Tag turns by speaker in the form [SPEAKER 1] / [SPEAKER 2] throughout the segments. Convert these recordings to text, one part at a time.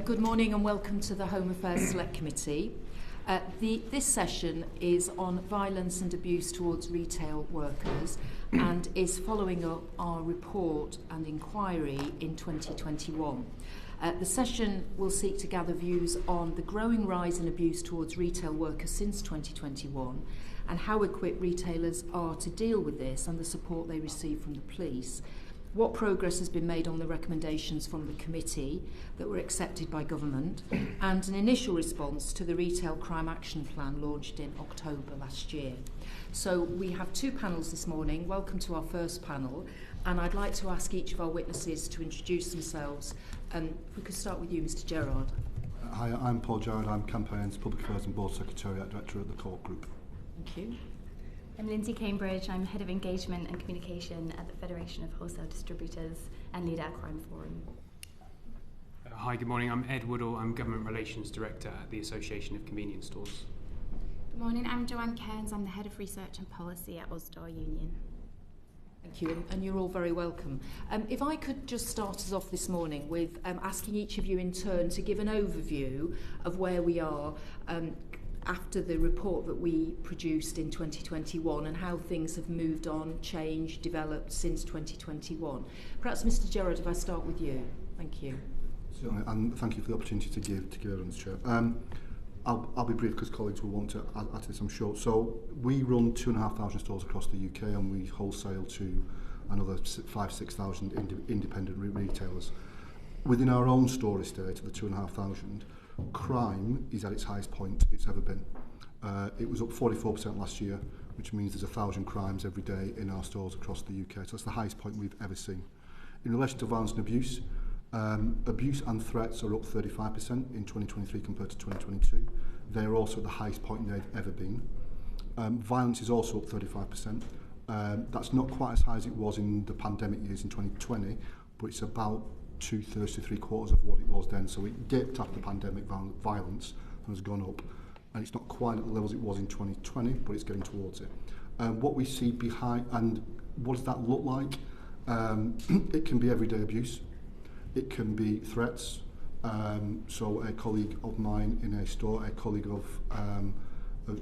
[SPEAKER 1] Good morning and welcome to the Home Affairs Select Committee. This session is on violence and abuse towards retail workers and is following up our report and inquiry in 2021. The session will seek to gather views on the growing rise in abuse towards retail workers since 2021 and how equipped retailers are to deal with this and the support they receive from the police. What progress has been made on the recommendations from the committee that were accepted by government, and an initial response to the Retail Crime Action Plan launched in October last year. So we have two panels this morning. Welcome to our first panel, and I'd like to ask each of our witnesses to introduce themselves. We could start with you, Mr. Gerrard.
[SPEAKER 2] Hi, I'm Paul Gerrard. I'm Campaigns, Public Affairs and Board Secretariat Director at the Court Group.
[SPEAKER 1] Thank you.
[SPEAKER 3] I'm Lyndsey Cambridge. I'm Head of Engagement and Communication at the Federation of Wholesale Distributors and lead our crime forum.
[SPEAKER 4] Hi, good morning. I'm Ed Woodall. I'm Government Relations Director at the Association of Convenience Stores.
[SPEAKER 5] Good morning. I'm Joanne Cairns. I'm the Head of Research and Policy at Store Union.
[SPEAKER 1] Thank you, and you're all very welcome. If I could just start us off this morning with asking each of you in turn to give an overview of where we are after the report that we produced in 2021 and how things have moved on, changed, developed since 2021. Perhaps, Mr. Gerrard, if I start with you. Thank you.
[SPEAKER 2] Certainly, and thank you for the opportunity to give evidence, Chair. I'll be brief because colleagues will want to add to this, I'm sure. So we run 2,500 stores across the UK and we wholesale to another 5,000-6,000 independent retailers. Within our own store estate of the 2,500, crime is at its highest point it's ever been. It was up 44% last year, which means there's 1,000 crimes every day in our stores across the UK. So that's the highest point we've ever seen. In relation to violence and abuse, abuse and threats are up 35% in 2023 compared to 2022. They're also at the highest point they've ever been. Violence is also up 35%. That's not quite as high as it was in the pandemic years in 2020, but it's about 2/3 to 3/4 of what it was then. So it dipped after the pandemic violence and has gone up. And it's not quite at the levels it was in 2020, but it's getting towards it. What we see behind, and what does that look like? It can be everyday abuse. It can be threats. So a colleague of mine in a store, a colleague of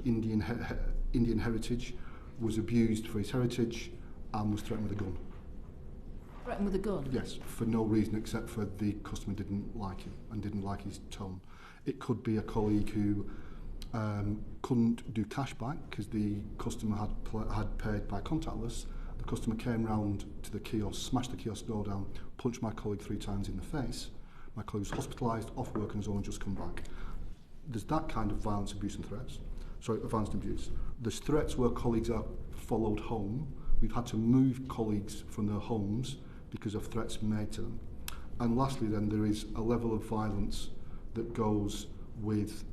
[SPEAKER 2] Indian heritage, was abused for his heritage and was threatened with a gun.
[SPEAKER 1] Threatened with a gun?
[SPEAKER 2] Yes, for no reason except for the customer didn't like him and didn't like his tone. It could be a colleague who couldn't do cash back because the customer had paid by contactless. The customer came round to the kiosk, smashed the kiosk door down, punched my colleague 3 times in the face. My colleague was hospitalised, off work and has only just come back. There's that kind of violence, abuse and threats. Sorry, violence and abuse. There's threats where colleagues are followed home. We've had to move colleagues from their homes because of threats made to them. And lastly then, there is a level of violence that goes with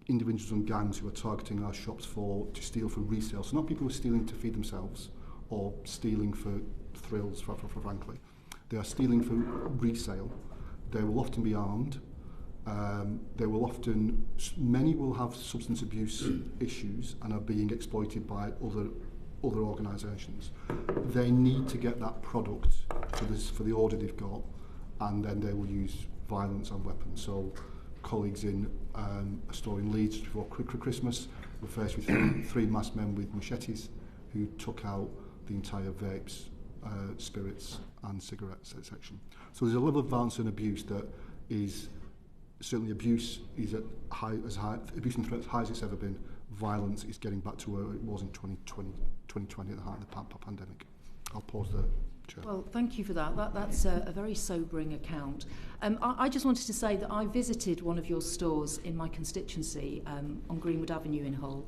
[SPEAKER 2] individuals and gangs who are targeting our shops to steal for resale. So not people who are stealing to feed themselves or stealing for thrills, frankly. They are stealing for resale. They will often be armed. Many will have substance abuse issues and are being exploited by other organisations. They need to get that product for the order they've got, and then they will use violence and weapons. So colleagues in a store in Leeds before Christmas were faced with three masked men with machetes who took out the entire vapes, spirits and cigarettes section. So there's a level of violence and abuse that is certainly abuse is at abuse and threats high as it's ever been. Violence is getting back to where it was in 2020 at the height of the pandemic. I'll pause there, Chair.
[SPEAKER 1] Well, thank you for that. That's a very sobering account. I just wanted to say that I visited one of your stores in my constituency on Greenwood Avenue in Hull,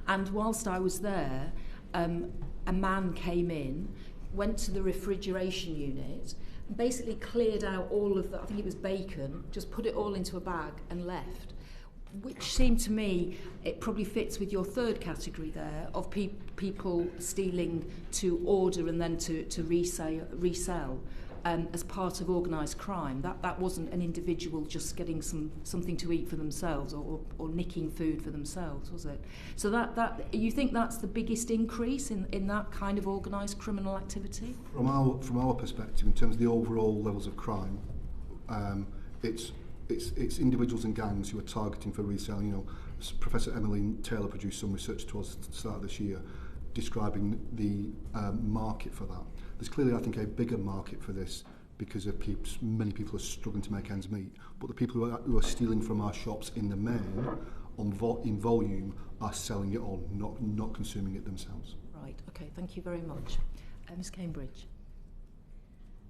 [SPEAKER 1] and whilst I was there, a man came in, went to the refrigeration unit, and basically cleared out all of the, I think it was bacon, just put it all into a bag and left. Which seemed to me, it probably fits with your third category there of people stealing to order and then to resell as part of organised crime. That wasn't an individual just getting something to eat for themselves or nicking food for themselves, was it? So that you think that's the biggest increase in that kind of organised criminal activity?
[SPEAKER 2] From our perspective, in terms of the overall levels of crime, it's individuals and gangs who are targeting for resale. You know, Professor Emmeline Taylor produced some research to us at the start of this year describing the market for that. There's clearly, I think, a bigger market for this because of many people are struggling to make ends meet. But the people who are stealing from our shops in the main, in volume, are selling it on, not consuming it themselves.
[SPEAKER 1] Right, okay, thank you very much. Ms Cambridge.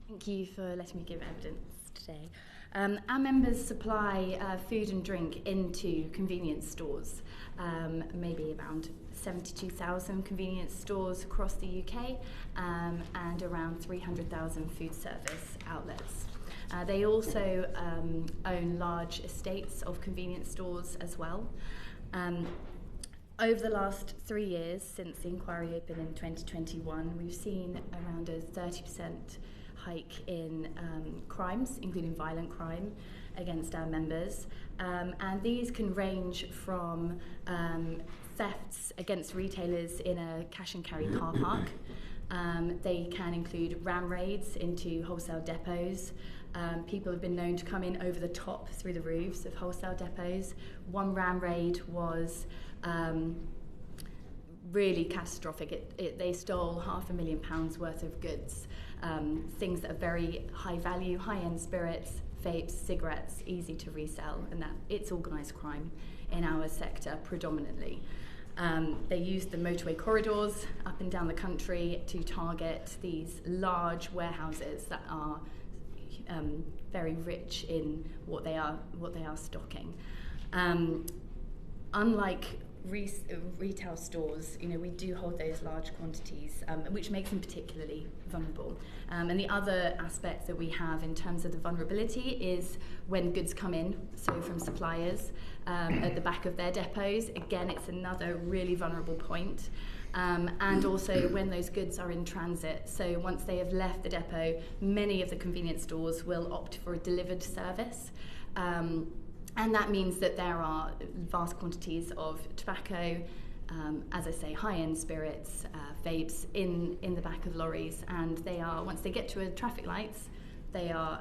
[SPEAKER 3] Thank you for letting me give evidence today. Our members supply food and drink into convenience stores, maybe around 72,000 convenience stores across the UK, and around 300,000 food service outlets. They also own large estates of convenience stores as well. Over the last 3 years, since the inquiry opened in 2021, we've seen around a 30% hike in crimes, including violent crime, against our members. And these can range from thefts against retailers in a cash and carry car park. They can include ram raids into wholesale depots. People have been known to come in over the top through the roofs of wholesale depots. One ram raid was really catastrophic. They stole £500,000 worth of goods, things that are very high value, high-end spirits, vapes, cigarettes, easy to resell, and that it's organised crime in our sector predominantly. They used the motorway corridors up and down the country to target these large warehouses that are very rich in what they are stocking. Unlike retail stores, you know, we do hold those large quantities, which makes them particularly vulnerable. And the other aspect that we have in terms of the vulnerability is when goods come in, so from suppliers at the back of their depots. Again, it's another really vulnerable point. And also when those goods are in transit. So once they have left the depot, many of the convenience stores will opt for a delivered service. And that means that there are vast quantities of tobacco, as I say, high-end spirits, vapes in the back of lorries, and they are, once they get to traffic lights, they are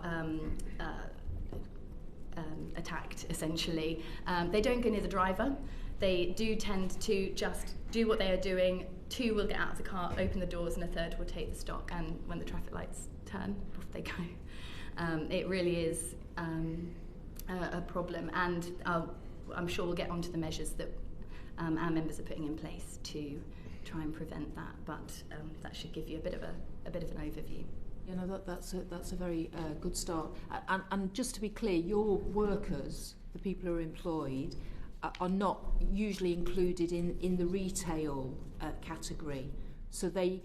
[SPEAKER 3] attacked, essentially. They don't go near the driver. They do tend to just do what they are doing. Two will get out of the car, open the doors, and a third will take the stock, and when the traffic lights turn, off they go. It really is a problem, and I'm sure we'll get onto the measures that our members are putting in place to try and prevent that. But that should give you a bit of an overview.
[SPEAKER 1] You know, that's a very good start. And just to be clear, your workers, the people who are employed, are not usually included in the retail category. So they,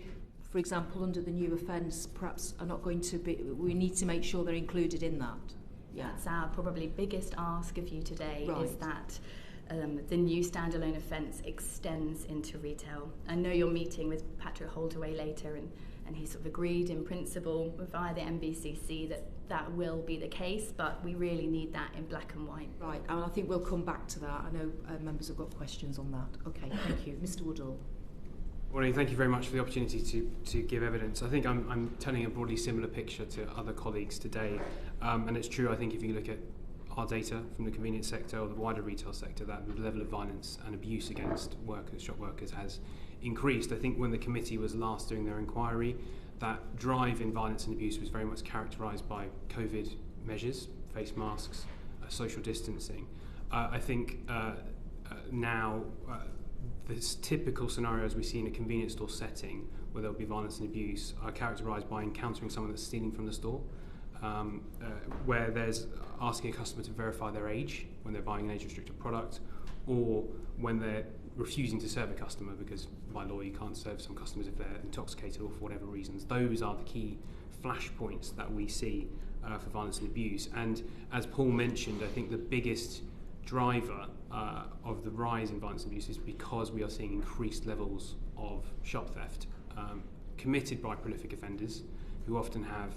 [SPEAKER 1] for example, under the new offence, perhaps are not going to be. We need to make sure they're included in that. Yeah.
[SPEAKER 3] That's our probably biggest ask of you today,
[SPEAKER 1] right.
[SPEAKER 3] Is that the new standalone offence extends into retail. I know you're meeting with Patrick Holdaway later, and he sort of agreed in principle via the MBCC that will be the case, but we really need that in black and white.
[SPEAKER 1] Right, and I think we'll come back to that. I know members have got questions on that. Okay, thank you. Mr Woodall.
[SPEAKER 4] Well, thank you very much for the opportunity to give evidence. I think I'm telling a broadly similar picture to other colleagues today, and it's true. I think if you look at our data from the convenience sector or the wider retail sector, that the level of violence and abuse against workers, shop workers, has increased. I think when the committee was last doing their inquiry, that drive in violence and abuse was very much characterised by COVID measures, face masks, social distancing. I think now the typical scenarios we see in a convenience store setting where there will be violence and abuse are characterised by encountering someone that's stealing from the store, where there's asking a customer to verify their age when they're buying an age-restricted product, or when they're refusing to serve a customer because by law you can't serve some customers if they're intoxicated or for whatever reasons. Those are the key flashpoints that we see for violence and abuse. And as Paul mentioned, I think the biggest driver of the rise in violence and abuse is because we are seeing increased levels of shop theft committed by prolific offenders who often have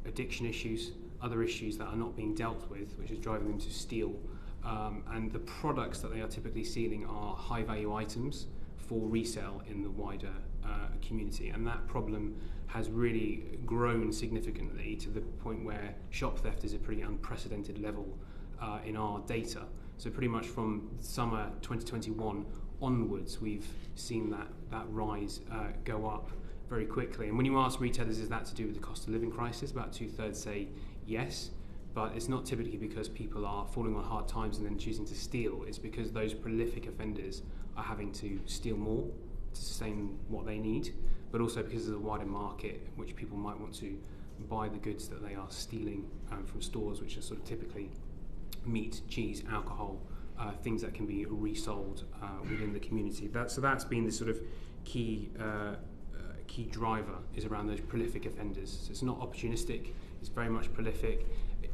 [SPEAKER 4] addiction issues, other issues that are not being dealt with, which is driving them to steal. And the products that they are typically stealing are high value items for resale in the wider community, and that problem has really grown significantly to the point where shop theft is a pretty unprecedented level in our data. So pretty much from summer 2021 onwards, we've seen that rise go up very quickly. And when you ask retailers, is that to do with the cost of living crisis, about 2/3 say yes, but it's not typically because people are falling on hard times and then choosing to steal. It's because those prolific offenders are having to steal more to sustain what they need, but also because there's a wider market in which people might want to buy the goods that they are stealing from stores, which are sort of typically meat, cheese, alcohol, things that can be resold within the community. So that's been the sort of key driver, is around those prolific offenders. So it's not opportunistic, it's very much prolific.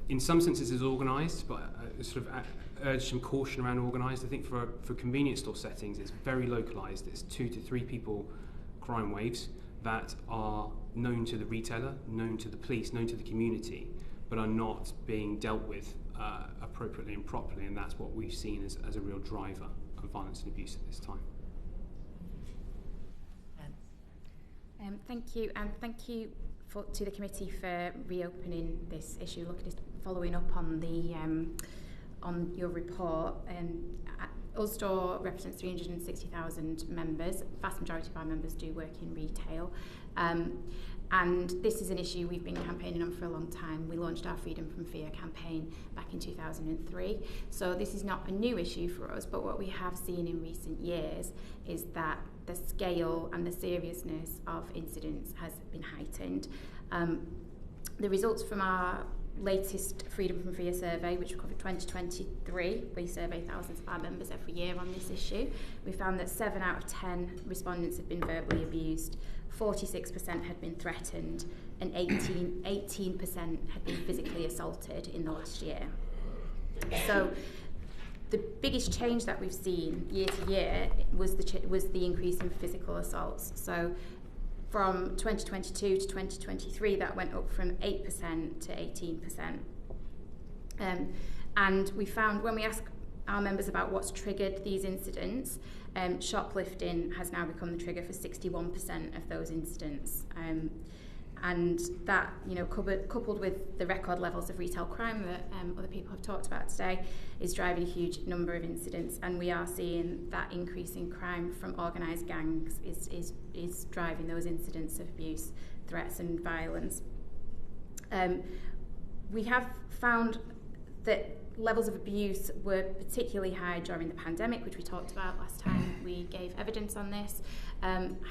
[SPEAKER 4] In some senses it's organised, but sort of urge some caution around organised. I think for convenience store settings it's very localised. It's 2 to 3 people crime waves that are known to the retailer, known to the police, known to the community, but are not being dealt with appropriately and properly, and that's what we've seen as a real driver of violence and abuse at this time.
[SPEAKER 5] Thank you, and thank you to the committee for reopening this issue, following up on the on your report. Usdaw represents 360,000 members. The vast majority of our members do work in retail. And this is an issue we've been campaigning on for a long time. We launched our Freedom from Fear campaign back in 2003. So this is not a new issue for us, but what we have seen in recent years is that the scale and the seriousness of incidents has been heightened. The results from our latest Freedom from Fear survey, which we covered 2023, we survey thousands of our members every year on this issue. We found that 7 out of 10 respondents had been verbally abused, 46% had been threatened, and 18% had been physically assaulted in the last year. So the biggest change that we've seen year to year was the increase in physical assaults. So from 2022 to 2023, that went up from 8% to 18%. And we found, when we asked our members about what's triggered these incidents, shoplifting has now become the trigger for 61% of those incidents. And that, coupled with the record levels of retail crime that other people have talked about today, is driving a huge number of incidents. And we are seeing that increase in crime from organised gangs is driving those incidents of abuse, threats and violence. We have found that levels of abuse were particularly high during the pandemic, which we talked about last time we gave evidence on this.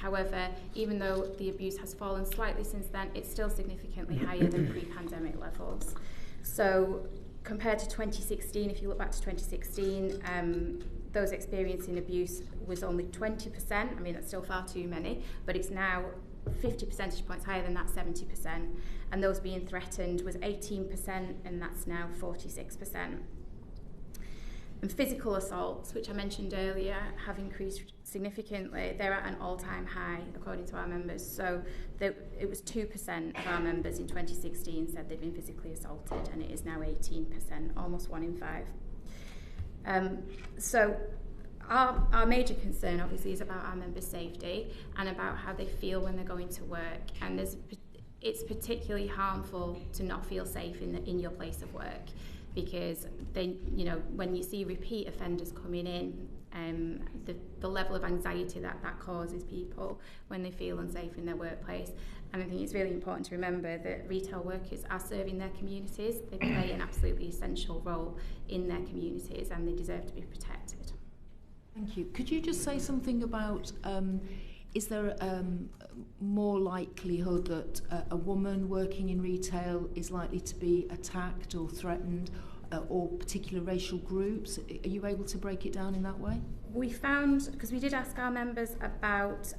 [SPEAKER 5] However, even though the abuse has fallen slightly since then, it's still significantly higher than pre-pandemic levels. So compared to 2016, if you look back to 2016, those experiencing abuse was only 20%. I mean, that's still far too many, but it's now 50 percentage points higher than that, 70%. And those being threatened was 18%, and that's now 46%. And physical assaults, which I mentioned earlier, have increased significantly. They're at an all-time high, according to our members. So it was 2% of our members in 2016 said they'd been physically assaulted, and it is now 18%, almost 1 in 5. So our major concern, obviously, is about our members' safety and about how they feel when they're going to work. And it's particularly harmful to not feel safe in your place of work, because then, when you see repeat offenders coming in, the level of anxiety that causes people when they feel unsafe in their workplace. And I think it's really important to remember that retail workers are serving their communities. They play an absolutely essential role in their communities, and they deserve to be protected.
[SPEAKER 1] Thank you. Could you just say something about, is there more likelihood that a woman working in retail is likely to be attacked or threatened, or particular racial groups? Are you able to break it down in that way?
[SPEAKER 5] We found, because we did ask our members about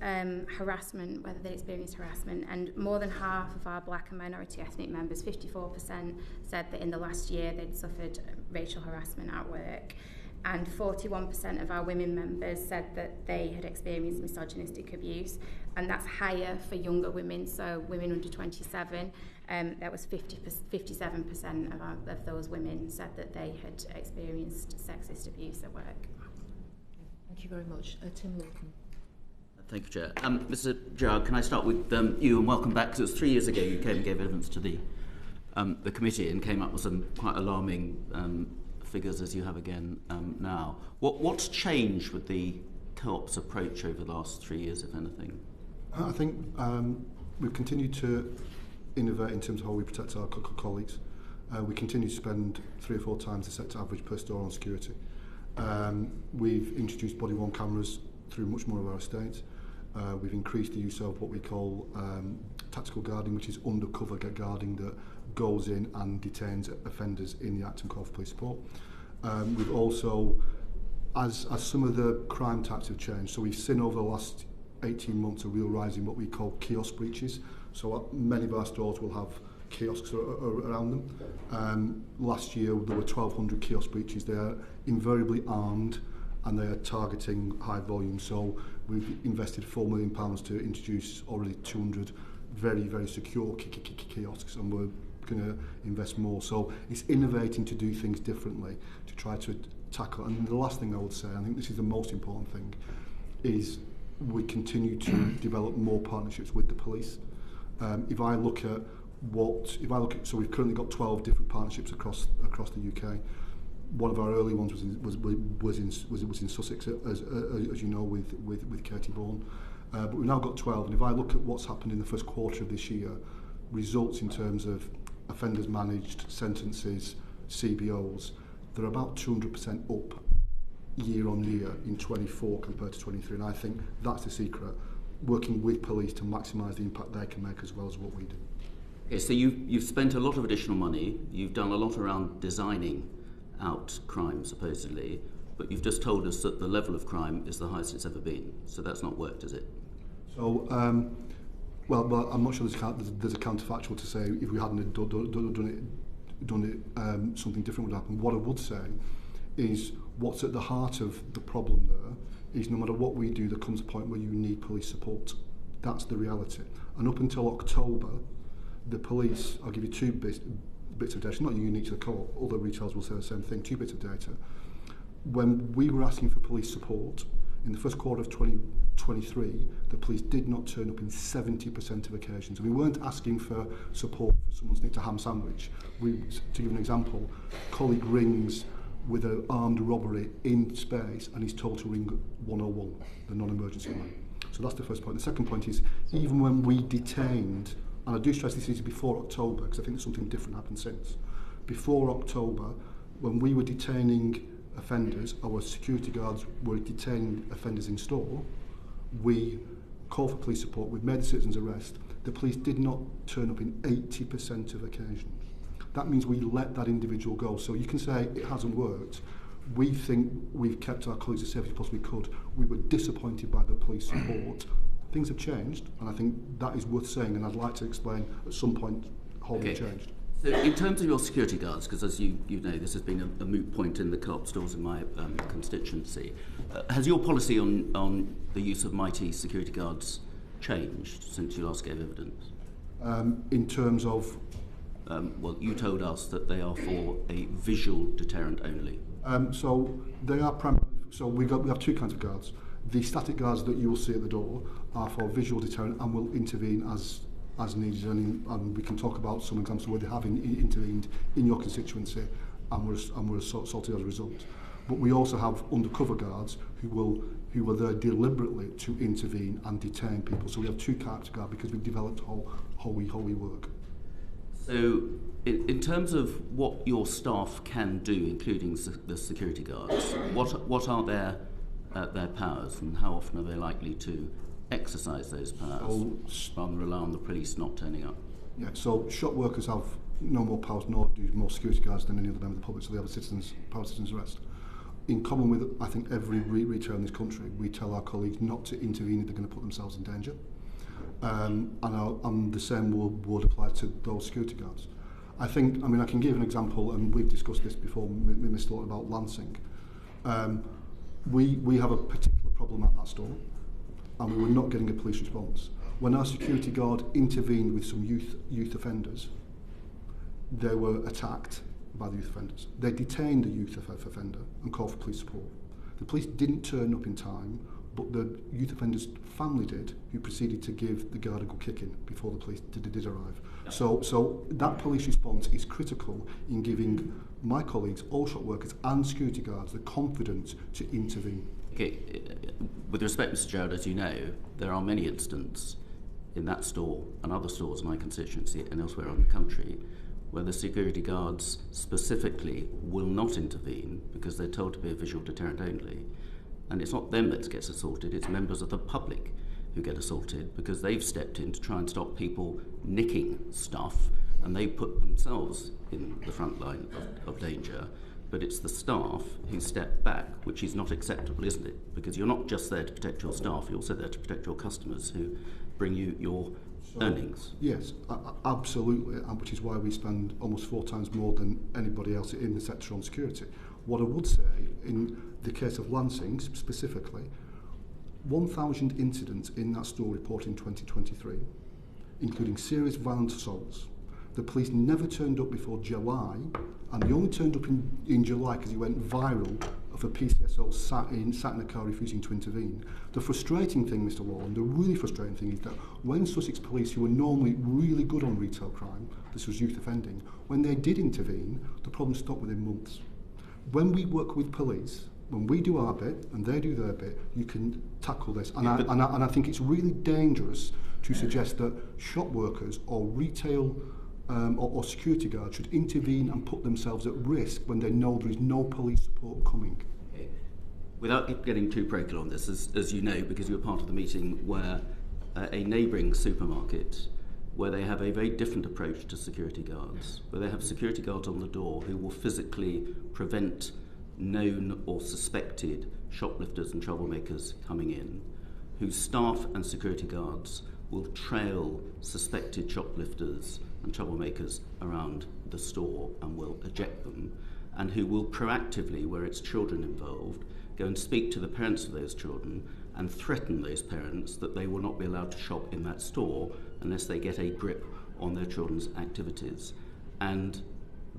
[SPEAKER 5] harassment, whether they experienced harassment, and more than half of our black and minority ethnic members, 54%, said that in the last year they'd suffered racial harassment at work. And 41% of our women members said that they had experienced misogynistic abuse, and that's higher for younger women, so women under 27. That was 57% of those women said that they had experienced sexist abuse at work.
[SPEAKER 1] Thank you very much. Tim Lawton.
[SPEAKER 6] Thank you, Chair. Mr. Gerrard, can I start with you, and welcome back, because it was 3 years ago you came and gave evidence to the committee and came up with some quite alarming figures, as you have again now. What's changed with the co-op's approach over the last 3 years, if anything?
[SPEAKER 2] I think we've continued to innovate in terms of how we protect our colleagues. We continue to spend 3 or 4 times the sector average per store on security. We've introduced body-worn cameras through much more of our estate. We've increased the use of what we call tactical guarding, which is undercover guarding that goes in and detains offenders in the act and call for police support. We've also, as some of the crime types have changed, so we've seen over the last 18 months a real rise in what we call kiosk breaches. So many of our stores will have kiosks around them. Last year there were 1,200 kiosk breaches. They are invariably armed and they are targeting high volume. So we've invested £4 million to introduce already 200 very, very secure kiosks, and we're going to invest more. So it's innovating to do things differently to try to tackle. And the last thing I would say, I think this is the most important thing, is we continue to develop more partnerships with the police. If I look at, so we've currently got 12 different partnerships across the UK. One of our early ones was in Sussex, as you know, with Katie Bourne. But we've now got 12, and if I look at what's happened in the first quarter of this year, results in terms of offenders managed, sentences, CBOs, they're about 200% up year on year in 24 compared to 23, and I think that's the secret, working with police to maximise the impact they can make as well as what we do.
[SPEAKER 6] Okay, so you've spent a lot of additional money, you've done a lot around designing out crime, supposedly, but you've just told us that the level of crime is the highest it's ever been, so that's not worked, is it?
[SPEAKER 2] So, well, I'm not sure there's a counterfactual to say if we hadn't done it, something different would happen. What I would say is what's at the heart of the problem there is no matter what we do, there comes a point where you need police support. That's the reality. And up until October, the police, I'll give you 2 bits of data, not unique to the co-op, other retailers will say the same thing, 2 bits of data. When we were asking for police support, in the first quarter of 2023, the police did not turn up in 70% of occasions. And we weren't asking for support for someone's nicked a ham sandwich. To give an example, a colleague rings with an armed robbery in space and he's told to ring 101, the non-emergency line. So that's the first point. The second point is, even when we detained, and I do stress this is before October, because I think something different happened since. Before October, when we were detaining offenders, our security guards were detaining offenders in store, we called for police support, we made the citizen's arrest, the police did not turn up in 80% of occasions. That means we let that individual go. So you can say it hasn't worked. We think we've kept our colleagues as safe as possibly could. We were disappointed by the police support. Things have changed, and I think that is worth saying, and I'd like to explain at some point how they've changed.
[SPEAKER 6] So in terms of your security guards, because as you know, this has been a moot point in the co-op stores in my constituency, has your policy on the use of mighty security guards changed since you last gave evidence?
[SPEAKER 2] In terms of?
[SPEAKER 6] Well, you told us that they are for a visual deterrent only.
[SPEAKER 2] So they are primarily. So we have 2 kinds of guards. The static guards that you will see at the door are for visual deterrent and will intervene as needed, and we can talk about some examples where they have intervened in your constituency and were assaulted as a result. But we also have undercover guards who are there deliberately to intervene and detain people. So we have 2 types of guards because we've developed how we work.
[SPEAKER 6] So in terms of what your staff can do, including the security guards, what are their powers, and how often are they likely to exercise those powers rather than rely on the police not turning up?
[SPEAKER 2] Yeah, so shop workers have no more powers, nor do more security guards than any other member of the public, so they have a power of citizen's arrest. In common with, I think, every retailer in this country, we tell our colleagues not to intervene if they're going to put themselves in danger. And the same would apply to those security guards. I can give an example, and we've discussed this before, Mr. Lord, about Lancing. We have a particular problem at that store, and we were not getting a police response. When our security guard intervened with some youth offenders, they were attacked by the youth offenders. They detained the youth offender and called for police support. The police didn't turn up in time but the youth offender's family did, who proceeded to give the guard a good kicking before the police did arrive. So that police response is critical in giving my colleagues, all shop workers and security guards, the confidence to intervene.
[SPEAKER 6] Okay. With respect, Mr. Gerrard, as you know, there are many instances in that store and other stores in my constituency and elsewhere in the country where the security guards specifically will not intervene because they're told to be a visual deterrent only. And it's not them that gets assaulted, it's members of the public who get assaulted because they've stepped in to try and stop people nicking stuff, and they put themselves in the front line of danger. But it's the staff who step back, which is not acceptable, isn't it? Because you're not just there to protect your staff, you're also there to protect your customers who bring you your earnings.
[SPEAKER 2] Yes, absolutely, and which is why we spend almost 4 times more than anybody else in the sector on security. What I would say, in the case of Lansing specifically, 1,000 incidents in that store report in 2023, including serious violent assaults. The police never turned up before July, and they only turned up in July because he went viral of a PCSO sat in a car refusing to intervene. The frustrating thing, Mr. Wallen, the really frustrating thing is that when Sussex police, who are normally really good on retail crime, this was youth offending, when they did intervene, the problem stopped within months. When we work with police, when we do our bit and they do their bit, you can tackle this. And I think it's really dangerous to suggest that shop workers or retail or security guards should intervene and put themselves at risk when they know there is no police support coming.
[SPEAKER 6] Okay. Without getting too parochial on this, as you know, because you were part of the meeting where a neighbouring supermarket, where they have a very different approach to security guards, where they have security guards on the door who will physically prevent known or suspected shoplifters and troublemakers coming in, whose staff and security guards will trail suspected shoplifters and troublemakers around the store and will eject them, and who will proactively, where it's children involved, go and speak to the parents of those children and threaten those parents that they will not be allowed to shop in that store unless they get a grip on their children's activities. And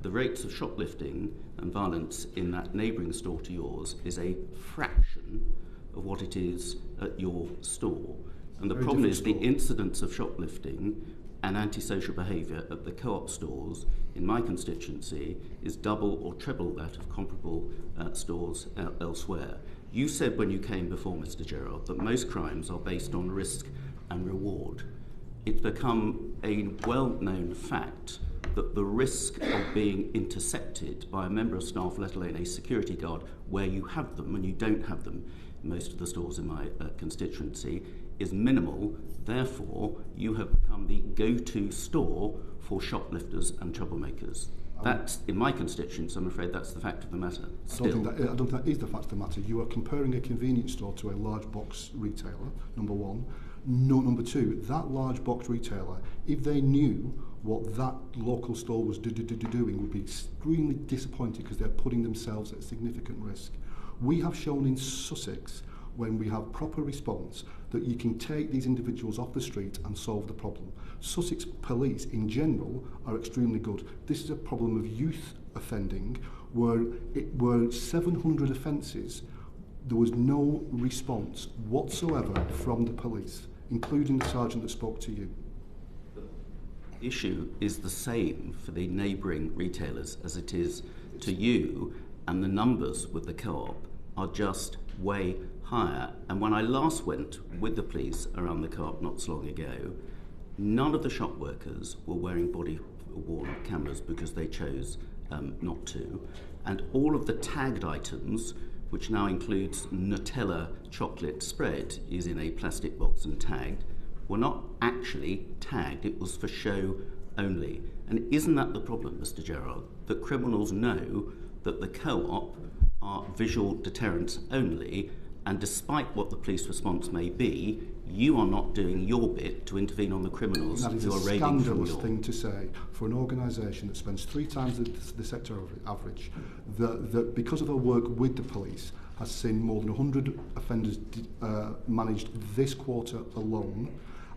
[SPEAKER 6] the rates of shoplifting and violence in that neighbouring store to yours is a fraction of what it is at your store. And the problem is the incidence of shoplifting and antisocial behaviour at the co-op stores in my constituency is double or treble that of comparable stores elsewhere. You said when you came before, Mr. Gerrard, that most crimes are based on risk and reward. It's become a well-known fact that the risk of being intercepted by a member of staff, let alone a security guard, where you have them and you don't have them in most of the stores in my constituency, is minimal. Therefore, you have become the go-to store for shoplifters and troublemakers. That's, in my constituency, I'm afraid that's the fact of the matter.
[SPEAKER 2] I don't think that is the fact of the matter. You are comparing a convenience store to a large box retailer, number one. No, number two, that large box retailer, if they knew what that local store was doing, would be extremely disappointed because they're putting themselves at significant risk. We have shown in Sussex, when we have proper response, that you can take these individuals off the street and solve the problem. Sussex police in general are extremely good. This is a problem of youth offending where it were 700 offences. There was no response whatsoever from the police, including the sergeant that spoke to you.
[SPEAKER 6] The issue is the same for the neighbouring retailers as it is to you, and the numbers with the co-op are just way higher. And when I last went with the police around the co-op not so long ago, none of the shop workers were wearing body-worn cameras because they chose not to. And all of the tagged items, which now includes Nutella chocolate spread, is in a plastic box and tagged, were not actually tagged. It was for show only. And isn't that the problem, Mr. Gerrard, that criminals know that the co-op are visual deterrents only, and despite what the police response may be, you are not doing your bit to intervene on the criminals who are raiding from your... That is a
[SPEAKER 2] scandalous thing to say for an organisation that spends 3 times the sector average, that because of our work with the police has seen more than 100 offenders managed this quarter alone,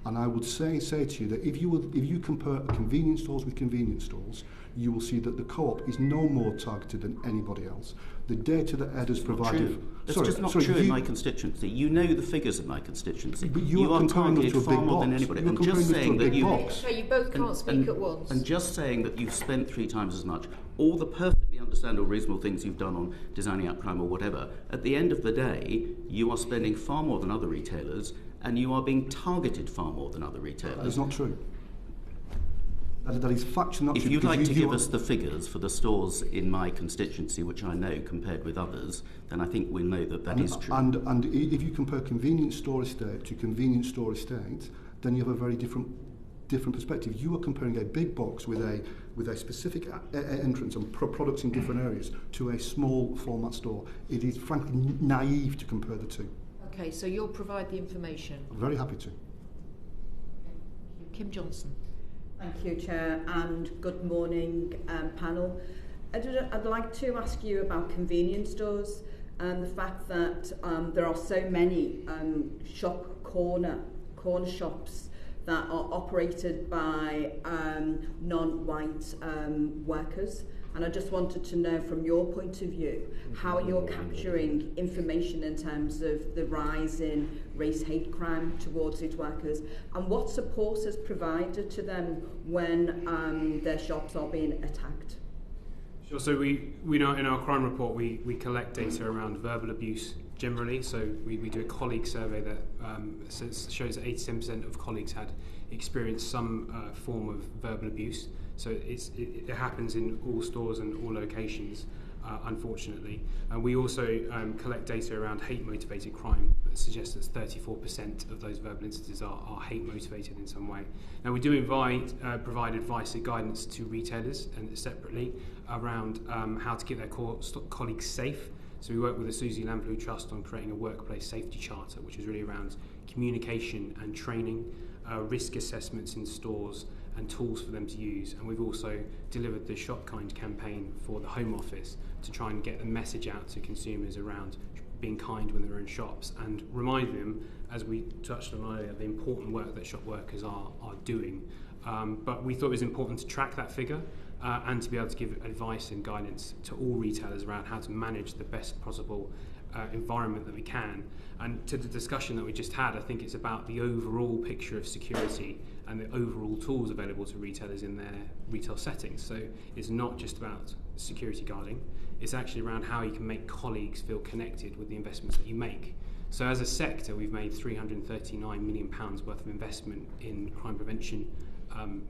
[SPEAKER 2] And I would say to you that if you compare convenience stores with convenience stores, you will see that the Co-op is no more targeted than anybody else. The data that Ed has provided...
[SPEAKER 6] That's just not true in my constituency. You know the figures of my constituency.
[SPEAKER 2] But
[SPEAKER 6] you are targeted far more than anybody.
[SPEAKER 2] You're
[SPEAKER 6] and just saying that you...
[SPEAKER 7] Okay, you both can't speak at once.
[SPEAKER 6] And just saying that you've spent 3 times as much, all the perfectly understandable, reasonable things you've done on designing out crime or whatever, at the end of the day, you are spending far more than other retailers, and you are being targeted far more than other retailers.
[SPEAKER 2] That is not true. That is factually not true.
[SPEAKER 6] If you'd like to give us the figures for the stores in my constituency, which I know compared with others, then I think we'll know that is true.
[SPEAKER 2] And if you compare convenience store estate to convenience store estate, then you have a very different perspective. You are comparing a big box with a specific entrance and products in different areas to a small format store. It is frankly naive to compare the two.
[SPEAKER 7] Okay, so you'll provide the information.
[SPEAKER 2] I'm very happy to.
[SPEAKER 7] Kim Johnson.
[SPEAKER 8] Thank you, Chair, and good morning, panel. I'd like to ask you about convenience stores and the fact that there are so many corner shops that are operated by non-white workers. And I just wanted to know from your point of view how you're capturing information in terms of the rise in race hate crime towards these workers and what support is provided to them when their shops are being attacked.
[SPEAKER 4] Sure, so we know in our crime report we collect data around verbal abuse generally, so we do a colleague survey that shows that 87% of colleagues had experienced some form of verbal abuse. So it happens in all stores and all locations, unfortunately. We also collect data around hate-motivated crime that suggests that 34% of those verbal instances are hate-motivated in some way. Now, we do provide advice and guidance to retailers and separately around how to keep their colleagues safe. So we work with the Susie Lamplugh Trust on creating a workplace safety charter, which is really around communication and training, risk assessments in stores, and tools for them to use. And we've also delivered the Shop Kind campaign for the Home Office to try and get the message out to consumers around being kind when they're in shops and reminding them, as we touched on earlier, the important work that shop workers are doing. But we thought it was important to track that figure and to be able to give advice and guidance to all retailers around how to manage the best possible environment that we can. And to the discussion that we just had, I think it's about the overall picture of security and the overall tools available to retailers in their retail settings. So it's not just about security guarding, it's actually around how you can make colleagues feel connected with the investments that you make. So as a sector, we've made £339 million worth of investment in crime prevention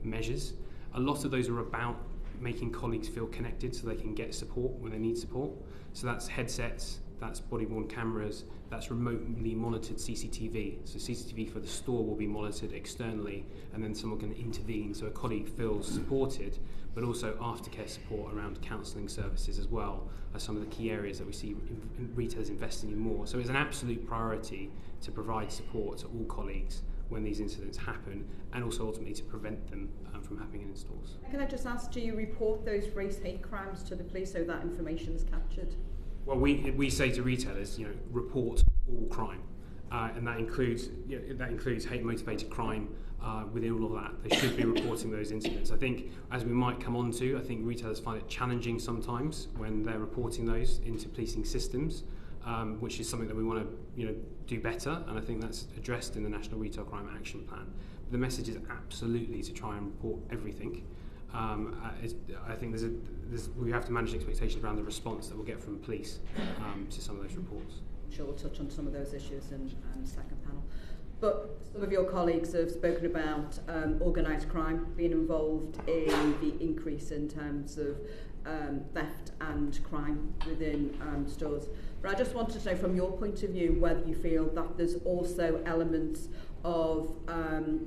[SPEAKER 4] measures. A lot of those are about making colleagues feel connected so they can get support when they need support. So that's headsets, that's body-worn cameras, that's remotely monitored CCTV. So CCTV for the store will be monitored externally and then someone can intervene so a colleague feels supported, but also aftercare support around counselling services as well are some of the key areas that we see retailers investing in more. So it's an absolute priority to provide support to all colleagues when these incidents happen and also ultimately to prevent them from happening in stores.
[SPEAKER 8] Can I just ask, do you report those race hate crimes to the police so that information is captured?
[SPEAKER 4] Well, we say to retailers, report all crime, and that includes hate-motivated crime. Within all of that, they should be reporting those incidents. I think, as we might come on to, I think retailers find it challenging sometimes when they're reporting those into policing systems, which is something that we want to do better, and I think that's addressed in the National Retail Crime Action Plan. But the message is absolutely to try and report everything. I think we have to manage expectations around the response that we'll get from police to some of those reports.
[SPEAKER 8] I'm sure we'll touch on some of those issues in the second panel. But some of your colleagues have spoken about organised crime being involved in the increase in terms of theft and crime within stores. But I just wanted to know from your point of view whether you feel that there's also elements of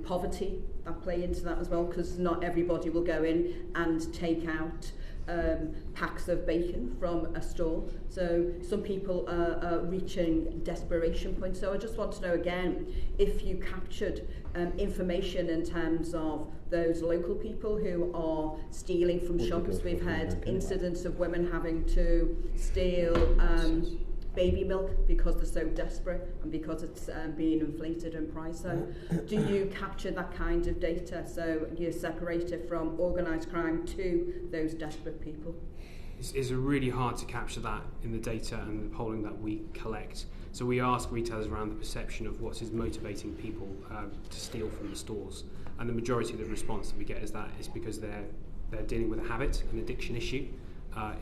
[SPEAKER 8] poverty that play into that as well, because not everybody will go in and take out packs of bacon from a store. So some people are reaching desperation points. So I just want to know again if you captured information in terms of those local people who are stealing from shops. We've had incidents of women having to steal baby milk because they're so desperate and because it's being inflated in price. So do you capture that kind of data so you separate it from organised crime to those desperate people?
[SPEAKER 4] It's really hard to capture that in the data and the polling that we collect. So we ask retailers around the perception of what is motivating people to steal from the stores. And the majority of the response that we get is that it's because they're dealing with a habit, an addiction issue.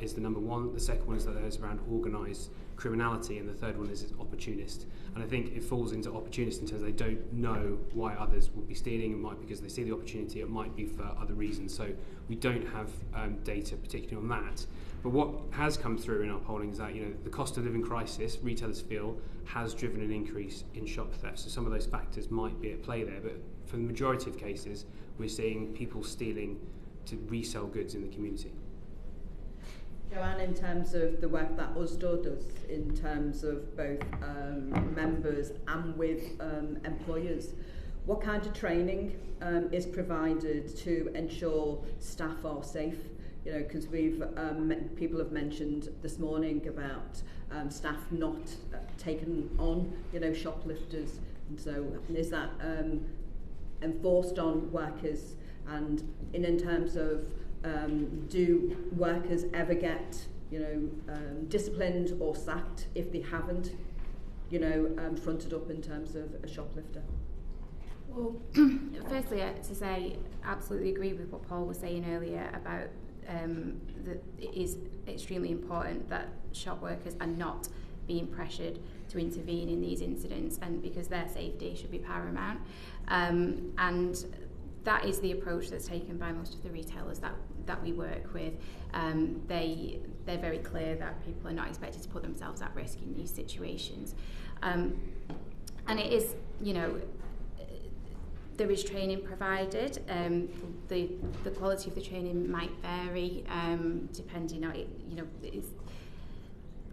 [SPEAKER 4] Is the number one. The second one is that there's around organised criminality, and the third one is opportunist. And I think it falls into opportunist in terms of they don't know why others would be stealing. It might be because they see the opportunity, it might be for other reasons. So we don't have data particularly on that. But what has come through in our polling is that the cost of living crisis, retailers feel, has driven an increase in shop theft. So some of those factors might be at play there, but for the majority of cases, we're seeing people stealing to resell goods in the community.
[SPEAKER 8] Joanne, in terms of the work that USDO does, in terms of both members and with employers, what kind of training is provided to ensure staff are safe? Because people have mentioned this morning about staff not taking on, shoplifters, and so is that enforced on workers? And in terms of do workers ever get, disciplined or sacked if they haven't, fronted up in terms of a shoplifter?
[SPEAKER 5] Well, firstly, to say, absolutely agree with what Paul was saying earlier about that it is extremely important that shop workers are not being pressured to intervene in these incidents, and because their safety should be paramount. And that is the approach that's taken by most of the retailers that we work with. They're very clear that people are not expected to put themselves at risk in these situations. And it is, there is training provided. The quality of the training might vary depending on,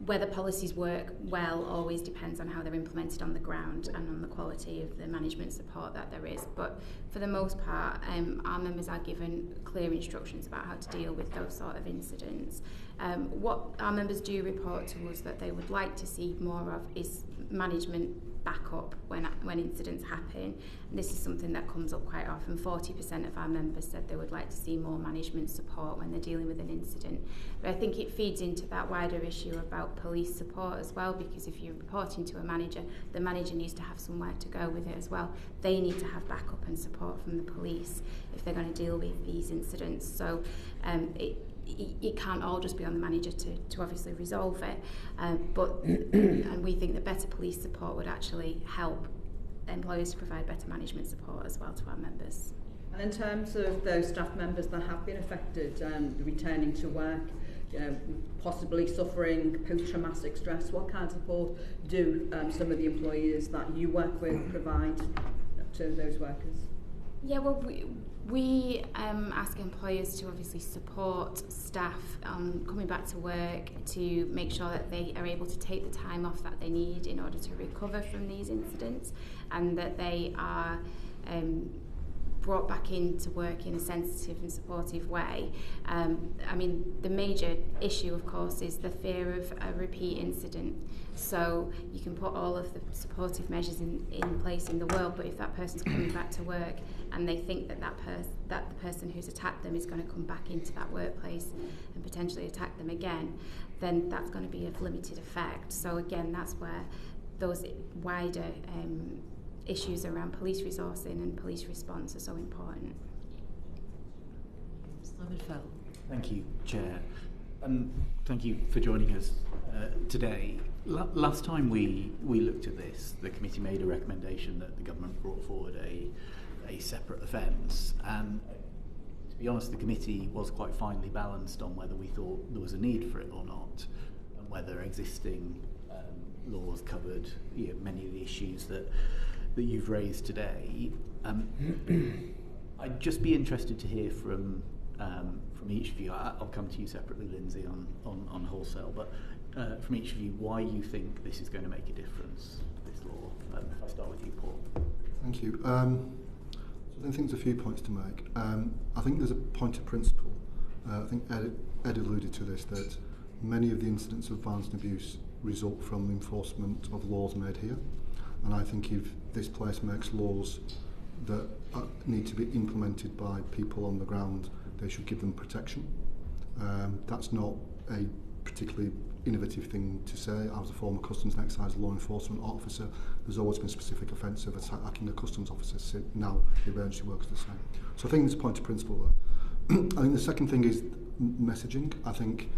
[SPEAKER 5] whether policies work well always depends on how they're implemented on the ground and on the quality of the management support that there is. But for the most part, our members are given clear instructions about how to deal with those sort of incidents. What our members do report to us that they would like to see more of is management backup when incidents happen. And this is something that comes up quite often. 40% of our members said they would like to see more management support when they're dealing with an incident. But I think it feeds into that wider issue about police support as well, because if you're reporting to a manager, the manager needs to have somewhere to go with it as well. They need to have backup and support from the police if they're going to deal with these incidents. So it can't all just be on the manager to obviously resolve it, but and we think that better police support would actually help employers to provide better management support as well to our members.
[SPEAKER 8] And in terms of those staff members that have been affected returning to work, possibly suffering post-traumatic stress, what kind of support do some of the employers that you work with provide to those workers?
[SPEAKER 5] Yeah, well, we ask employers to obviously support staff coming back to work, to make sure that they are able to take the time off that they need in order to recover from these incidents, and that they are brought back into work in a sensitive and supportive way. I mean, the major issue, of course, is the fear of a repeat incident. So you can put all of the supportive measures in place in the world, but if that person's coming back to work and they think that the person who's attacked them is going to come back into that workplace and potentially attack them again, then that's going to be of limited effect. So again, that's where those wider issues around police resourcing and police response are so important.
[SPEAKER 1] Simon Fell.
[SPEAKER 9] Thank you, Chair. And thank you for joining us today. Last time we looked at this, the committee made a recommendation that the government brought forward a separate offence. And to be honest, the committee was quite finely balanced on whether we thought there was a need for it or not, and whether existing laws covered many of the issues that you've raised today. I'd just be interested to hear from each of you. I'll come to you separately, Lyndsey, on wholesale, but from each of you, why you think this is going to make a difference, this law. If I start with you, Paul.
[SPEAKER 2] Thank you. So I think there's a few points to make. I think there's a point of principle. I think Ed alluded to this, that many of the incidents of violence and abuse result from enforcement of laws made here. And I think if this place makes laws that need to be implemented by people on the ground, they should give them protection. That's not a particularly innovative thing to say. I was a former Customs and Excise law enforcement officer. There's always been specific offence of attacking a customs officer. So now the emergency works the same. So I think there's a point of principle there. I think the second thing is messaging. I think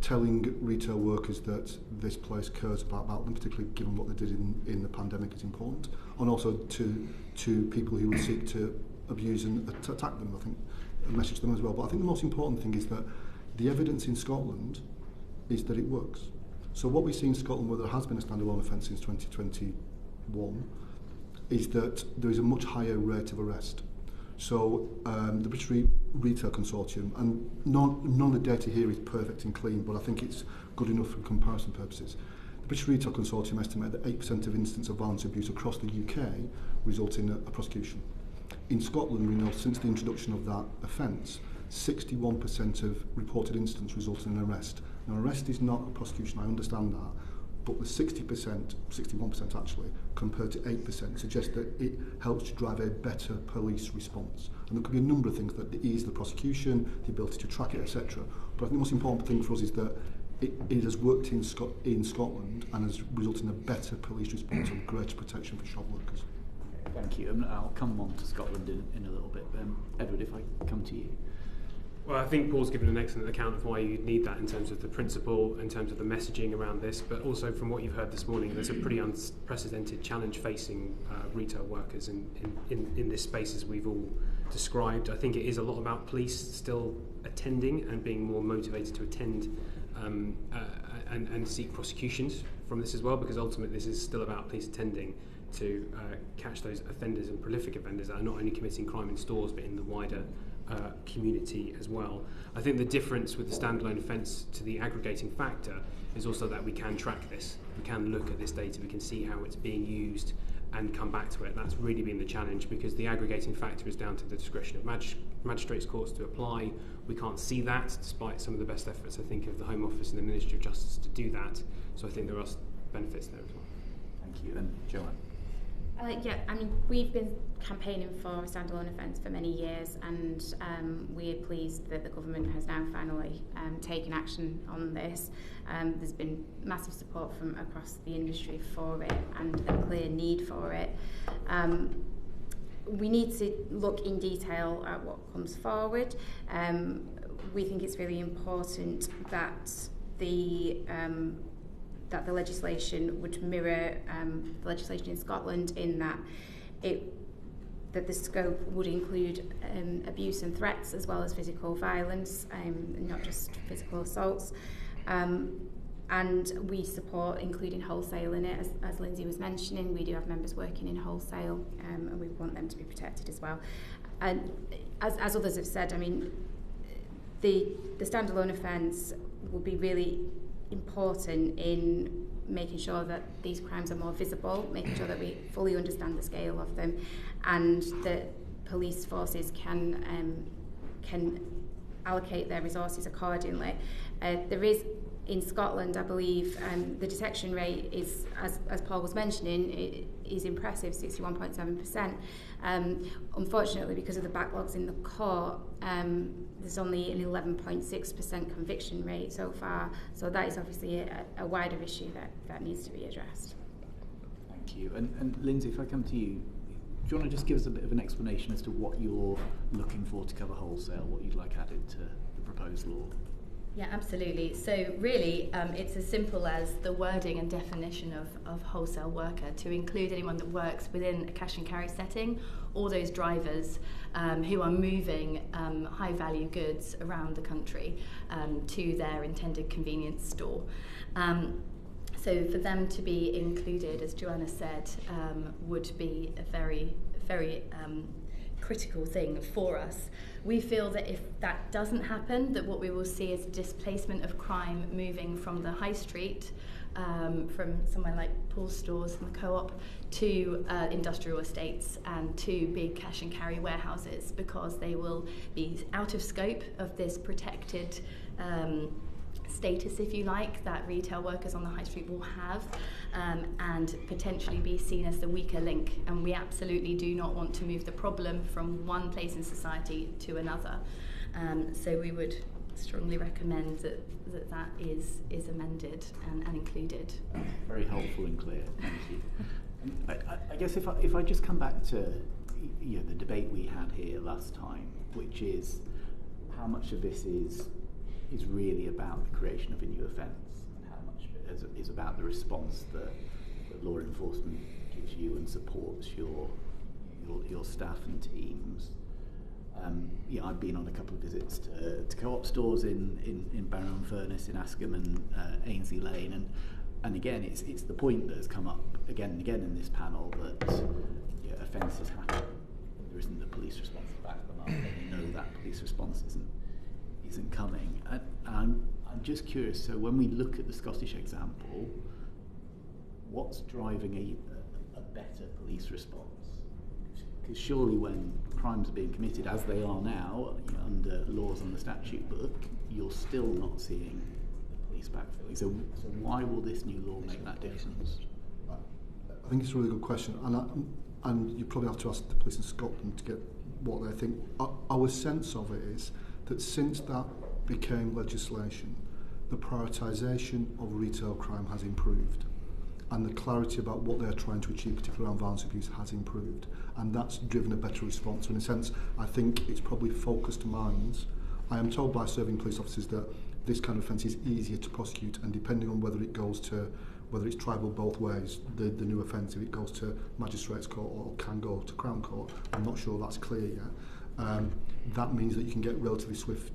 [SPEAKER 2] telling retail workers that this place cares about them, particularly given what they did in the pandemic, is important. And also to people who would seek to abuse and attack them, I think, message them as well. But I think the most important thing is that the evidence in Scotland is that it works. So what we see in Scotland, where there has been a standalone offence since 2021, is that there is a much higher rate of arrest. So the British Retail Consortium, and none of the data here is perfect and clean, but I think it's good enough for comparison purposes. The British Retail Consortium estimate that 8% of incidents of violence and abuse across the UK result in a prosecution. In Scotland, we know since the introduction of that offence, 61% of reported incidents result in an arrest. Now, arrest is not a prosecution, I understand that, but the 61% actually, compared to 8%, suggests that it helps to drive a better police response. And there could be a number of things that ease the prosecution, the ability to track it, etc. But I think the most important thing for us is that it has worked in Scotland and has resulted in a better police response and greater protection for shop workers.
[SPEAKER 9] Thank you. And I'll come on to Scotland in a little bit. Edward, if I come to you.
[SPEAKER 4] Well, I think Paul's given an excellent account of why you need that in terms of the principle, in terms of the messaging around this, but also from what you've heard this morning, there's a pretty unprecedented challenge facing retail workers in this space as we've all described. I think it is a lot about police still attending and being more motivated to attend and seek prosecutions from this as well, because ultimately this is still about police attending to catch those offenders and prolific offenders that are not only committing crime in stores but in the wider community as well. I think the difference with the standalone offence to the aggregating factor is also that we can track this, we can look at this data, we can see how it's being used and come back to it. That's really been the challenge, because the aggregating factor is down to the discretion of magistrates' courts to apply. We can't see that, despite some of the best efforts, I think, of the Home Office and the Ministry of Justice to do that. So I think there are benefits there as well.
[SPEAKER 9] Thank you. And Joanne?
[SPEAKER 5] We've been campaigning for a standalone offence for many years, and we're pleased that the government has now finally taken action on this. There's been massive support from across the industry for it and a clear need for it. We need to look in detail at what comes forward. We think it's really important that the legislation would mirror the legislation in Scotland, in that the scope would include abuse and threats as well as physical violence, not just physical assaults. And we support including wholesale in it, as Lyndsey was mentioning. We do have members working in wholesale, and we want them to be protected as well. And as others have said, the standalone offence will be really important in making sure that these crimes are more visible, making sure that we fully understand the scale of them, and that police forces can allocate their resources accordingly. There is, in Scotland, I believe, the detection rate is, as Paul was mentioning, is impressive, 61.7%. Unfortunately, because of the backlogs in the court, there's only an 11.6% conviction rate so far. So that is obviously a wider issue that needs to be addressed.
[SPEAKER 9] Thank you. And Lyndsey, if I come to you, do you want to just give us a bit of an explanation as to what you're looking for to cover wholesale, what you'd like added to the proposed law?
[SPEAKER 3] Yeah, absolutely. So really, it's as simple as the wording and definition of wholesale worker to include anyone that works within a cash and carry setting, or those drivers who are moving high-value goods around the country to their intended convenience store. So for them to be included, as Joanna said, would be a very, very critical thing for us. We feel that if that doesn't happen, that what we will see is displacement of crime moving from the high street, from somewhere like Paul's stores and the Co-op, to industrial estates and to big cash and carry warehouses, because they will be out of scope of this protected status, if you like, that retail workers on the high street will have, and potentially be seen as the weaker link. And we absolutely do not want to move the problem from one place in society to another. So we would strongly recommend that is amended and included.
[SPEAKER 9] Very helpful and clear. Thank you. I guess if I just come back to the debate we had here last time, which is how much of this is really about the creation of a new offence, and how much of it is about the response that law enforcement gives you and supports your staff and teams. I've been on a couple of visits to co-op stores in Barrow-on-Furness, in Askham and Ainslie Lane, and again it's the point that has come up again and again in this panel that offences happen. There isn't the police response to back them up, and they know that police response isn't coming. And I'm just curious. So when we look at the Scottish example, what's driving a better police response? Because surely when crimes are being committed, as they are now, under laws on the statute book, you're still not seeing the police backfilling. So why will this new law make that difference?
[SPEAKER 2] I think it's a really good question, and you probably have to ask the police in Scotland to get what they think. Our sense of it is that since that became legislation, the prioritisation of retail crime has improved, and the clarity about what they're trying to achieve, particularly around violence abuse, has improved, and that's driven a better response. So in a sense, I think it's probably focused minds. I am told by serving police officers that this kind of offence is easier to prosecute, and depending on whether it's tribal both ways, the new offence, if it goes to magistrates court or can go to Crown Court, I'm not sure that's clear yet. That means that you can get relatively swift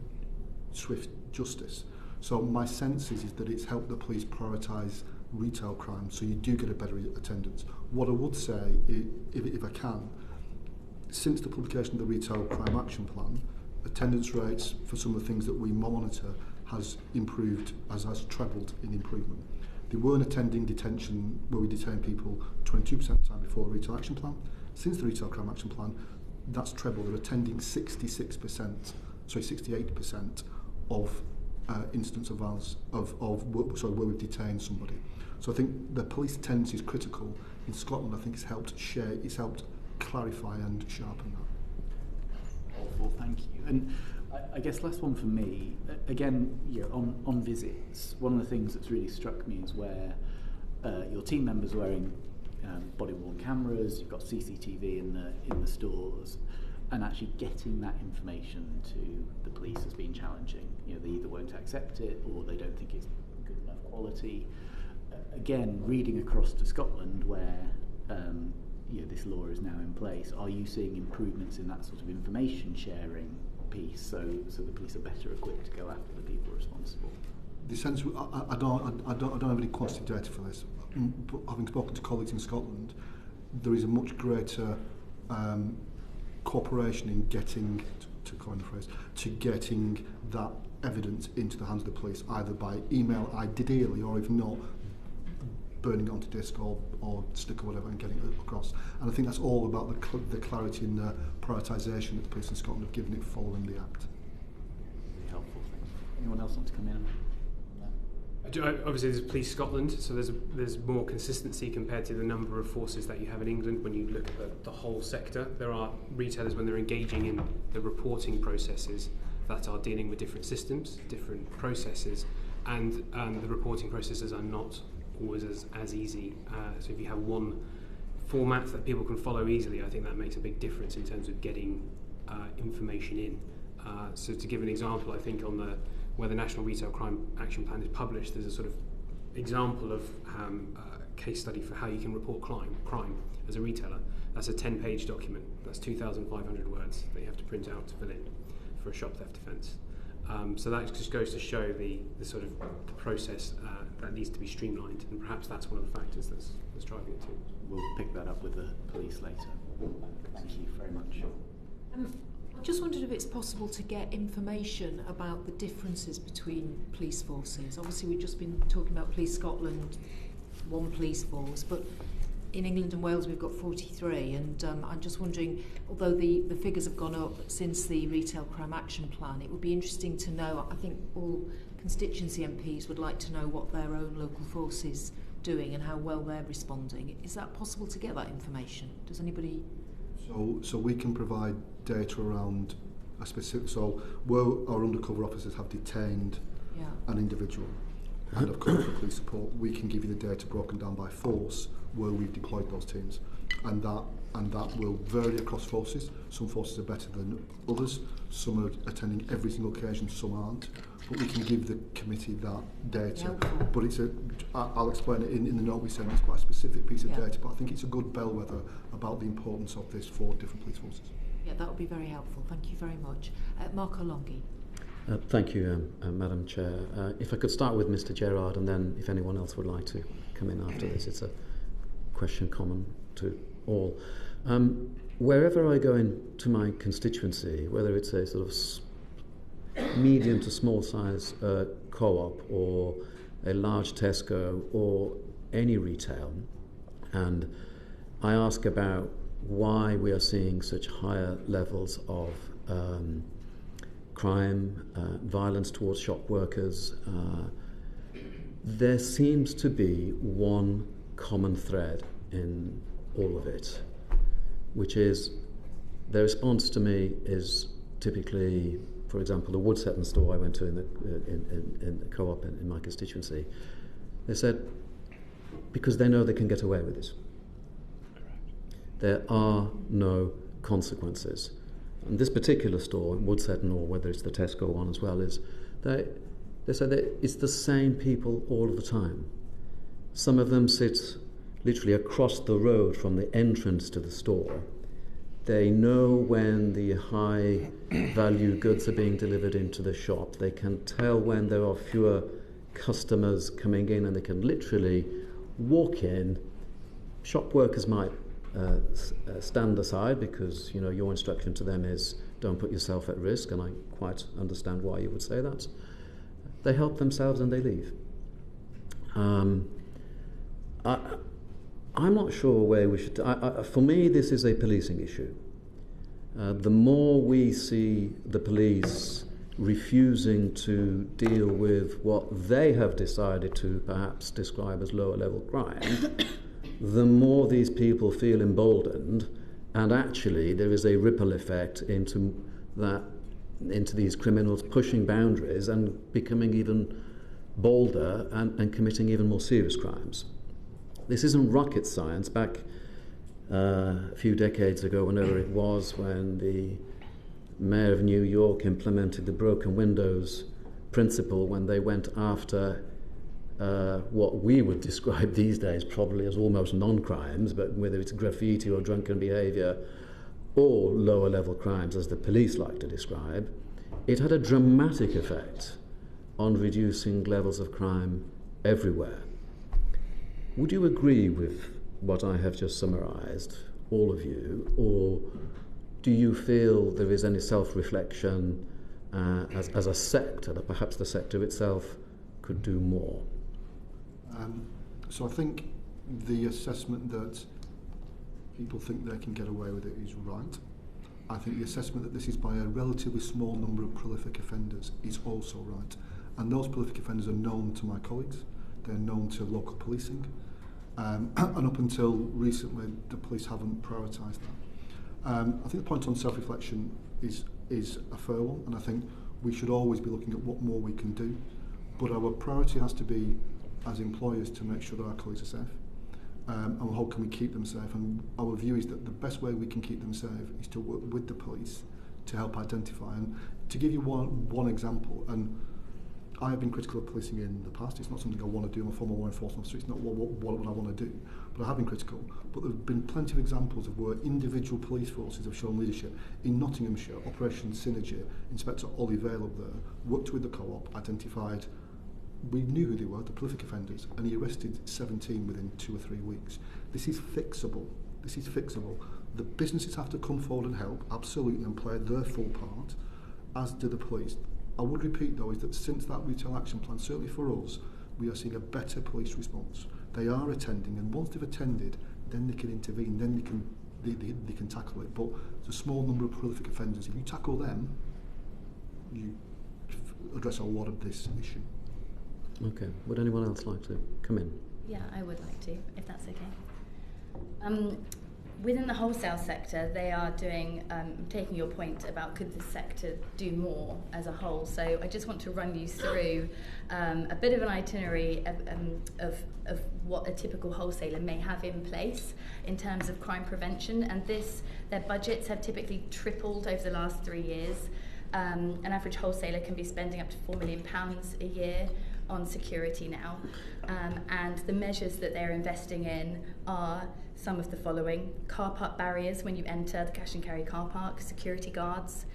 [SPEAKER 2] justice. So my sense is that it's helped the police prioritise retail crime, so you do get a better attendance. What I would say, if I can, since the publication of the Retail Crime Action Plan, attendance rates for some of the things that we monitor has improved, has trebled in improvement. They weren't attending detention where we detain people 22% of the time before the Retail Action Plan. Since the Retail Crime Action Plan, that's trebled. They're attending 68% of incidents of violence where we've detained somebody. So I think the police attendance is critical. In Scotland, I think it's helped clarify and sharpen that.
[SPEAKER 9] Helpful, thank you. And I guess last one for me, again, on visits, one of the things that's really struck me is where your team members are wearing body-worn cameras, you've got CCTV in the stores, and actually getting that information to the police has been challenging. They either won't accept it or they don't think it's good enough quality. Again, reading across to Scotland where this law is now in place, are you seeing improvements in that sort of information sharing piece so the police are better equipped to go after the people responsible?
[SPEAKER 2] The sense I don't have any quantitative data for this, but having spoken to colleagues in Scotland, there is a much greater cooperation in getting, to coin the phrase, to getting that evidence into the hands of the police, either by email, ideally, or if not, burning it onto disk or stick or whatever and getting it across. And I think that's all about the clarity and the prioritisation that the police in Scotland have given it following the Act.
[SPEAKER 9] Really helpful, thank you. Anyone else want to come in?
[SPEAKER 4] Obviously there's Police Scotland, so there's more consistency compared to the number of forces that you have in England when you look at the whole sector. There are retailers, when they're engaging in the reporting processes, that are dealing with different systems, different processes, and the reporting processes are not always as easy. So if you have one format that people can follow easily, I think that makes a big difference in terms of getting information in. So to give an example, I think on where the National Retail Crime Action Plan is published, there's a sort of example of a case study for how you can report crime as a retailer. That's a 10-page document. That's 2,500 words that you have to print out to fill in for a shop theft offence. So that just goes to show the sort of the process that needs to be streamlined, and perhaps that's one of the factors that's driving it too.
[SPEAKER 9] We'll pick that up with the police later. Thank you very much.
[SPEAKER 1] I just wondered if it's possible to get information about the differences between police forces. Obviously, we've just been talking about Police Scotland, one police force, but in England and Wales we've got 43, and I'm just wondering, although the figures have gone up since the Retail Crime Action Plan, it would be interesting to know, I think all constituency MPs would like to know what their own local force is doing and how well they're responding. Is that possible to get that information? Does anybody...
[SPEAKER 2] So we can provide data around a specific, so where our undercover officers have detained an individual and have called for police support, we can give you the data broken down by force where we've deployed those teams, and that will vary across forces. Some forces are better than others, some are attending every single occasion, some aren't, but we can give the committee that data. But I'll explain it in the note we send. It's quite a specific piece of data, but I think it's a good bellwether about the importance of this for different police forces.
[SPEAKER 1] Yeah, that would be very helpful. Thank you very much. Marco Longhi.
[SPEAKER 10] Thank you, Madam Chair. If I could start with Mr. Gerrard, and then if anyone else would like to come in after this, it's a question common to all. Wherever I go into my constituency, whether it's a sort of medium to small size co-op or a large Tesco or any retail, and I ask about why we are seeing such higher levels of crime, violence towards shop workers, there seems to be one common thread in all of it, which is their response to me is typically, for example, the Woodall store I went to in the co-op in my constituency. They said, because they know they can get away with it. There are no consequences. And this particular store, Woodall, or whether it's the Tesco one as well, is they say that it's the same people all of the time. Some of them sit literally across the road from the entrance to the store. They know when the high value goods are being delivered into the shop. They can tell when there are fewer customers coming in, and they can literally walk in. Shop workers might stand aside because your instruction to them is don't put yourself at risk, and I quite understand why you would say that. They help themselves and they leave. I'm not sure where we should... for me, this is a policing issue. The more we see the police refusing to deal with what they have decided to perhaps describe as lower level crime, the more these people feel emboldened, and actually there is a ripple effect into these criminals pushing boundaries and becoming even bolder and committing even more serious crimes. This isn't rocket science. Back a few decades ago, whenever it was, when the Mayor of New York implemented the broken windows principle, when they went after what we would describe these days probably as almost non-crimes, but whether it's graffiti or drunken behaviour or lower level crimes as the police like to describe, it had a dramatic effect on reducing levels of crime everywhere. Would you agree with what I have just summarised, all of you, or do you feel there is any self-reflection as a sector, that perhaps the sector itself could do more?
[SPEAKER 2] So I think the assessment that people think they can get away with it is right. I think the assessment that this is by a relatively small number of prolific offenders is also right. And those prolific offenders are known to my colleagues. They're known to local policing. And up until recently, the police haven't prioritised that. I think the point on self-reflection is a fair one, and I think we should always be looking at what more we can do. But our priority has to be, as employers, to make sure that our colleagues are safe. And how can we keep them safe? And our view is that the best way we can keep them safe is to work with the police to help identify. And to give you one example, and I have been critical of policing in the past. It's not something I want to do. I'm a former law enforcement officer. It's not what I want to do. But I have been critical. But there have been plenty of examples of where individual police forces have shown leadership. In Nottinghamshire, Operation Synergy, Inspector Ollie Vale up there worked with the co-op, identified, we knew who they were, the prolific offenders, and he arrested 17 within 2 or 3 weeks. This is fixable. This is fixable. The businesses have to come forward and help, absolutely, and play their full part, as do the police. I would repeat, though, is that since that retail action plan, certainly for us, we are seeing a better police response. They are attending, and once they've attended, then they can intervene, then they can tackle it. But there's a small number of prolific offenders. If you tackle them, you address a lot of this issue.
[SPEAKER 10] Okay. Would anyone else like to come in?
[SPEAKER 3] Yeah, I would like to, if that's okay. Within the wholesale sector, they are doing, taking your point about could the sector do more as a whole. So I just want to run you through a bit of an itinerary of what a typical wholesaler may have in place in terms of crime prevention. And their budgets have typically tripled over the last 3 years. An average wholesaler can be spending up to £4 million a year on security now. And the measures that they're investing in are some of the following: car park barriers when you enter the cash and carry car park, security guards,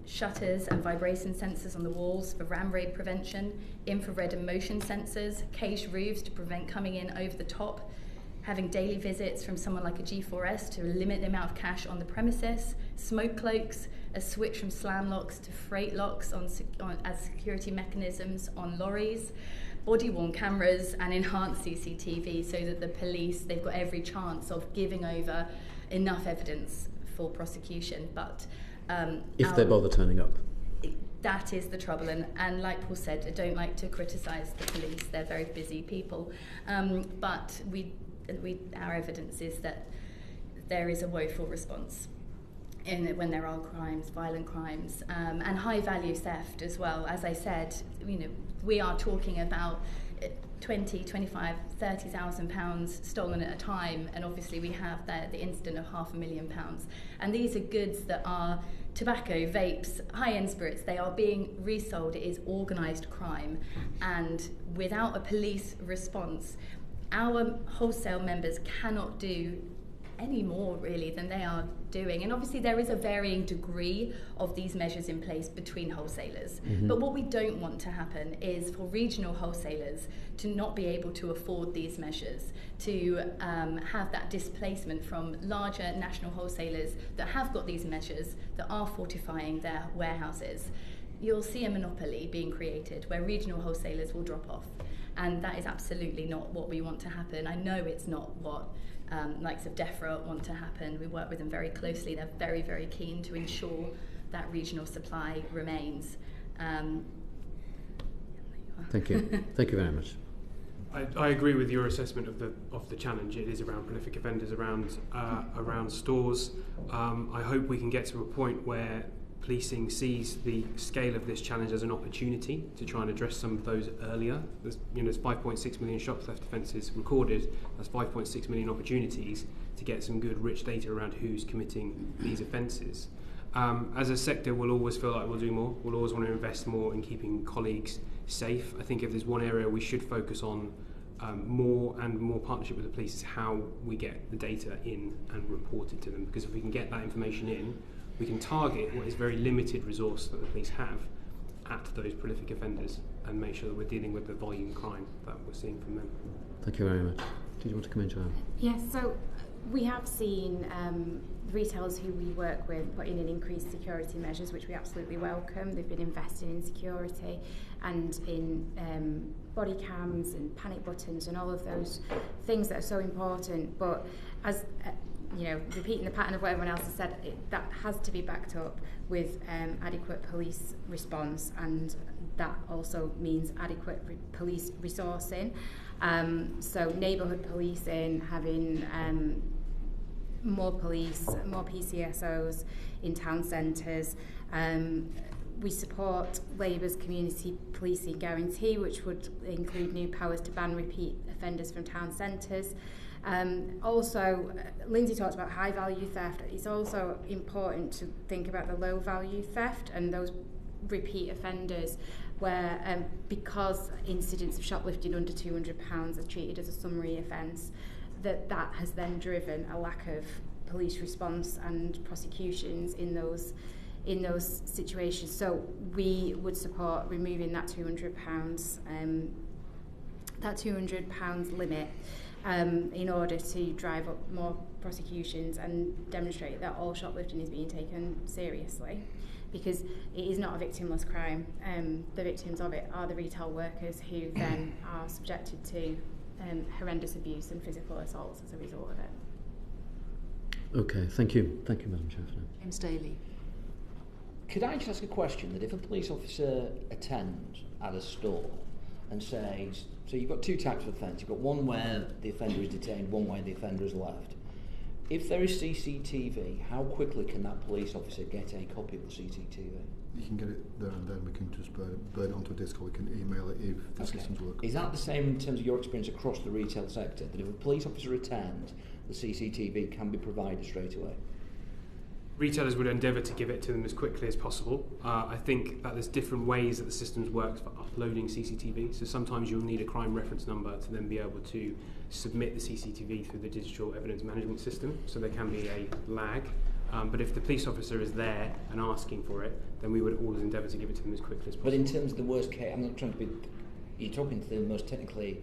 [SPEAKER 3] shutters and vibration sensors on the walls for ram raid prevention, infrared and motion sensors, caged roofs to prevent coming in over the top, having daily visits from someone like a G4S to limit the amount of cash on the premises, smoke cloaks, a switch from slam locks to freight locks as security mechanisms on lorries, body-worn cameras and enhanced CCTV so that the police, they've got every chance of giving over enough evidence for prosecution. But
[SPEAKER 10] if they bother turning up.
[SPEAKER 3] That is the trouble, and like Paul said, I don't like to criticise the police, they're very busy people, but our evidence is that there is a woeful response when there are crimes, violent crimes, and high value theft as well. As I said, we are talking about 20, 25, 30,000 pounds stolen at a time, and obviously we have the incident of £500,000. And these are goods that are tobacco, vapes, high-end spirits. They are being resold. It is organised crime, and without a police response, our wholesale members cannot do any more really than they are doing. And obviously there is a varying degree of these measures in place between wholesalers. Mm-hmm. But what we don't want to happen is for regional wholesalers to not be able to afford these measures, to have that displacement from larger national wholesalers that have got these measures, that are fortifying their warehouses. You'll see a monopoly being created where regional wholesalers will drop off. And that is absolutely not what we want to happen. I know it's not what likes of DEFRA want to happen. We work with them very closely. They're very, very keen to ensure that regional supply remains.
[SPEAKER 10] Thank you. Thank you very much.
[SPEAKER 4] I agree with your assessment of the challenge. It is around prolific offenders, around stores. I hope we can get to a point where policing sees the scale of this challenge as an opportunity to try and address some of those earlier. There's 5.6 million shop theft offences recorded. That's 5.6 million opportunities to get some good, rich data around who's committing these offences. As a sector, we'll always feel like we'll do more. We'll always want to invest more in keeping colleagues safe. I think if there's one area we should focus on more partnership with the police is how we get the data in and reported to them. Because if we can get that information in, we can target what is very limited resource that the police have at those prolific offenders and make sure that we're dealing with the volume crime that we're seeing from them.
[SPEAKER 10] Thank you very much. Did you want to come in, Joanne?
[SPEAKER 5] Yes, so we have seen retailers who we work with put in increased security measures, which we absolutely welcome. They've been investing in security and in body cams and panic buttons and all of those things that are so important. But as repeating the pattern of what everyone else has said, that has to be backed up with adequate police response, and that also means adequate police resourcing. So neighbourhood policing, having more police, more PCSOs in town centres. We support Labour's community policing guarantee, which would include new powers to ban repeat offenders from town centres. Also, Lyndsey talked about high value theft. It's also important to think about the low value theft and those repeat offenders where because incidents of shoplifting under £200 are treated as a summary offence, that has then driven a lack of police response and prosecutions in those situations. So we would support removing that £200 limit in order to drive up more prosecutions and demonstrate that all shoplifting is being taken seriously, because it is not a victimless crime. The victims of it are the retail workers who then are subjected to horrendous abuse and physical assaults as a result of it.
[SPEAKER 10] Okay, thank you. Thank you, Madam Chair.
[SPEAKER 1] James Daly.
[SPEAKER 11] Could I just ask a question, that if a police officer attends at a store and says, so you've got two types of offence, you've got one where the offender is detained, one where the offender is left. If there is CCTV, how quickly can that police officer get a copy of the CCTV?
[SPEAKER 2] You can get it there and then. We can just burn it onto a disk, or we can email it if the systems work.
[SPEAKER 11] Is that the same in terms of your experience across the retail sector, that if a police officer attends, the CCTV can be provided straight away?
[SPEAKER 4] Retailers would endeavour to give it to them as quickly as possible. I think that there's different ways that the systems work for uploading CCTV. So sometimes you'll need a crime reference number to then be able to submit the CCTV through the digital evidence management system. So there can be a lag. But if the police officer is there and asking for it, then we would always endeavour to give it to them as quickly as possible.
[SPEAKER 11] But in terms of the worst case, I'm not trying to be... You're talking to the most technically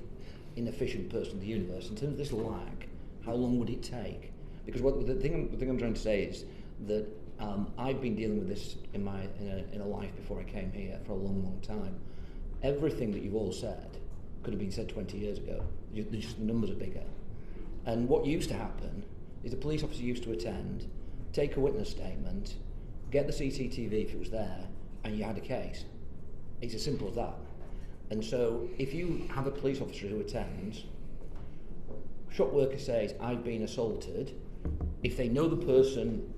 [SPEAKER 11] inefficient person in the universe. In terms of this lag, how long would it take? Because the thing I'm trying to say is that I've been dealing with this in a life before I came here for a long time. Everything that you've all said could have been said 20 years ago. Just the numbers are bigger. And what used to happen is the police officer used to attend, take a witness statement, get the CCTV if it was there, and you had a case. It's as simple as that. And so if you have a police officer who attends, shop worker says, I've been assaulted, if they know the person,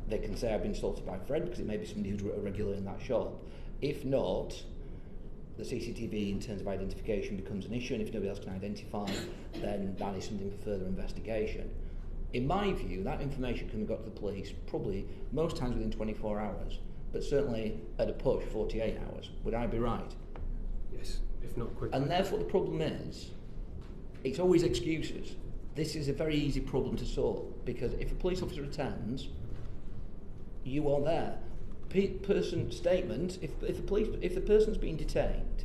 [SPEAKER 11] they can say I've been assaulted by Fred, because it may be somebody who's a regular in that shop. If not, the CCTV in terms of identification becomes an issue, and if nobody else can identify, then that is something for further investigation. In my view, that information can be got to the police probably most times within 24 hours, but certainly at a push 48 hours. Would I be right?
[SPEAKER 4] Yes, if not quicker.
[SPEAKER 11] And therefore the problem is, it's always excuses. This is a very easy problem to solve, because if a police officer attends, you are there. Person statement, if the person's been detained,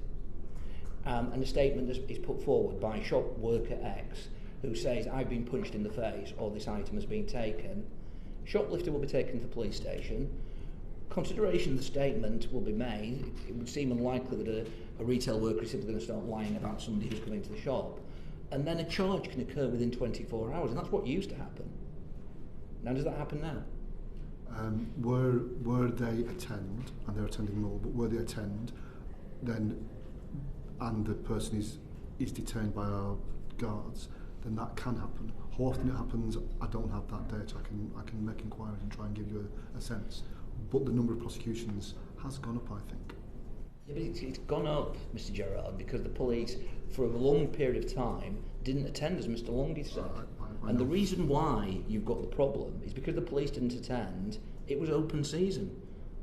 [SPEAKER 11] and a statement is put forward by shop worker X, who says, I've been punched in the face, or this item has been taken, shoplifter will be taken to the police station, consideration of the statement will be made. It would seem unlikely that a retail worker is simply going to start lying about somebody who's coming to the shop, and then a charge can occur within 24 hours, and that's what used to happen. Now, does that happen now?
[SPEAKER 2] Where they attend, and they're attending more, but where they attend, then, and the person is detained by our guards, then that can happen. How often it happens, I don't have that data. I can make inquiries and try and give you a sense. But the number of prosecutions has gone up, I think.
[SPEAKER 11] Yeah, but it's gone up, Mr. Gerrard, because the police, for a long period of time, didn't attend, as Mr. Longy said. And the reason why you've got the problem is because the police didn't attend. It was open season,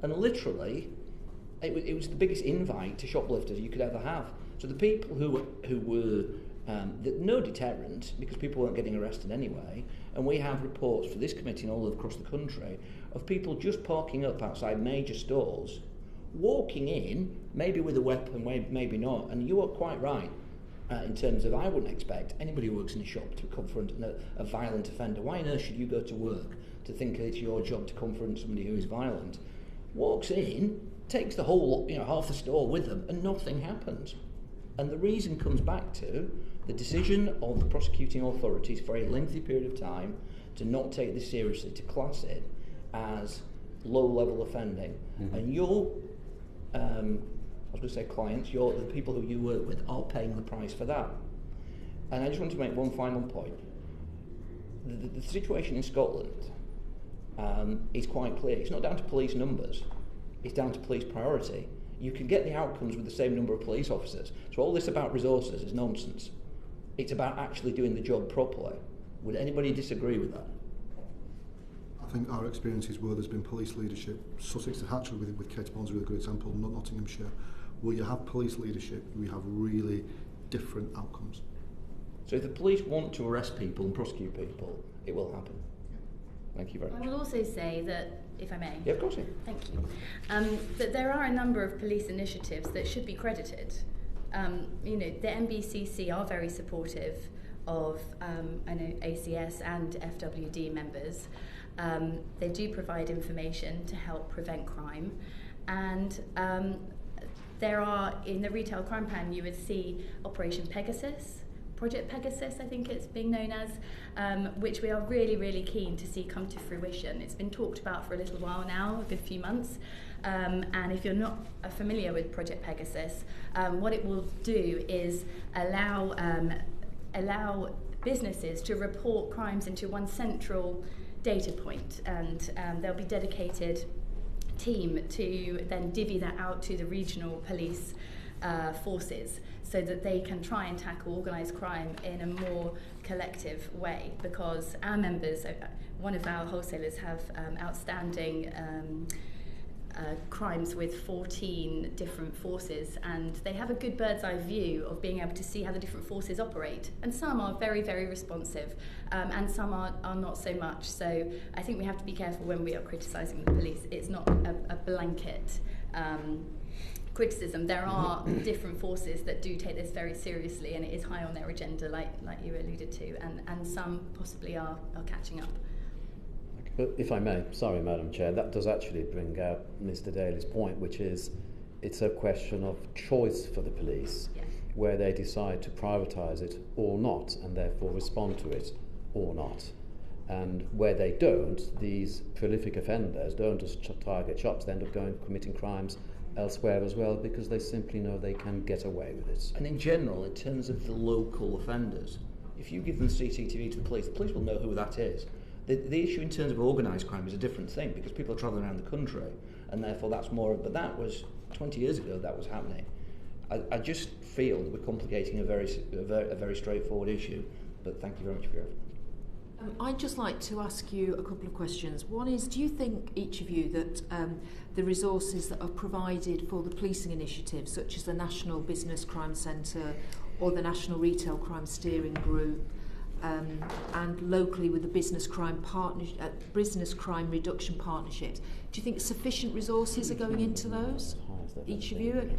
[SPEAKER 11] and literally, it was the biggest invite to shoplifters you could ever have. So the people who were no deterrent, because people weren't getting arrested anyway, and we have reports for this committee and all across the country of people just parking up outside major stores, walking in, maybe with a weapon, maybe not, and you are quite right. In terms of, I wouldn't expect anybody who works in a shop to confront a violent offender. Why on earth should you go to work to think it's your job to confront somebody who is violent? Walks in, takes the whole, half the store with them, and nothing happens. And the reason comes back to the decision of the prosecuting authorities for a lengthy period of time to not take this seriously, to class it as low-level offending. Mm-hmm. And your I was going to say clients, the people who you work with are paying the price for that. And I just want to make one final point. The situation in Scotland is quite clear. It's not down to police numbers, it's down to police priority. You can get the outcomes with the same number of police officers. So all this about resources is nonsense. It's about actually doing the job properly. Would anybody disagree with that?
[SPEAKER 2] I think our experiences where there's been police leadership, Sussex actually with Kate Bond's a really good example, not Nottinghamshire, where you have police leadership, we have really different outcomes.
[SPEAKER 11] So if the police want to arrest people and prosecute people, it will happen. Thank you very much.
[SPEAKER 3] I will also say that, if I may.
[SPEAKER 11] Yeah, of course. Yeah.
[SPEAKER 3] Thank you. That there are a number of police initiatives that should be credited. The NBCC are very supportive of ACS and FWD members. They do provide information to help prevent crime, and there are, in the retail crime plan, you would see Operation Pegasus, Project Pegasus, I think it's being known as, which we are really, really keen to see come to fruition. It's been talked about for a little while now, a good few months. And if you're not familiar with Project Pegasus, what it will do is allow businesses to report crimes into one central data point, and there'll be dedicated team to then divvy that out to the regional police forces so that they can try and tackle organised crime in a more collective way, because our members, one of our wholesalers, have outstanding crimes with 14 different forces, and they have a good bird's eye view of being able to see how the different forces operate, and some are very, very responsive, and some are not so much. So I think we have to be careful when we are criticising the police. It's not a blanket criticism. There are different forces that do take this very seriously, and it is high on their agenda, like you alluded to, and some possibly are catching up.
[SPEAKER 10] But if I may, sorry, Madam Chair, that does actually bring out Mr. Daly's point, which is it's a question of choice for the police, where they decide to privatise it or not, and therefore respond to it or not. And where they don't, these prolific offenders don't just target shops, they end up going committing crimes elsewhere as well, because they simply know they can get away with it.
[SPEAKER 11] And in general, in terms of the local offenders, if you give them CCTV to the police will know who that is. The issue in terms of organised crime is a different thing, because people are travelling around the country, and therefore that's more. But that was 20 years ago that was happening. I just feel that we're complicating a very straightforward issue. But thank you very much for your effort.
[SPEAKER 1] I'd just like to ask you a couple of questions. One is, do you think, each of you, that the resources that are provided for the policing initiative, such as the National Business Crime Centre or the National Retail Crime Steering Group, and locally with the Business Crime Reduction Partnerships, do you think sufficient resources are going into those? Each of you?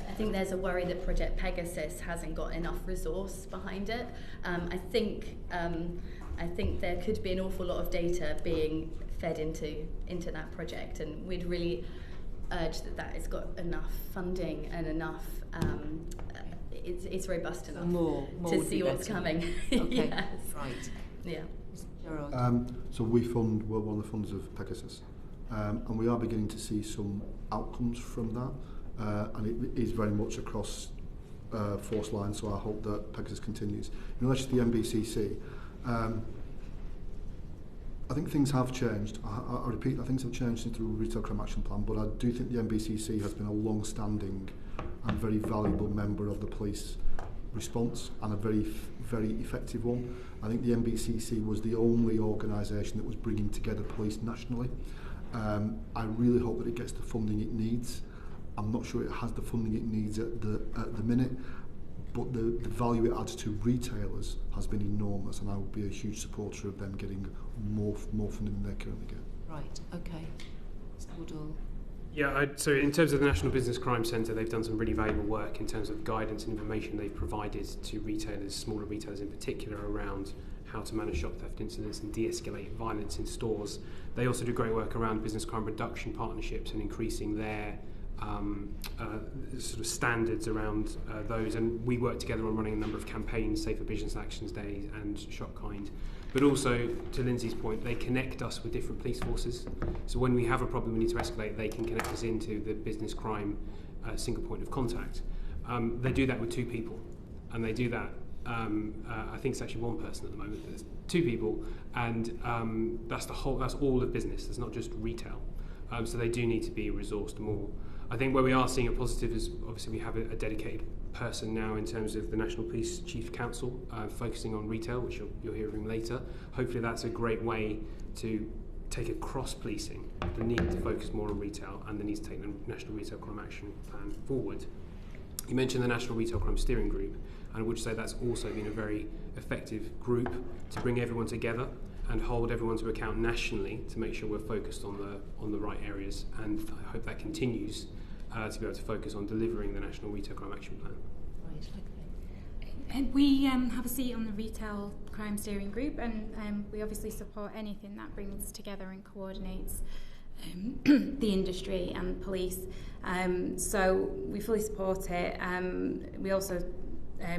[SPEAKER 3] I think there's a worry that Project Pegasus hasn't got enough resource behind it. I think there could be an awful lot of data being fed into that project, and we'd really urge that it's got enough funding and enough. It's robust enough to see what's coming.
[SPEAKER 1] Okay,
[SPEAKER 3] yes.
[SPEAKER 1] right.
[SPEAKER 3] Yeah.
[SPEAKER 1] Gerrard.
[SPEAKER 2] So we're one of the funds of Pegasus, and we are beginning to see some outcomes from that, and it is very much across force lines, so I hope that Pegasus continues. In relation to the MBCC, I think things have changed. I repeat, things have changed since the Retail Crime Action Plan, but I do think the MBCC has been a long-standing and very valuable member of the police response, and a very, very effective one. I think the MBCC was the only organisation that was bringing together police nationally. I really hope that it gets the funding it needs. I'm not sure it has the funding it needs at the minute, but the value it adds to retailers has been enormous, and I would be a huge supporter of them getting more funding than they currently get.
[SPEAKER 1] Right, okay. Mr. Woodall.
[SPEAKER 4] Yeah, so in terms of the National Business Crime Centre, they've done some really valuable work in terms of guidance and information they've provided to retailers, smaller retailers in particular, around how to manage shop theft incidents and de-escalate violence in stores. They also do great work around business crime reduction partnerships and increasing their sort of standards around those. And we work together on running a number of campaigns, Safer Business Actions Days and Shop Kind. But also, to Lyndsey's point, they connect us with different police forces. So when we have a problem we need to escalate, they can connect us into the business crime single point of contact. They do that with 2 people, and they do that. I think it's actually 1 person at the moment. There's 2 people, and that's all of business. It's not just retail. So they do need to be resourced more. I think where we are seeing a positive is obviously we have a dedicated person now in terms of the National Police Chief Council focusing on retail, which you'll hear from later. Hopefully that's a great way to take across policing the need to focus more on retail and the need to take the National Retail Crime Action Plan forward. You mentioned the National Retail Crime Steering Group, and I would say that's also been a very effective group to bring everyone together and hold everyone to account nationally to make sure we're focused on the right areas, and I hope that continues to be able to focus on delivering the National Retail Crime Action Plan.
[SPEAKER 1] Right, okay.
[SPEAKER 5] And we have a seat on the Retail Crime Steering Group, and we obviously support anything that brings together and coordinates the industry and police. So we fully support it. We also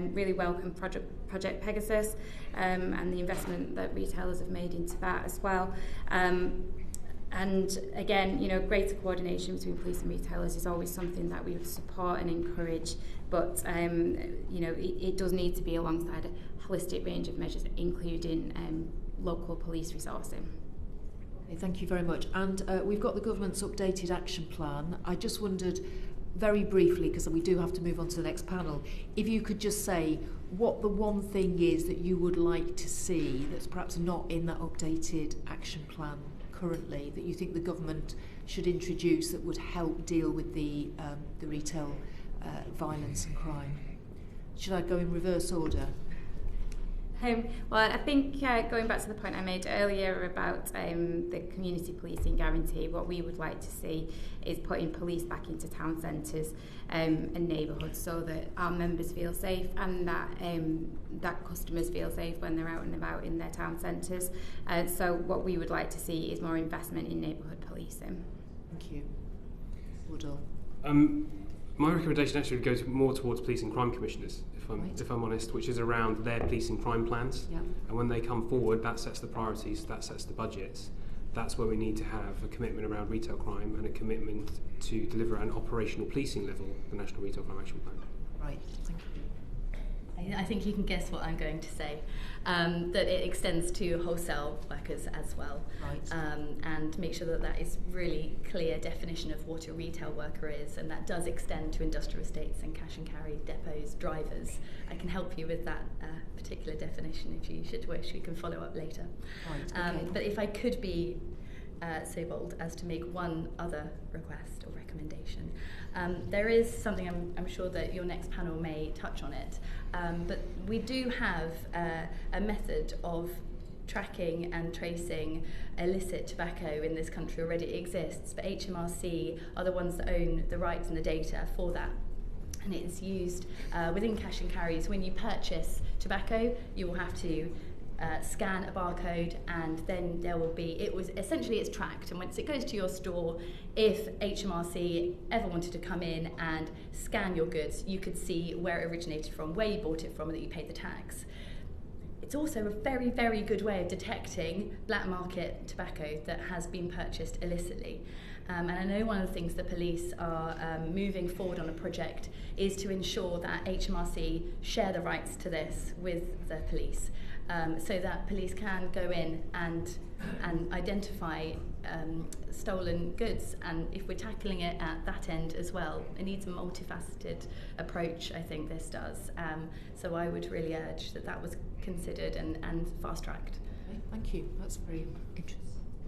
[SPEAKER 5] really welcome Project Pegasus and the investment that retailers have made into that as well. And again, greater coordination between police and retailers is always something that we would support and encourage, but it does need to be alongside a holistic range of measures, including local police resourcing.
[SPEAKER 7] Okay, thank you very much. And we've got the government's updated action plan. I just wondered, very briefly, because we do have to move on to the next panel, if you could just say what the one thing is that you would like to see that's perhaps not in that updated action plan currently, that you think the government should introduce that would help deal with the retail violence and crime. Should I go in reverse order?
[SPEAKER 5] Well, I think going back to the point I made earlier about the community policing guarantee, what we would like to see is putting police back into town centres and neighbourhoods so that our members feel safe and that customers feel safe when they're out and about in their town centres. So what we would like to see is more investment in neighbourhood policing.
[SPEAKER 7] Thank you. Woodall.
[SPEAKER 4] My recommendation actually goes more towards police and crime commissioners, if I'm honest, which is around their police and crime plans.
[SPEAKER 7] Yep.
[SPEAKER 4] And when they come forward, that sets the priorities, that sets the budgets. That's where we need to have a commitment around retail crime and a commitment to deliver at an operational policing level the National Retail Crime Action Plan.
[SPEAKER 7] Right, thank you.
[SPEAKER 3] I think you can guess what I'm going to say, that it extends to wholesale workers as well,
[SPEAKER 7] right.
[SPEAKER 3] And make sure that is really clear definition of what a retail worker is, and that does extend to industrial estates and cash and carry depots, drivers. I can help you with that particular definition if you should wish. We can follow up later.
[SPEAKER 7] Right, okay.
[SPEAKER 3] But if I could be so bold as to make one other request or recommendation. There is something I'm sure that your next panel may touch on it, but we do have a method of tracking and tracing illicit tobacco in this country already. It exists, but HMRC are the ones that own the rights and the data for that. And it is used within cash and carries. When you purchase tobacco, you will have to scan a barcode, and then there will be, it's tracked, and once it goes to your store, if HMRC ever wanted to come in and scan your goods, you could see where it originated from, where you bought it from, and that you paid the tax. It's also a very, very good way of detecting black market tobacco that has been purchased illicitly. And I know one of the things the police are moving forward on a project is to ensure that HMRC share the rights to this with the police, so that police can go in and identify stolen goods. And if we're tackling it at that end as well, it needs a multifaceted approach, I think this does. So I would really urge that was considered and fast-tracked.
[SPEAKER 7] Okay, thank you. That's very interesting.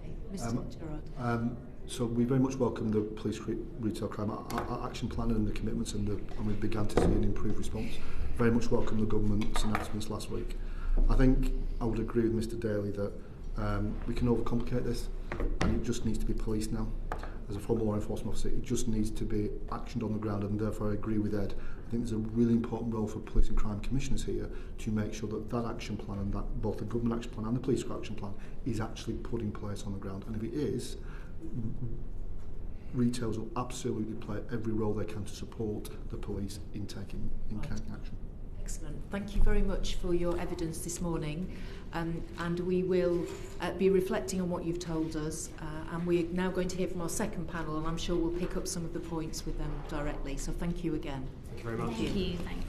[SPEAKER 7] Okay. Mr. Gerrard.
[SPEAKER 2] So we very much welcome the police retail crime action plan and the commitments, and we began to see an improved response. Very much welcome the government's announcements last week. I think I would agree with Mr. Daly that we can overcomplicate this, and it just needs to be policed now. As a former law enforcement officer, it just needs to be actioned on the ground, and therefore I agree with Ed. I think there's a really important role for police and crime commissioners here to make sure that that action plan, and that both the government action plan and the police action plan, is actually put in place on the ground. And if it is, retailers will absolutely play every role they can to support the police in taking action.
[SPEAKER 7] Excellent. Thank you very much for your evidence this morning, and we will be reflecting on what you've told us, and we're now going to hear from our second panel, and I'm sure we'll pick up some of the points with them directly. So thank you again.
[SPEAKER 4] Thank you very much.
[SPEAKER 3] Thank you. Thanks.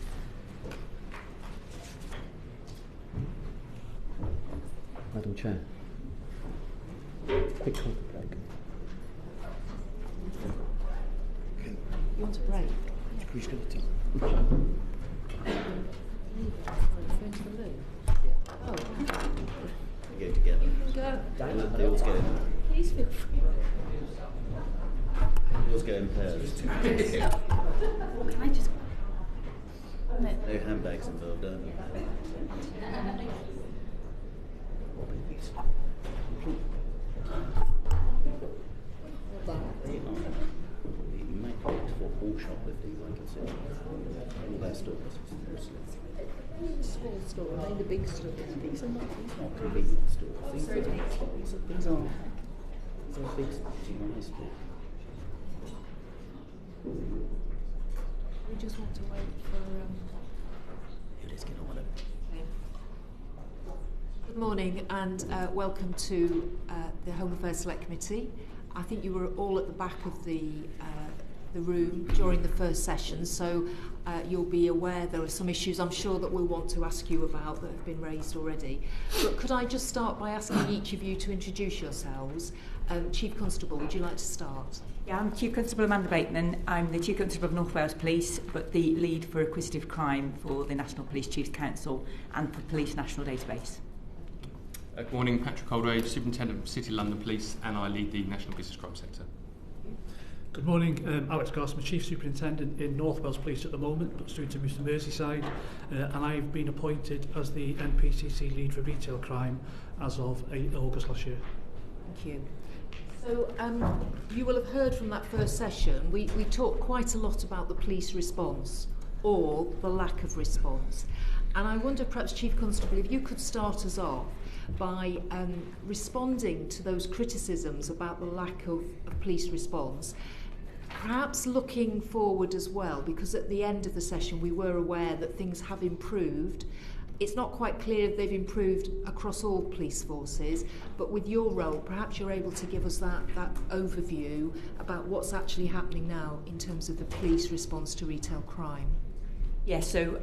[SPEAKER 10] Madam Chair. Quick coffee break.
[SPEAKER 7] You want a break? Oh.
[SPEAKER 6] We go together. They always go in.
[SPEAKER 7] Please feel free.
[SPEAKER 6] They always go in pairs.
[SPEAKER 3] Can I just...
[SPEAKER 6] No handbags involved, are there? You might go for all shoplifting, like I said. All their stores.
[SPEAKER 7] Small store, are they the big stores?
[SPEAKER 6] These are not convenience stores. These are big stores, you nice stores.
[SPEAKER 7] We just want to wait for
[SPEAKER 9] disking or whatever.
[SPEAKER 7] Good morning and welcome to the Home Affairs Select Committee. I think you were all at the back of the room during the first session, so you'll be aware there are some issues I'm sure that we'll want to ask you about that have been raised already. But could I just start by asking each of you to introduce yourselves? Chief Constable, would you like to start?
[SPEAKER 12] Yeah, I'm Chief Constable Amanda Blakeman. I'm the Chief Constable of North Wales Police, but the lead for Acquisitive Crime for the National Police Chiefs Council and for Police National Database.
[SPEAKER 13] Good morning, Patrick Holdaway, Superintendent of City London Police, and I lead the National Business Crime Sector.
[SPEAKER 14] Good morning, Alex Goss. I'm Chief Superintendent in North Wales Police at the moment, but soon to move to Merseyside, and I've been appointed as the NPCC lead for retail crime as of August last year.
[SPEAKER 7] Thank you. So you will have heard from that first session, we talked quite a lot about the police response, or the lack of response. And I wonder, perhaps, Chief Constable, if you could start us off by responding to those criticisms about the lack of police response, perhaps looking forward as well, because at the end of the session we were aware that things have improved. It's not quite clear if they've improved across all police forces, but with your role, perhaps you're able to give us that overview about what's actually happening now in terms of the police response to retail crime.
[SPEAKER 12] Yes, so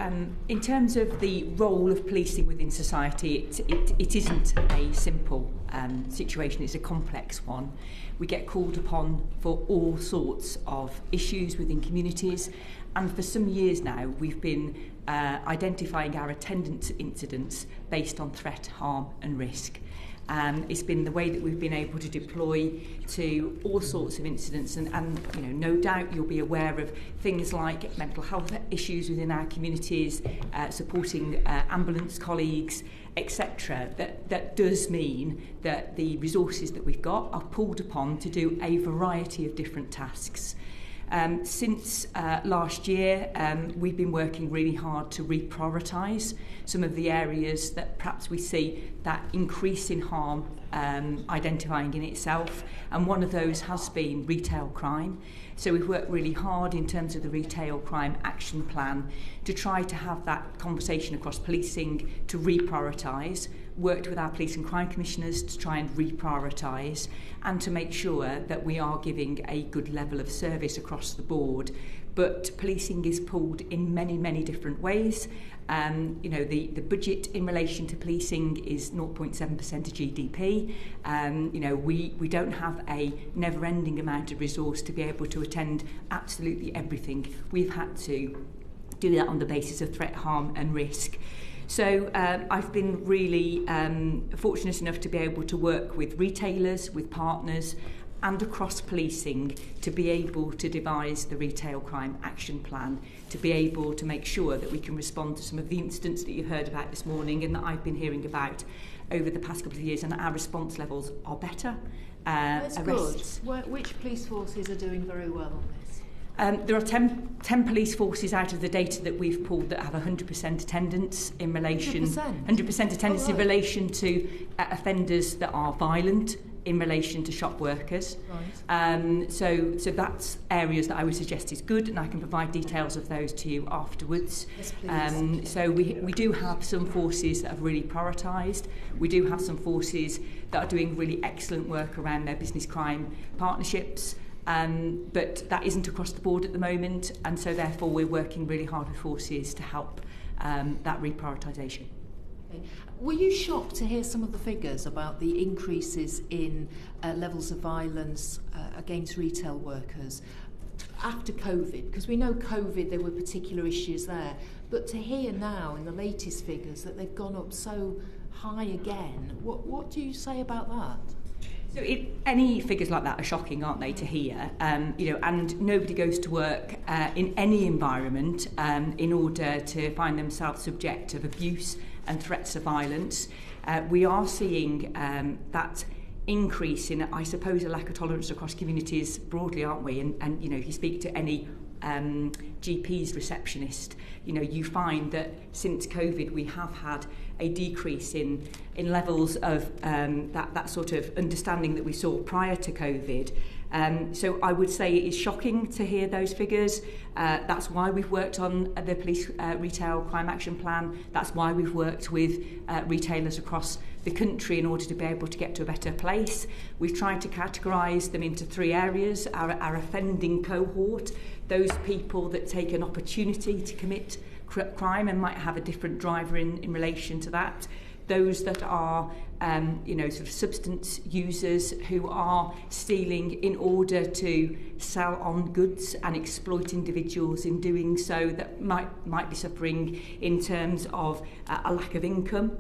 [SPEAKER 12] in terms of the role of policing within society, it isn't a simple situation, it's a complex one. We get called upon for all sorts of issues within communities, and for some years now we've been identifying our attendance incidents based on threat, harm and risk. It's been the way that we've been able to deploy to all sorts of incidents, and you know, no doubt you'll be aware of things like mental health issues within our communities, supporting ambulance colleagues, etc. That does mean that the resources that we've got are pulled upon to do a variety of different tasks. Since last year, we've been working really hard to reprioritise some of the areas that perhaps we see that increase in harm identifying in itself, and one of those has been retail crime. So we've worked really hard in terms of the retail crime action plan to try to have that conversation across policing to reprioritise, worked with our police and crime commissioners to try and reprioritise and to make sure that we are giving a good level of service across the board. But policing is pulled in many, many different ways. You know, the budget in relation to policing is 0.7% of GDP. You know, we don't have a never-ending amount of resource to be able to attend absolutely everything. We've had to do that on the basis of threat, harm and risk. So I've been really fortunate enough to be able to work with retailers, with partners and across policing to be able to devise the retail crime action plan, to be able to make sure that we can respond to some of the incidents that you heard about this morning and that I've been hearing about over the past couple of years, and that our response levels are better.
[SPEAKER 7] That's good. Which police forces are doing very well on this?
[SPEAKER 12] There are 10 police forces out of the data that we've pulled that have 100% attendance in relation 100% attendance in relation to offenders that are violent in relation to shop workers. Right. So that's areas that I would suggest is good, and I can provide details of those to you afterwards.
[SPEAKER 7] Yes, please.
[SPEAKER 12] So we do have some forces that have really prioritised. We do have some forces that are doing really excellent work around their business crime partnerships. But that isn't across the board at the moment, and so therefore we're working really hard with forces to help that reprioritisation.
[SPEAKER 7] Okay. Were you shocked to hear some of the figures about the increases in levels of violence against retail workers after COVID? Because we know COVID, there were particular issues there, but to hear now in the latest figures that they've gone up so high again, what do you say about that?
[SPEAKER 12] So any figures like that are shocking, aren't they, to hear? You know, and nobody goes to work in any environment in order to find themselves subject to abuse and threats of violence. We are seeing that increase in, I suppose, a lack of tolerance across communities broadly, aren't we? And you know, if you speak to any GP's receptionist, you know, you find that since COVID we have had a decrease in levels of that sort of understanding that we saw prior to COVID. So I would say it is shocking to hear those figures. That's why we've worked on the Police Retail Crime Action Plan. That's why we've worked with retailers across the country in order to be able to get to a better place. We've tried to categorise them into 3 areas. Our offending cohort, those people that take an opportunity to commit crime and might have a different driver in relation to that. Those that are, sort of substance users who are stealing in order to sell on goods and exploit individuals in doing so, that might be suffering in terms of a lack of income.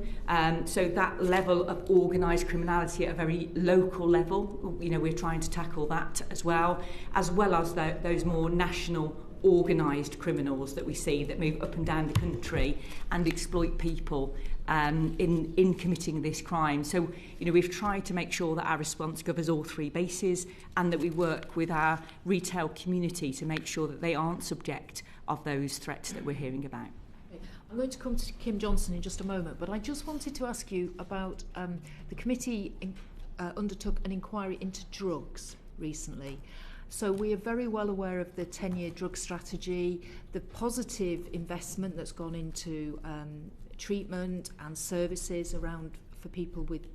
[SPEAKER 12] So that level of organised criminality at a very local level, we're trying to tackle that as well as those more national organised criminals that we see that move up and down the country and exploit people in committing this crime. So, we've tried to make sure that our response covers all 3 bases and that we work with our retail community to make sure that they aren't subject of those threats that we're hearing about.
[SPEAKER 7] I'm going to come to Kim Johnson in just a moment, but I just wanted to ask you about the committee undertook an inquiry into drugs recently. So we are very well aware of the 10-year drug strategy, the positive investment that's gone into treatment and services around for people with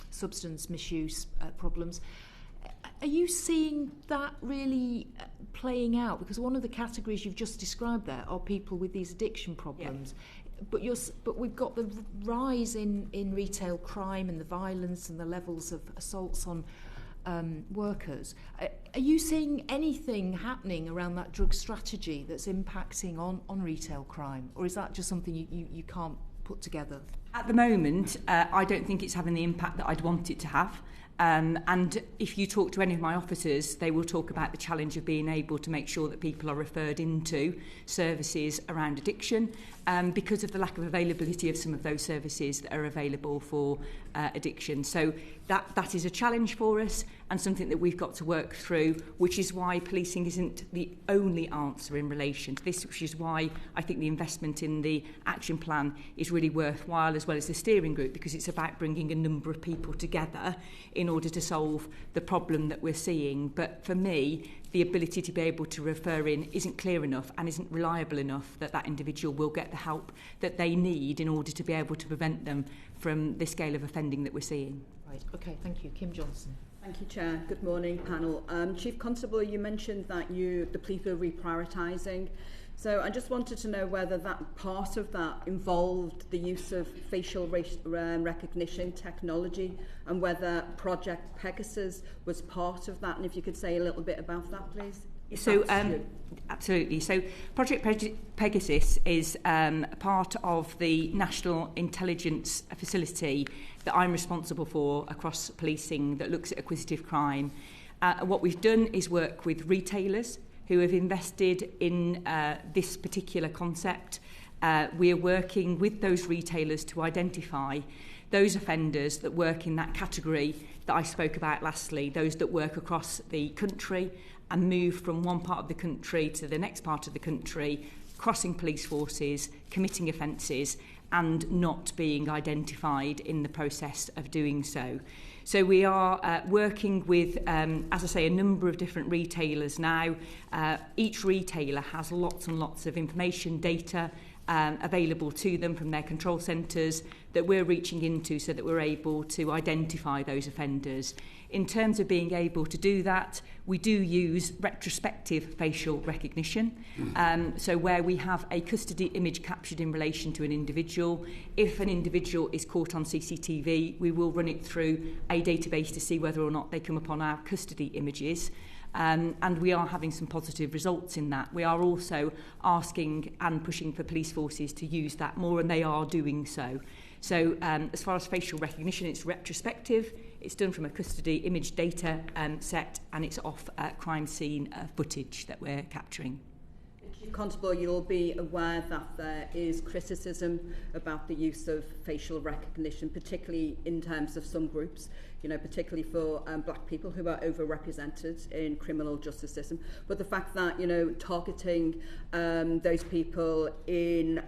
[SPEAKER 7] substance misuse problems. Are you seeing that really playing out? Because one of the categories you've just described there are people with these addiction problems. Yeah. But we've got the rise in retail crime and the violence and the levels of assaults on workers. Are you seeing anything happening around that drug strategy that's impacting on retail crime, or is that just something you can't put together?
[SPEAKER 12] At the moment, I don't think it's having the impact that I'd want it to have. And if you talk to any of my officers, they will talk about the challenge of being able to make sure that people are referred into services around addiction because of the lack of availability of some of those services that are available for addiction. So that is a challenge for us and something that we've got to work through, which is why policing isn't the only answer in relation to this, which is why I think the investment in the action plan is really worthwhile, as well as the steering group, because it's about bringing a number of people together in order to solve the problem that we're seeing. But for me, the ability to be able to refer in isn't clear enough and isn't reliable enough that that individual will get the help that they need in order to be able to prevent them from the scale of offending that we're seeing.
[SPEAKER 7] Right, okay, thank you. Kim Johnson.
[SPEAKER 8] Thank you, Chair. Good morning, panel. Chief Constable, you mentioned that the police are reprioritising. So I just wanted to know whether that part of that involved the use of facial recognition technology and whether Project Pegasus was part of that, and if you could say a little bit about that, please.
[SPEAKER 12] So, absolutely. So Project Pegasus is part of the National Intelligence Facility that I'm responsible for across policing that looks at acquisitive crime. What we've done is work with retailers who have invested in this particular concept. We are working with those retailers to identify those offenders that work in that category that I spoke about lastly, those that work across the country and move from one part of the country to the next part of the country, crossing police forces, committing offences and not being identified in the process of doing so. So we are working with, as I say, a number of different retailers now. Each retailer has lots and lots of information, data available to them from their control centres that we're reaching into so that we're able to identify those offenders. In terms of being able to do that, we do use retrospective facial recognition. So where we have a custody image captured in relation to an individual, if an individual is caught on CCTV, we will run it through a database to see whether or not they come upon our custody images. And we are having some positive results in that. We are also asking and pushing for police forces to use that more, and they are doing so. So as far as facial recognition, it's retrospective. It's done from a custody image data set, and it's off crime scene footage that we're capturing.
[SPEAKER 8] Chief Constable, you'll be aware that there is criticism about the use of facial recognition, particularly in terms of some groups, particularly for black people who are overrepresented in criminal justice system. But the fact that, targeting those people in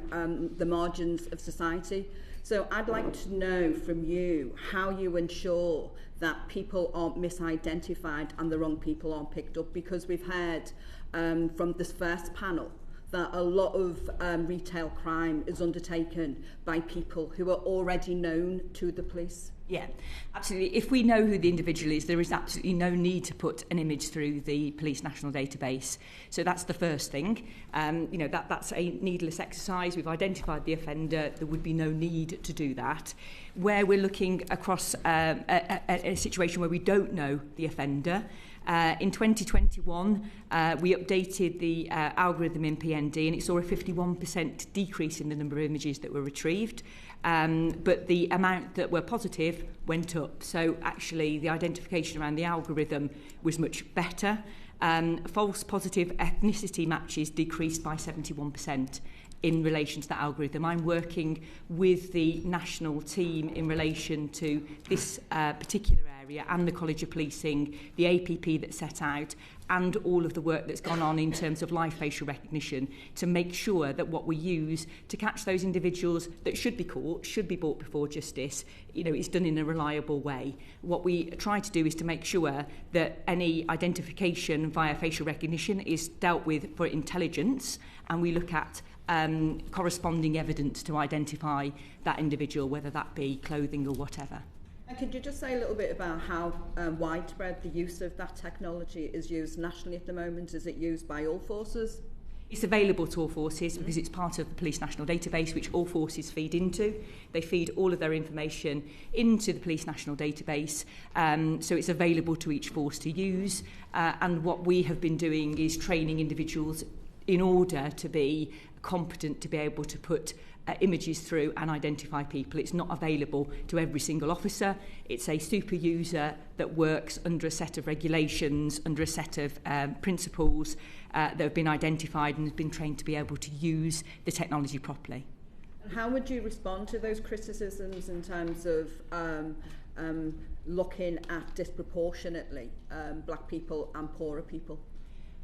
[SPEAKER 8] the margins of society. So I'd like to know from you how you ensure that people aren't misidentified and the wrong people aren't picked up, because we've heard from this first panel that a lot of retail crime is undertaken by people who are already known to the police.
[SPEAKER 12] Yeah, absolutely. If we know who the individual is, there is absolutely no need to put an image through the police national database. So that's the first thing. That's a needless exercise. We've identified the offender. There would be no need to do that. Where we're looking across a situation where we don't know the offender, in 2021, we updated the algorithm in PND, and it saw a 51% decrease in the number of images that were retrieved. But the amount that were positive went up. So actually the identification around the algorithm was much better. False positive ethnicity matches decreased by 71% in relation to that algorithm. I'm working with the national team in relation to this particular area and the College of Policing, the APP that's set out, and all of the work that's gone on in terms of live facial recognition to make sure that what we use to catch those individuals that should be caught, should be brought before justice, is done in a reliable way. What we try to do is to make sure that any identification via facial recognition is dealt with for intelligence, and we look at corresponding evidence to identify that individual, whether that be clothing or whatever.
[SPEAKER 8] And could you just say a little bit about how widespread the use of that technology is used nationally at the moment? Is it used by all forces?
[SPEAKER 12] It's available to all forces because it's part of the Police National Database, which all forces feed into. They feed all of their information into the Police National Database, so it's available to each force to use. And what we have been doing is training individuals in order to be competent to be able to put images through and identify people. It's not available to every single officer. It's a super user that works under a set of regulations, under a set of principles that have been identified and has been trained to be able to use the technology properly.
[SPEAKER 8] And how would you respond to those criticisms in terms of looking at disproportionately black people and poorer people?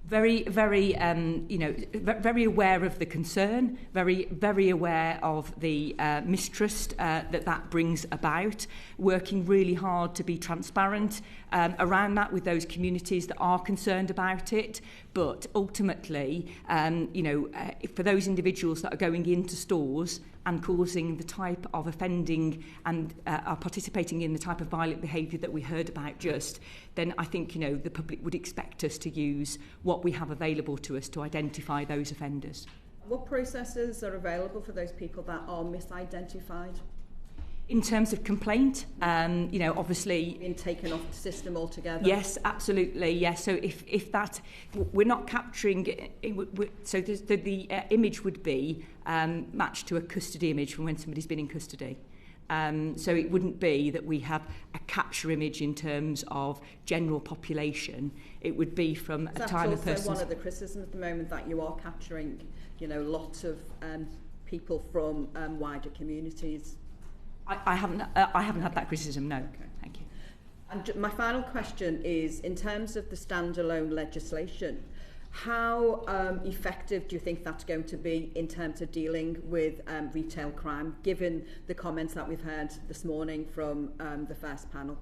[SPEAKER 12] Very, very, very aware of the concern, very, very aware of the mistrust that brings about, working really hard to be transparent around that with those communities that are concerned about it. But ultimately, for those individuals that are going into stores and causing the type of offending and are participating in the type of violent behaviour that we heard about just, then I think, the public would expect us to use what we have available to us to identify those offenders.
[SPEAKER 8] What processes are available for those people that are misidentified?
[SPEAKER 12] In terms of complaint, obviously...
[SPEAKER 8] Being taken off the system altogether?
[SPEAKER 12] Yes, absolutely, yes. So if that... We're not capturing... So the image would be matched to a custody image from when somebody's been in custody. So it wouldn't be that we have a capture image in terms of general population. It would be from a time of person.
[SPEAKER 8] That's also one of the criticisms at the moment, that you are capturing, lots of people from wider communities.
[SPEAKER 12] I haven't had that criticism, no. Okay. Thank you.
[SPEAKER 8] And my final question is, in terms of the standalone legislation, how effective do you think that's going to be in terms of dealing with retail crime, given the comments that we've heard this morning from the first panel?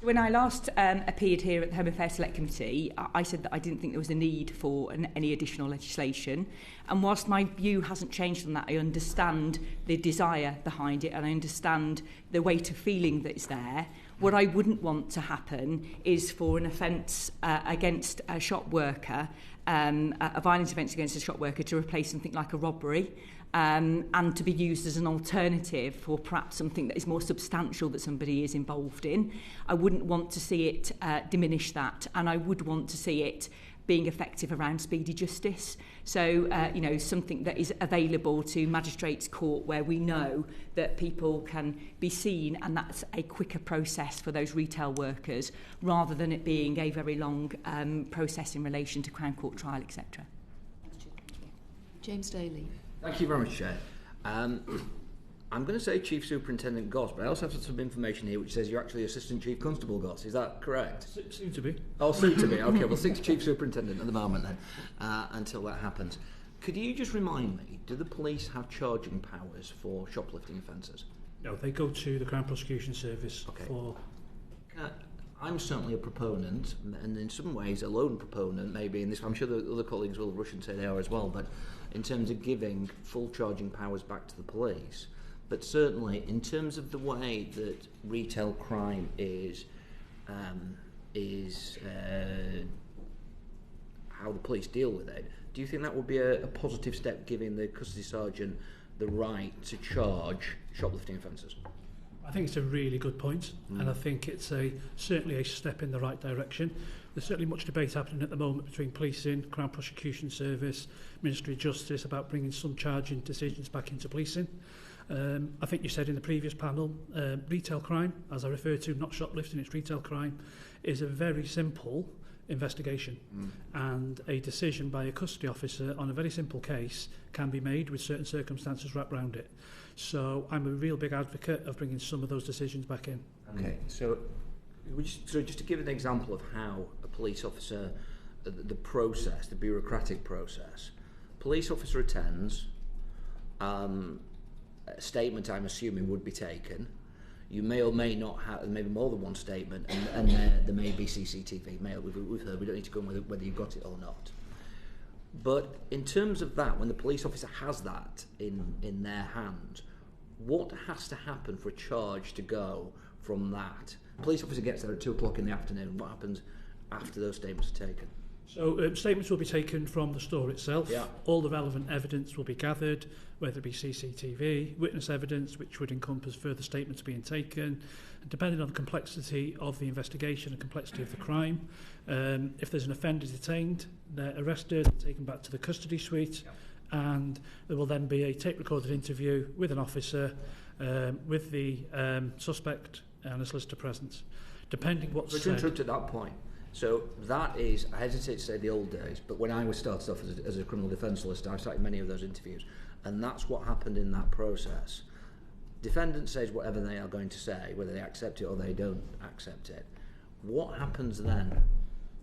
[SPEAKER 12] When I last appeared here at the Home Affairs Select Committee, I said that I didn't think there was a need for any additional legislation. And whilst my view hasn't changed on that, I understand the desire behind it and I understand the weight of feeling that is there. What I wouldn't want to happen is for an offence against a shop worker, a violent offence against a shop worker, to replace something like a robbery. And to be used as an alternative for perhaps something that is more substantial that somebody is involved in. I wouldn't want to see it diminish that, and I would want to see it being effective around speedy justice. So, something that is available to magistrates' court where we know that people can be seen, and that's a quicker process for those retail workers, rather than it being a very long process in relation to Crown Court trial, etc.
[SPEAKER 7] James Daly.
[SPEAKER 11] Thank you very much, Chair. I'm going to say Chief Superintendent Goss, but I also have some information here which says you're actually Assistant Chief Constable Goss. Is that correct?
[SPEAKER 14] Soon to be.
[SPEAKER 11] Oh, soon to be. Okay, well, stick to Chief Superintendent at the moment then, until that happens. Could you just remind me, do the police have charging powers for shoplifting offences?
[SPEAKER 14] No, they go to the Crown Prosecution Service for...
[SPEAKER 11] I'm certainly a proponent, and in some ways a lone proponent maybe, in this, I'm sure the other colleagues will rush and say they are as well, but in terms of giving full charging powers back to the police. But certainly in terms of the way that retail crime is how the police deal with it, do you think that would be a positive step, giving the custody sergeant the right to charge shoplifting offences?
[SPEAKER 14] I think it's a really good point, and I think it's certainly a step in the right direction. There's certainly much debate happening at the moment between policing, Crown Prosecution Service, Ministry of Justice about bringing some charging decisions back into policing. I think you said in the previous panel, retail crime, as I refer to, not shoplifting, it's retail crime, is a very simple investigation, and a decision by a custody officer on a very simple case can be made with certain circumstances wrapped around it. So I'm a real big advocate of bringing some of those decisions back in.
[SPEAKER 11] Okay, so just to give an example of how a police officer, the process, the bureaucratic process, police officer attends, a statement I'm assuming would be taken. You may or may not have maybe more than one statement, and there may be CCTV. We've heard, we don't need to go on whether you got it or not. But in terms of that, when the police officer has that in their hands, what has to happen for a charge to go from that? The police officer gets there at 2 o'clock in the afternoon. What happens after those statements are taken?
[SPEAKER 14] So statements will be taken from the store itself.
[SPEAKER 11] Yeah.
[SPEAKER 14] All the relevant evidence will be gathered, whether it be CCTV, witness evidence, which would encompass further statements being taken. And depending on the complexity of the investigation and complexity of the crime, if there's an offender detained, they're arrested and taken back to the custody suite, and there will then be a tape-recorded interview with an officer, with the suspect and a solicitor present. Depending what's said...
[SPEAKER 11] To interrupt at that point, so that is, I hesitate to say the old days, but when I was started off as a criminal defence solicitor, I started many of those interviews, and that's what happened in that process. Defendant says whatever they are going to say, whether they accept it or they don't accept it. What happens then?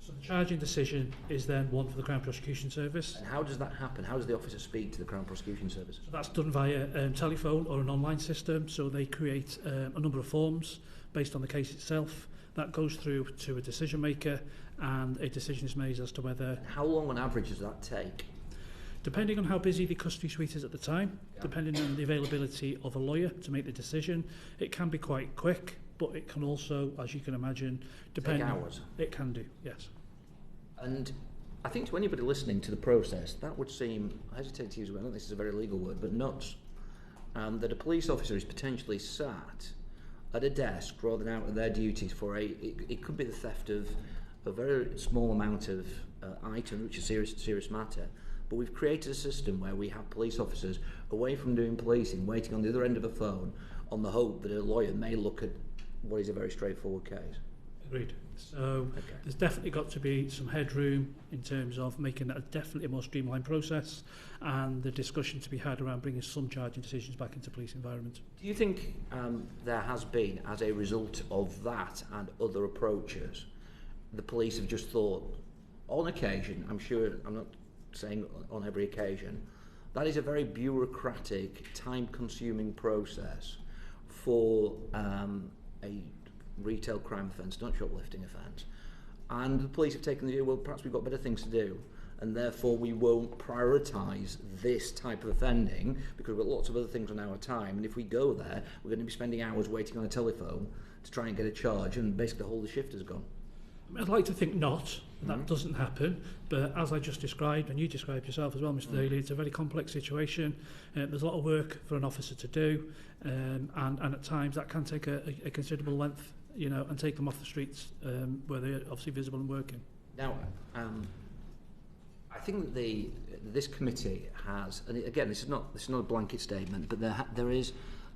[SPEAKER 14] So the charging decision is then one for the Crown Prosecution Service.
[SPEAKER 11] And how does that happen? How does the officer speak to the Crown Prosecution Service?
[SPEAKER 14] So that's done via telephone or an online system, so they create a number of forms based on the case itself. That goes through to a decision maker, and a decision is made as to whether...
[SPEAKER 11] How long on average does that take?
[SPEAKER 14] Depending on how busy the custody suite is at the time, depending on the availability of a lawyer to make the decision, it can be quite quick, but it can also, as you can imagine, depend...
[SPEAKER 11] Take hours?
[SPEAKER 14] It can do, yes.
[SPEAKER 11] And I think to anybody listening to the process, that would seem, I hesitate to use, I don't think this is a very legal word, but nuts, that a police officer is potentially sat at a desk rather than out of their duties for it could be the theft of a very small amount of items, which is a serious matter. But we've created a system where we have police officers away from doing policing, waiting on the other end of a phone on the hope that a lawyer may look at what is a very straightforward case.
[SPEAKER 14] Agreed. So there's definitely got to be some headroom in terms of making that definitely a more streamlined process, and the discussion to be had around bringing some charging decisions back into police environment.
[SPEAKER 11] Do you think there has been, as a result of that and other approaches, the police have just thought, on occasion, I'm sure, I'm not saying on every occasion, that is a very bureaucratic, time-consuming process for a retail crime offence, not shoplifting offence, and the police have taken the view, well, perhaps we've got better things to do, and therefore we won't prioritise this type of offending because we've got lots of other things on our time, and if we go there, we're going to be spending hours waiting on a telephone to try and get a charge, and basically the whole of the shift has gone.
[SPEAKER 14] I'd like to think not, that doesn't happen, but as I just described, and you described yourself as well, Mr. Daly, it's a very complex situation. There's a lot of work for an officer to do, and at times that can take a considerable length, you know, and take them off the streets where they're obviously visible and working.
[SPEAKER 11] Now, I think that this committee has, and again, this is not a blanket statement, but there is,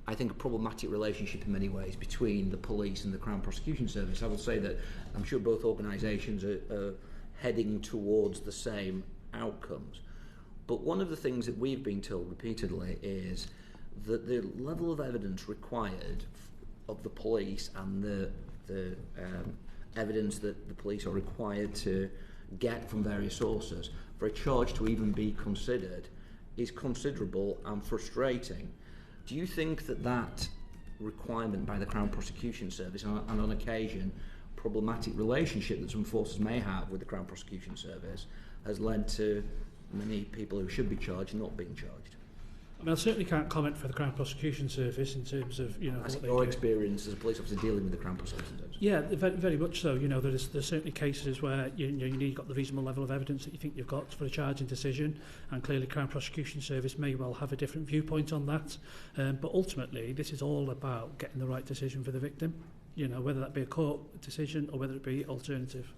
[SPEAKER 11] I think, a problematic relationship in many ways between the police and the Crown Prosecution Service. I will say that I'm sure both organisations are heading towards the same outcomes. But one of the things that we've been told repeatedly is that the level of evidence required of the police and the evidence that the police are required to get from various sources for a charge to even be considered is considerable and frustrating. Do you think that requirement by the Crown Prosecution Service, and on occasion problematic relationship that some forces may have with the Crown Prosecution Service, has led to many people who should be charged not being charged.
[SPEAKER 14] I mean, I certainly can't comment for the Crown Prosecution Service in terms of,
[SPEAKER 11] That's
[SPEAKER 14] what they
[SPEAKER 11] your
[SPEAKER 14] do.
[SPEAKER 11] experience as a police officer dealing with the Crown Prosecution Service.
[SPEAKER 14] Yeah, very, very much so. There's certainly cases where you've got the reasonable level of evidence that you think you've got for a charging decision, and clearly Crown Prosecution Service may well have a different viewpoint on that. But ultimately, this is all about getting the right decision for the victim. Whether that be a court decision or whether it be alternative.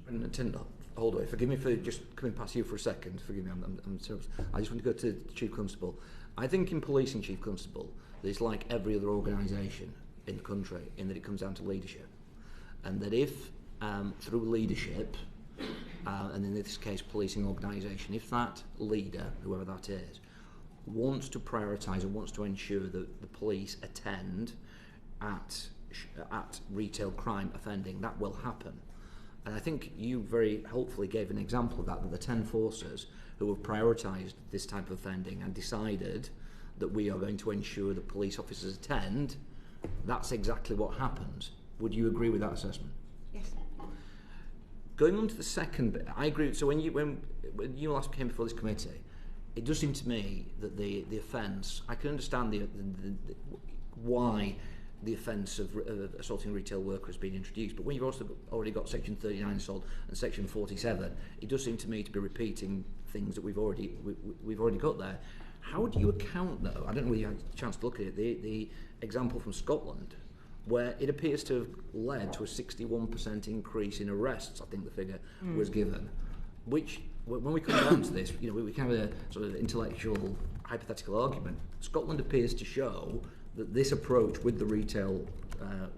[SPEAKER 11] Superintendent Holdaway, forgive me for just coming past you for a second. Forgive me, I'm serious. I just want to go to Chief Constable. I think in policing, Chief Constable, that it's like every other organisation in the country in that it comes down to leadership. And that if, through leadership, and in this case policing organisation, if that leader, whoever that is, wants to prioritise and wants to ensure that the police attend at retail crime offending, that will happen. And I think you very helpfully gave an example of that the 10 forces who have prioritised this type of offending and decided that we are going to ensure that police officers attend, that's exactly what happens. Would you agree with that assessment?
[SPEAKER 12] Yes.
[SPEAKER 11] Going on to the second bit, I agree. So when you last came before this committee, it does seem to me that the offence, I can understand the why the offence of assaulting a retail worker has been introduced, but when you've also already got section 39 assault and section 47, it does seem to me to be repeating things that we've already got there. How do you account, though? I don't know whether you had a chance to look at it. The example from Scotland, where it appears to have led to a 61% increase in arrests. I think the figure was given, which, when we come down to this, we can have a sort of intellectual hypothetical argument. Scotland appears to show that this approach with the retail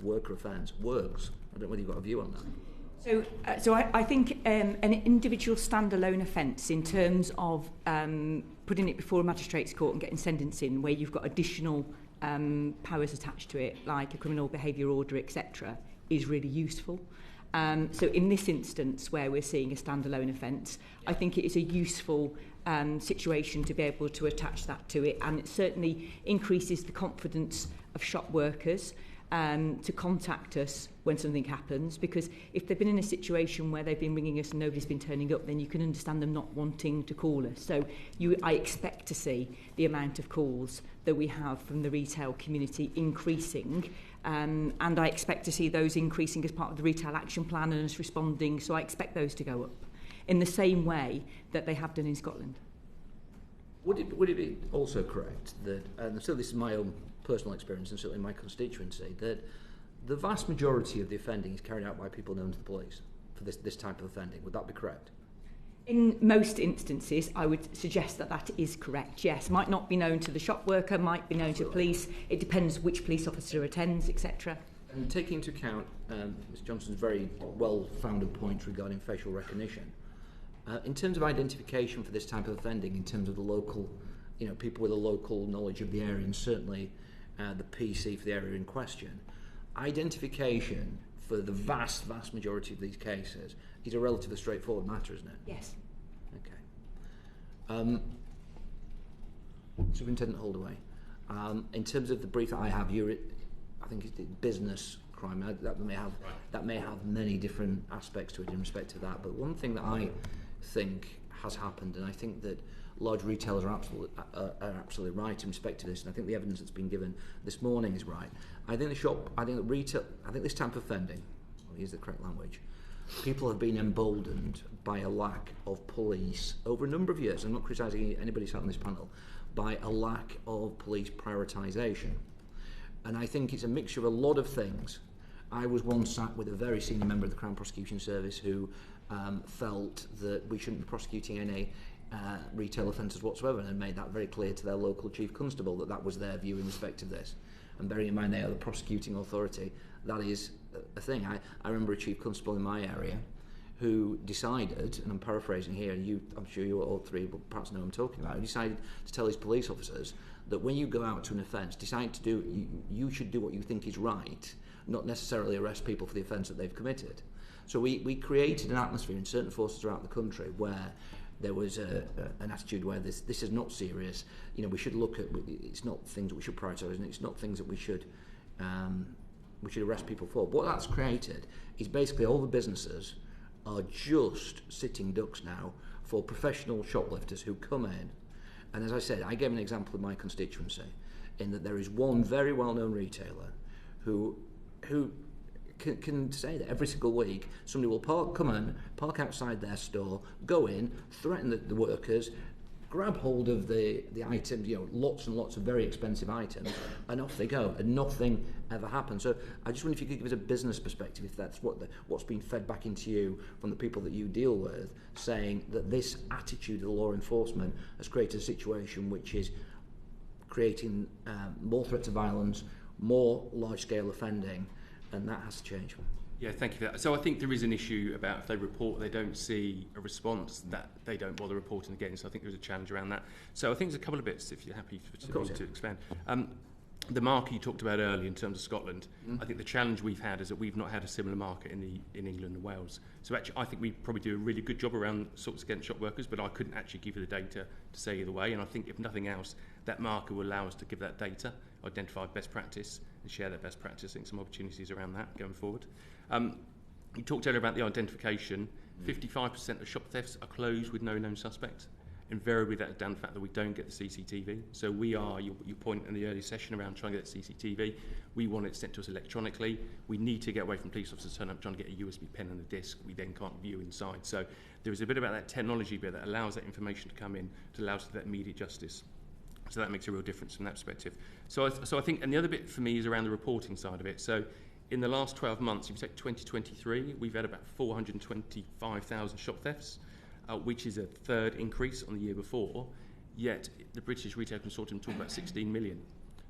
[SPEAKER 11] worker offence works. I don't know whether you've got a view on that.
[SPEAKER 12] So I think an individual standalone offence in terms of putting it before a magistrate's court and getting sentencing, where you've got additional powers attached to it, like a criminal behaviour order, etc., is really useful. So in this instance, where we're seeing a standalone offence, I think it is a useful situation to be able to attach that to it, and it certainly increases the confidence of shop workers to contact us when something happens, because if they've been in a situation where they've been ringing us and nobody's been turning up, then you can understand them not wanting to call us. So I expect to see the amount of calls that we have from the retail community increasing, and I expect to see those increasing as part of the retail action plan and us responding, so I expect those to go up in the same way that they have done in Scotland.
[SPEAKER 11] Would it be also correct that, and so this is my own personal experience and certainly my constituency, that the vast majority of the offending is carried out by people known to the police for this type of offending? Would that be correct?
[SPEAKER 12] In most instances, I would suggest that that is correct, yes. Might not be known to the shop worker, might be known to police. It depends which police officer attends, etc.
[SPEAKER 11] And taking into account Ms Johnson's very well-founded point regarding facial recognition, in terms of identification for this type of offending, in terms of the local, people with a local knowledge of the area, and certainly the PC for the area in question, identification for the vast majority of these cases is a relatively straightforward matter, isn't it?
[SPEAKER 12] Yes.
[SPEAKER 11] Okay. Superintendent Holdaway, in terms of the brief that I have, I think it's business crime. That may have many different aspects to it in respect to that. But one thing that I think has happened, and I think that large retailers are absolutely right in respect to this, and I think the evidence that's been given this morning is right. I think this type of offending, I'll use the correct language, people have been emboldened by a lack of police over a number of years. I'm not criticising anybody sat on this panel, by a lack of police prioritisation. And I think it's a mixture of a lot of things. I was once sat with a very senior member of the Crown Prosecution Service who felt that we shouldn't be prosecuting any retail offences whatsoever, and made that very clear to their local Chief Constable that was their view in respect of this. And bearing in mind they are the prosecuting authority, that is a thing. I remember a Chief Constable in my area who decided, and I'm paraphrasing here, and I'm sure you all three will perhaps know what I'm talking about, who decided to tell his police officers that when you go out to an offence, you should do what you think is right, not necessarily arrest people for the offence that they've committed. So we created an atmosphere in certain forces throughout the country where there was an attitude where this is not serious. We should look at, it's not things that we should prioritise, and it's not things that we should arrest people for. What that's created is basically all the businesses are just sitting ducks now for professional shoplifters who come in. And as I said, I gave an example of my constituency, in that there is one very well-known retailer who can say that every single week somebody will park outside their store, go in, threaten the workers, grab hold of the items, lots and lots of very expensive items, and off they go, and nothing ever happens. So I just wonder if you could give us a business perspective, if that's what's been fed back into you from the people that you deal with, saying that this attitude of law enforcement has created a situation which is creating more threats of violence, more large-scale offending, and that has to change.
[SPEAKER 13] Yeah, thank you for that. So I think there is an issue about if they report, they don't see a response, that they don't bother reporting again. So I think there's a challenge around that. So I think there's a couple of bits, if you're happy to expand. The market you talked about earlier in terms of Scotland, I think the challenge we've had is that we've not had a similar market in England and Wales. So actually, I think we probably do a really good job around assaults against shop workers, but I couldn't actually give you the data to say either way. And I think if nothing else, that market will allow us to give that data, identify best practice, and share that best practice. I think some opportunities around that going forward. You talked earlier about the identification. 55% of shop thefts are closed with no known suspect. Invariably, that's down to the fact that we don't get the CCTV. So we are, your point in the early session around trying to get the CCTV, we want it sent to us electronically. We need to get away from police officers turning up trying to get a USB pen and a disc. We then can't view inside. So there is a bit about that technology bit that allows that information to come in, to allow us to that immediate justice. So that makes a real difference from that perspective. So I think, and the other bit for me is around the reporting side of it. So in the last 12 months, if you take 2023, we've had about 425,000 shop thefts, which is a third increase on the year before, yet the British Retail Consortium talk about 16 million.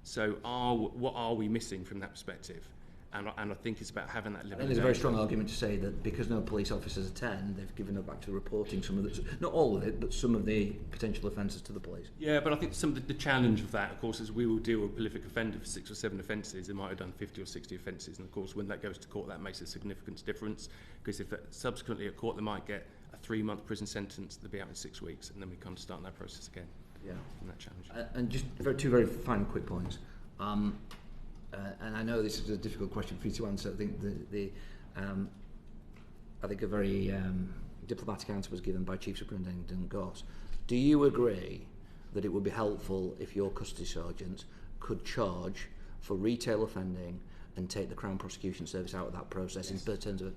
[SPEAKER 13] So what are we missing from that perspective? And I think it's about having that level.
[SPEAKER 11] And there's a very strong argument to say that because no police officers attend, they've given up back to reporting some of the, not all of it, but some of the potential offences to the police.
[SPEAKER 13] Yeah, but I think some of the challenge of that, of course, is we will deal with a prolific offender for 6 or 7 offences. They might have done 50 or 60 offences, and of course, when that goes to court, that makes a significant difference. Because if that subsequently at court, they might get a 3-month prison sentence, they'll be out in 6 weeks, and then we kind of start that process again. Yeah, from that challenge.
[SPEAKER 11] And just two very final quick points. And I know this is a difficult question for you to answer. I think I think a very diplomatic answer was given by Chief Superintendent Goss. Do you agree that it would be helpful if your custody sergeants could charge for retail offending and take the Crown Prosecution Service out of that process? Yes. In terms of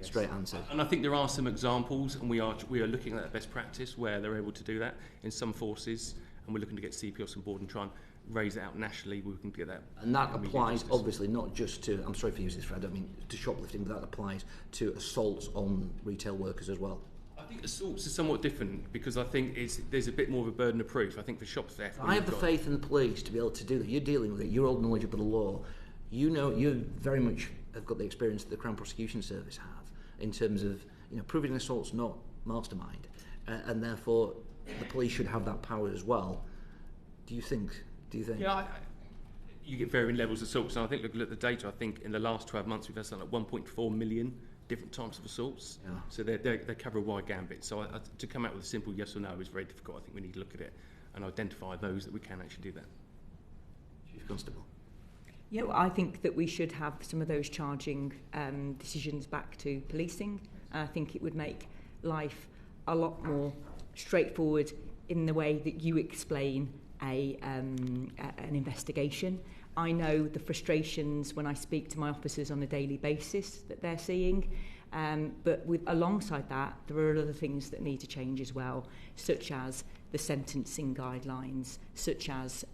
[SPEAKER 11] straight answer? And
[SPEAKER 13] I think there are some examples, and we are looking at that best practice where they're able to do that in some forces, and we're looking to get CPOs on board and try and raise it out nationally. We can get that.
[SPEAKER 11] And that applies obviously not just to, I'm sorry for using this, I don't mean to shoplifting, but that applies to assaults on retail workers as well.
[SPEAKER 13] I think assaults are somewhat different because I think there's a bit more of a burden of proof. I think for shop theft,
[SPEAKER 11] I have the faith in the police to be able to do that. You're dealing with it. You're all knowledgeable of the law. You know, you very much have got the experience that the Crown Prosecution Service have in terms of proving an assault's not mastermind, and therefore the police should have that power as well. Do you think?
[SPEAKER 13] Yeah, you get varying levels of assaults, and I think looking at the data, I think in the last 12 months we've had something like 1.4 million different types of assaults. Yeah. So they cover a wide gambit. So to come out with a simple yes or no is very difficult. I think we need to look at it and identify those that we can actually do that.
[SPEAKER 11] Chief Constable.
[SPEAKER 12] Yeah, well, I think that we should have some of those charging decisions back to policing. I think it would make life a lot more straightforward in the way that you explain an investigation. I know the frustrations when I speak to my officers on a daily basis that they're seeing, but alongside that, there are other things that need to change as well, such as the sentencing guidelines, such as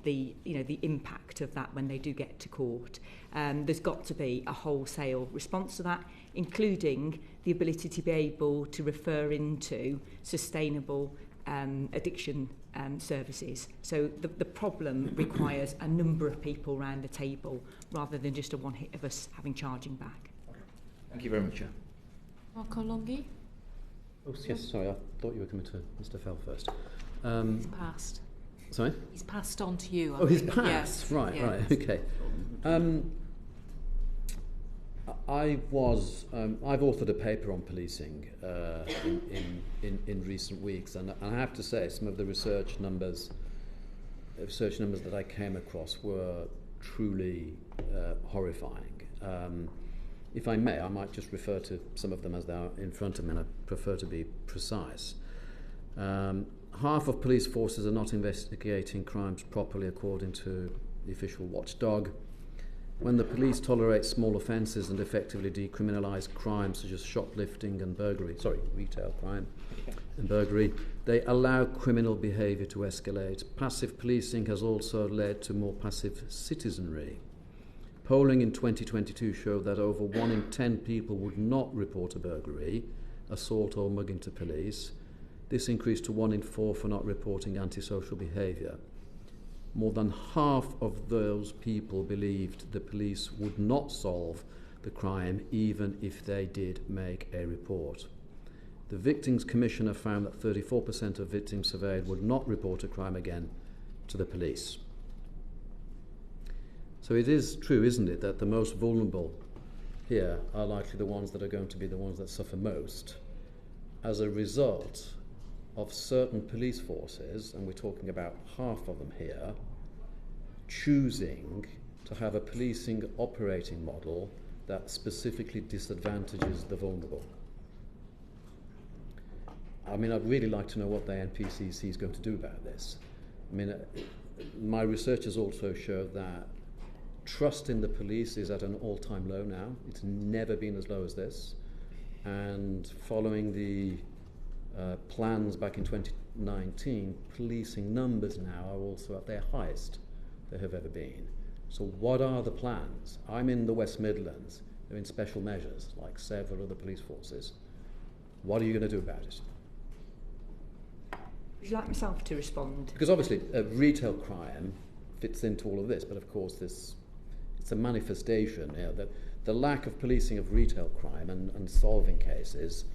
[SPEAKER 12] the impact of that when they do get to court. There's got to be a wholesale response to that, including the ability to be able to refer into sustainable addiction services. So the problem requires a number of people around the table rather than just a one hit of us having charging back.
[SPEAKER 11] Okay. Thank you very much, Chair.
[SPEAKER 1] Marco Longhi?
[SPEAKER 10] Oh, yes, sorry, I thought you were coming to Mr. Fell first.
[SPEAKER 1] He's passed.
[SPEAKER 10] Sorry?
[SPEAKER 1] He's passed on to you.
[SPEAKER 10] He's passed?
[SPEAKER 1] Yes.
[SPEAKER 10] Right,
[SPEAKER 1] yes.
[SPEAKER 10] right, okay. I've authored a paper on policing in recent weeks, and I have to say some of the research numbers that I came across were truly horrifying. If I may, I might just refer to some of them as they are in front of me, and I prefer to be precise. Half of police forces are not investigating crimes properly according to the official watchdog. When the police tolerate small offences and effectively decriminalise crimes such as shoplifting and retail crime and burglary, they allow criminal behaviour to escalate. Passive policing has also led to more passive citizenry. Polling in 2022 showed that over 1 in 10 people would not report a burglary, assault or mugging to police. This increased to 1 in 4 for not reporting antisocial behaviour. More than half of those people believed the police would not solve the crime even if they did make a report. The Victims Commissioner found that 34% of victims surveyed would not report a crime again to the police. So it is true, isn't it, that the most vulnerable here are likely the ones that are going to be the ones that suffer most as a result of certain police forces, and we're talking about half of them here, choosing to have a policing operating model that specifically disadvantages the vulnerable. I mean, I'd really like to know what the NPCC is going to do about this. I mean, my research has also showed that trust in the police is at an all-time low now. It's never been as low as this. And following the plans back in 2019, policing numbers now are also at their highest they have ever been. So what are the plans? I'm in the West Midlands. They're in special measures, like several other police forces. What are you going to do about it?
[SPEAKER 12] Would you like myself to respond?
[SPEAKER 10] Because obviously retail crime fits into all of this, but of course it's a manifestation, you know, that the lack of policing of retail crime and solving cases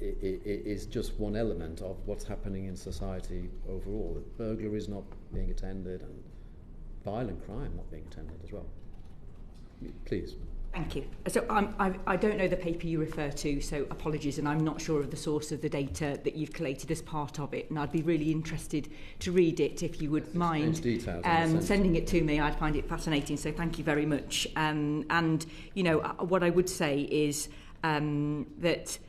[SPEAKER 10] is just one element of what's happening in society overall. Burglaries not being attended and violent crime not being attended as well. Please.
[SPEAKER 12] Thank you. So I don't know the paper you refer to, so apologies, and I'm not sure of the source of the data that you've collated as part of it, and I'd be really interested to read it if you would mind sending it to me. I'd find it fascinating, so thank you very much. And, you know, what I would say is that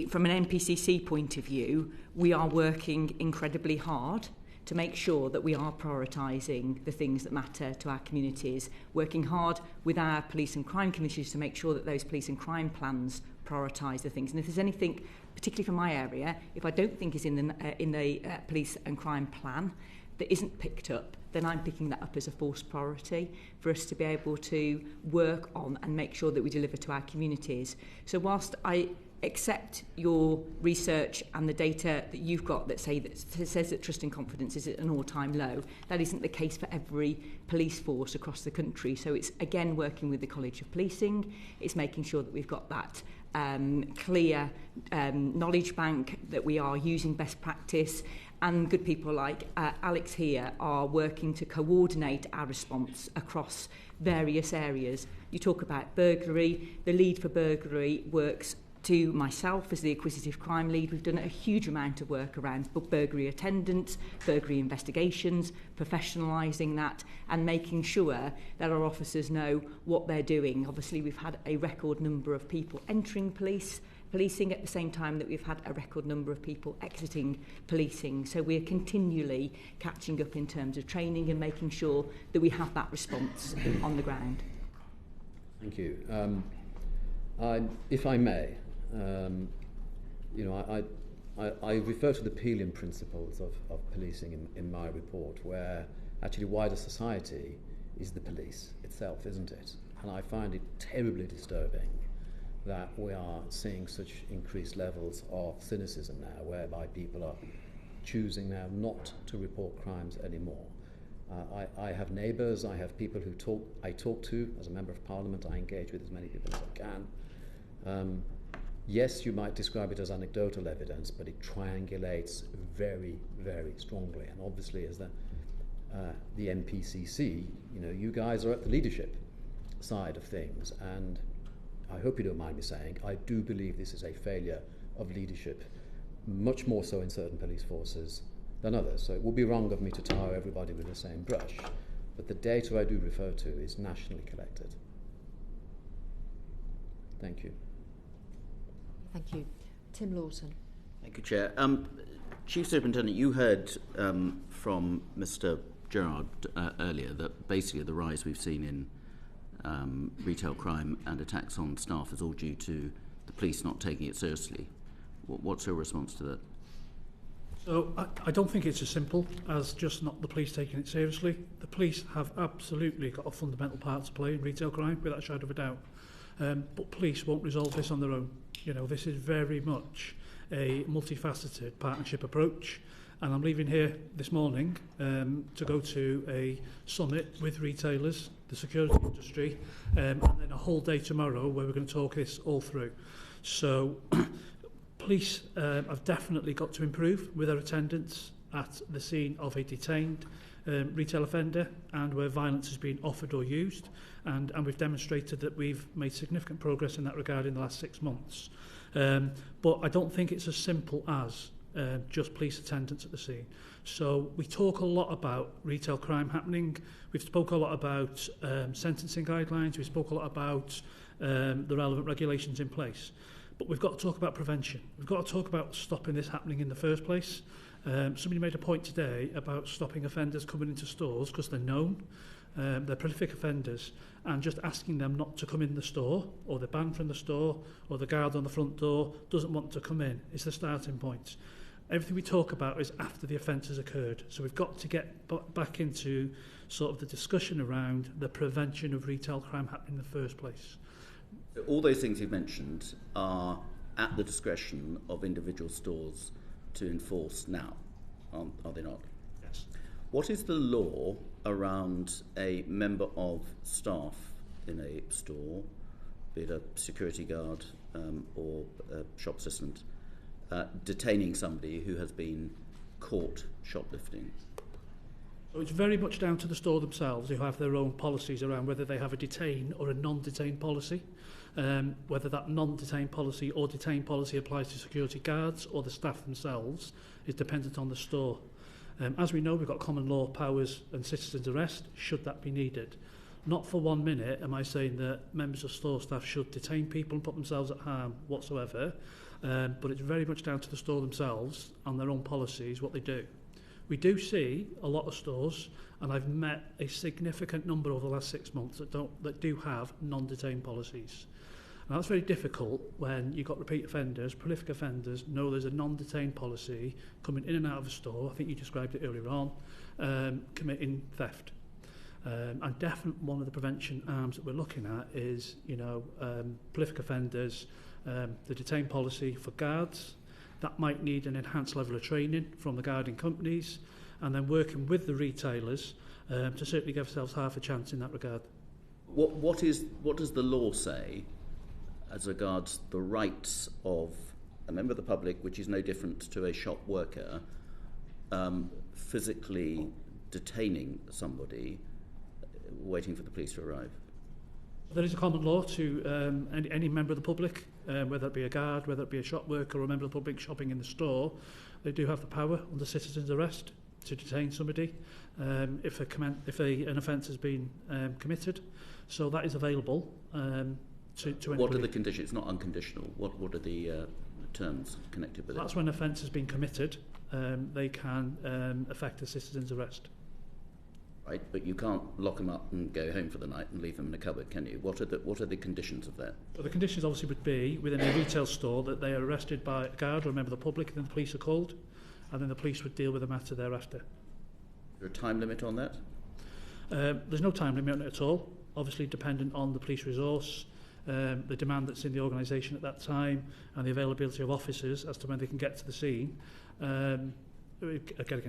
[SPEAKER 12] from an NPCC point of view, we are working incredibly hard to make sure that we are prioritising the things that matter to our communities, working hard with our police and crime commissioners to make sure that those police and crime plans prioritise the things. And if there's anything, particularly from my area, if I don't think is in the police and crime plan that isn't picked up, then I'm picking that up as a forced priority for us to be able to work on and make sure that we deliver to our communities. So whilst I accept your research and the data that you've got that says that trust and confidence is at an all-time low, that isn't the case for every police force across the country. So it's, again, working with the College of Policing. It's making sure that we've got that clear knowledge bank, that we are using best practice, and good people like Alex here are working to coordinate our response across various areas. You talk about burglary. The lead for burglary works to myself as the Acquisitive Crime Lead. We've done a huge amount of work around burglary attendance, burglary investigations, professionalising that, and making sure that our officers know what they're doing. Obviously, we've had a record number of people entering policing at the same time that we've had a record number of people exiting policing. So we're continually catching up in terms of training and making sure that we have that response on the ground.
[SPEAKER 10] Thank you. If I may, I refer to the Peelian principles of policing in my report, where actually wider society is the police itself, isn't it? And I find it terribly disturbing that we are seeing such increased levels of cynicism now, whereby people are choosing now not to report crimes anymore. I have neighbours, I have people who I talk to as a Member of Parliament. I engage with as many people as I can. Yes, you might describe it as anecdotal evidence, but it triangulates very, very strongly. And obviously, as the NPCC, you guys are at the leadership side of things, and I hope you don't mind me saying, I do believe this is a failure of leadership, much more so in certain police forces than others. So it would be wrong of me to tar everybody with the same brush, but the data I do refer to is nationally collected. Thank you.
[SPEAKER 7] Thank you. Tim Lawton.
[SPEAKER 6] Thank you, Chair. Chief Superintendent, you heard from Mr. Gerrard earlier that basically the rise we've seen in retail crime and attacks on staff is all due to the police not taking it seriously. What's your response to that?
[SPEAKER 14] So I don't think it's as simple as just not the police taking it seriously. The police have absolutely got a fundamental part to play in retail crime, without a shadow of a doubt. But police won't resolve this on their own. You know, this is very much a multifaceted partnership approach. And I'm leaving here this morning to go to a summit with retailers, the security industry, and then a whole day tomorrow where we're going to talk this all through. So police have definitely got to improve with their attendance at the scene of a detained retail offender and where violence has been offered or used. And we've demonstrated that we've made significant progress in that regard in the last 6 months. But I don't think it's as simple as just police attendance at the scene. So we talk a lot about retail crime happening. We've spoke a lot about sentencing guidelines. We spoke a lot about the relevant regulations in place. But we've got to talk about prevention. We've got to talk about stopping this happening in the first place. Somebody made a point today about stopping offenders coming into stores because they're known. They're prolific offenders, and just asking them not to come in the store, or they're banned from the store, or the guard on the front door doesn't want to come in, is the starting point. Everything we talk about is after the offence has occurred. So we've got to get back into sort of the discussion around the prevention of retail crime happening in the first place.
[SPEAKER 6] All those things you've mentioned are at the discretion of individual stores to enforce now, are they not?
[SPEAKER 14] Yes.
[SPEAKER 6] What is the law around a member of staff in a store, be it a security guard or a shop assistant, detaining somebody who has been caught shoplifting?
[SPEAKER 14] So it's very much down to the store themselves, who have their own policies around whether they have a detain or a non-detain policy. Whether that non-detain policy or detain policy applies to security guards or the staff themselves is dependent on the store. As we know, we've got common law powers and citizens' arrest, should that be needed. Not for 1 minute am I saying that members of store staff should detain people and put themselves at harm whatsoever, but it's very much down to the store themselves and their own policies, what they do. We do see a lot of stores, and I've met a significant number over the last 6 months that do have non-detain policies. Now, that's very difficult when you've got repeat offenders, prolific offenders, know there's a non-detain policy coming in and out of a store, I think you described it earlier on, committing theft. And definitely one of the prevention arms that we're looking at is, prolific offenders, the detain policy for guards. That might need an enhanced level of training from the guarding companies, and then working with the retailers to certainly give ourselves half a chance in that regard.
[SPEAKER 6] What does the law say as regards the rights of a member of the public, which is no different to a shop worker, physically detaining somebody waiting for the police to arrive?
[SPEAKER 14] There is a common law to any member of the public, whether it be a guard, whether it be a shop worker or a member of the public shopping in the store. They do have the power under citizen's arrest to detain somebody if an offence has been committed. So that is available to anybody.
[SPEAKER 6] What are the conditions? It's not unconditional. What are the terms connected with it?
[SPEAKER 14] That's when an offence has been committed. They can affect a citizen's arrest.
[SPEAKER 6] Right, but you can't lock them up and go home for the night and leave them in a cupboard, can you? What are the conditions of that?
[SPEAKER 14] Well, the conditions obviously would be within a retail store that they are arrested by a guard or a member of the public, and then the police are called, and then the police would deal with the matter thereafter.
[SPEAKER 6] Is there a time limit on that?
[SPEAKER 14] There's no time limit on it at all. Obviously dependent on the police resource, the demand that's in the organisation at that time, and the availability of officers as to when they can get to the scene. Again,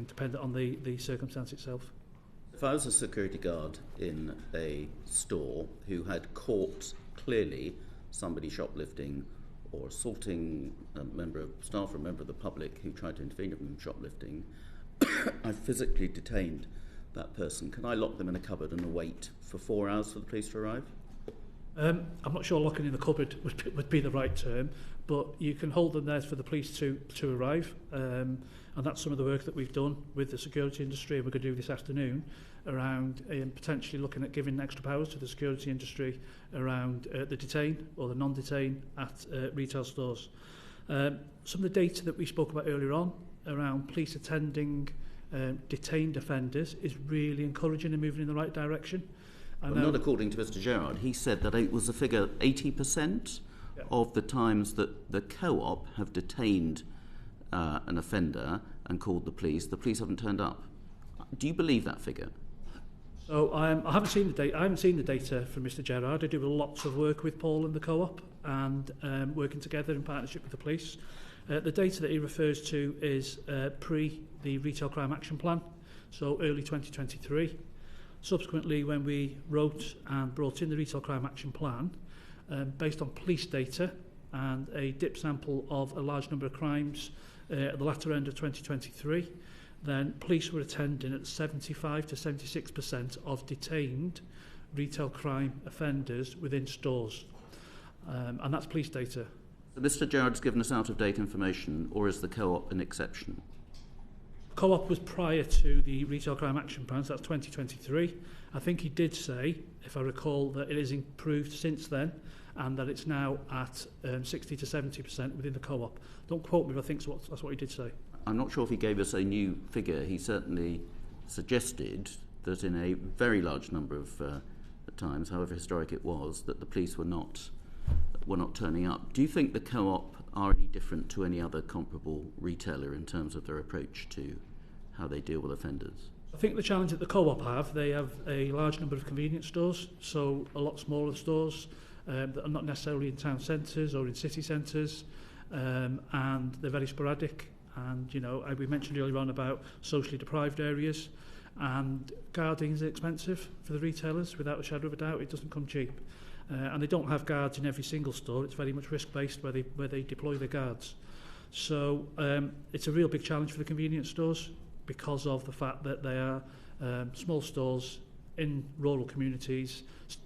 [SPEAKER 14] dependent on the circumstance itself.
[SPEAKER 6] If I was a security guard in a store who had caught clearly somebody shoplifting or assaulting a member of staff or a member of the public who tried to intervene in shoplifting, I physically detained that person. Can I lock them in a cupboard and wait for 4 hours for the police to arrive?
[SPEAKER 14] I'm not sure locking in the cupboard would be the right term, but you can hold them there for the police to arrive, and that's some of the work that we've done with the security industry, and we're going to do this afternoon around potentially looking at giving extra powers to the security industry around the detain or the non-detain at retail stores. Some of the data that we spoke about earlier on around police attending detained offenders is really encouraging and moving in the right direction.
[SPEAKER 6] Well, not according to Mr. Gerrard. He said that it was a figure 80% of the times that the co-op have detained an offender and called the police haven't turned up. Do you believe that figure?
[SPEAKER 14] So I haven't seen the data. I haven't seen the data from Mr. Gerrard. I do lots of work with Paul and the co-op, and working together in partnership with the police. The data that he refers to is pre the Retail Crime Action Plan, so early 2023. Subsequently, when we wrote and brought in the Retail Crime Action Plan, based on police data and a dip sample of a large number of crimes at the latter end of 2023, then police were attending at 75 to 76% of detained retail crime offenders within stores. And that's police data.
[SPEAKER 6] So Mr. Gerrard's given us out-of-date information, or is the co-op an exception?
[SPEAKER 14] Co-op was prior to the Retail Crime Action Plan, so that's 2023. I think he did say, if I recall, that it has improved since then and that it's now at 60 to 70% within the co-op. Don't quote me, but I think that's what he did say.
[SPEAKER 6] I'm not sure if he gave us a new figure. He certainly suggested that in a very large number of times, however historic it was, that the police were not turning up. Do you think the co-op are any different to any other comparable retailer in terms of their approach to how they deal with offenders?
[SPEAKER 14] I think the challenge that the co-op have, they have a large number of convenience stores, so a lot smaller stores that are not necessarily in town centres or in city centres, and they're very sporadic. And, you know, we mentioned earlier on about socially deprived areas, and guarding is expensive for the retailers, without a shadow of a doubt. It doesn't come cheap. And they don't have guards in every single store. It's very much risk-based where they deploy their guards. So it's a real big challenge for the convenience stores because of the fact that they are small stores in rural communities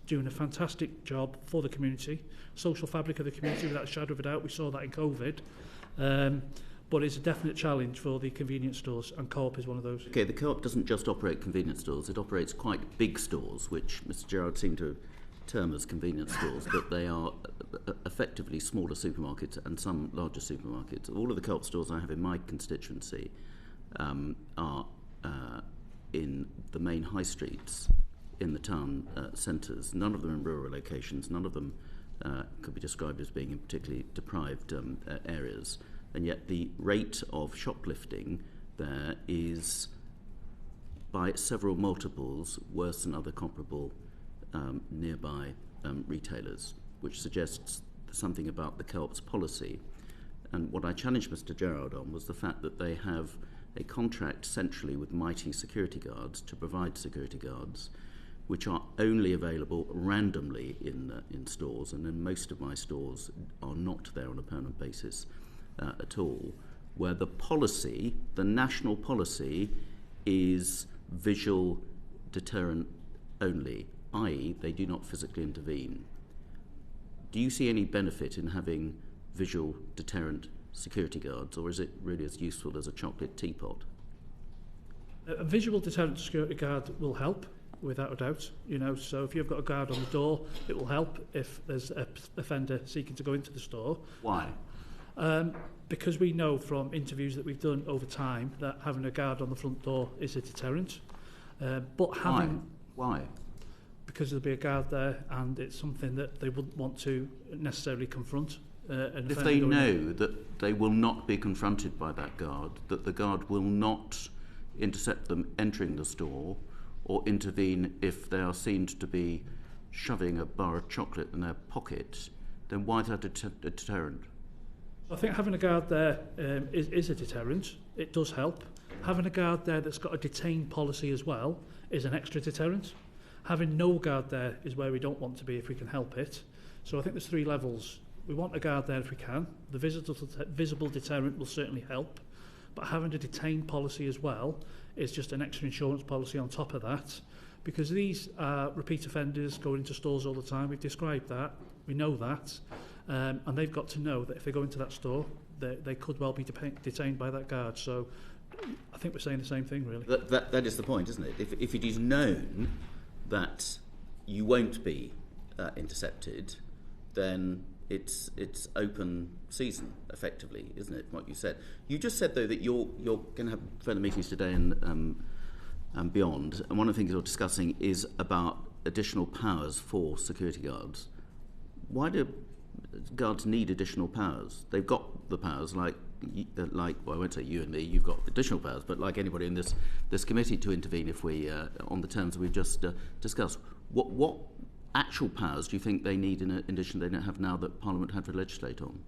[SPEAKER 14] doing a fantastic job for the community, social fabric of the community without a shadow of a doubt. We saw that in COVID. But it's a definite challenge for the convenience stores, and Co-op is one of those.
[SPEAKER 6] Okay, the Co-op doesn't just operate convenience stores, it operates quite big stores, which Mr. Gerrard seemed to term as convenience stores, but they are effectively smaller supermarkets and some larger supermarkets. All of the Co-op stores I have in my constituency are in the main high streets in the town centres. None of them in rural locations, none of them could be described as being in particularly deprived areas. And yet the rate of shoplifting there is by several multiples worse than other comparable nearby retailers, which suggests something about the Co-op's policy. And what I challenged Mr. Gerrard on was the fact that they have a contract centrally with mighty security guards to provide security guards, which are only available randomly in stores, and in most of my stores are not there on a permanent basis at all, where the policy, the national policy, is visual deterrent only, i.e. they do not physically intervene. Do you see any benefit in having visual deterrent security guards, or is it really as useful as a chocolate teapot?
[SPEAKER 14] A visual deterrent security guard will help, without a doubt. You know, so if you've got a guard on the door, it will help if there's an offender seeking to go into the store.
[SPEAKER 6] Why?
[SPEAKER 14] Because we know from interviews that we've done over time that having a guard on the front door is a deterrent. But having...
[SPEAKER 6] Why?
[SPEAKER 14] Because there'll be a guard there, and it's something that they wouldn't want to necessarily confront.
[SPEAKER 6] If they know that they will not be confronted by that guard, that the guard will not intercept them entering the store or intervene if they are seen to be shoving a bar of chocolate in their pocket, then why is that a deterrent?
[SPEAKER 14] I think having a guard there is a deterrent. It does help. Having a guard there that's got a detain policy as well is an extra deterrent. Having no guard there is where we don't want to be if we can help it. So I think there's three levels. We want a guard there if we can. The visible deterrent will certainly help. But having a detain policy as well is just an extra insurance policy on top of that, because these are repeat offenders going into stores all the time. We've described that, we know that, and they've got to know that if they go into that store, they could well be detained by that guard. So I think we're saying the same thing, really.
[SPEAKER 6] That is the point, isn't it? If it is known that you won't be intercepted, then it's open season, effectively, isn't it, what you said? You just said, though, that you're going to have further meetings today and beyond, and one of the things you're discussing is about additional powers for security guards. Why do guards need additional powers? They've got the powers, like well, I won't say you and me, you've got additional powers, but like anybody in this committee to intervene if we, on the terms we've just discussed. What actual powers do you think they need in addition they don't have now that Parliament had to legislate on?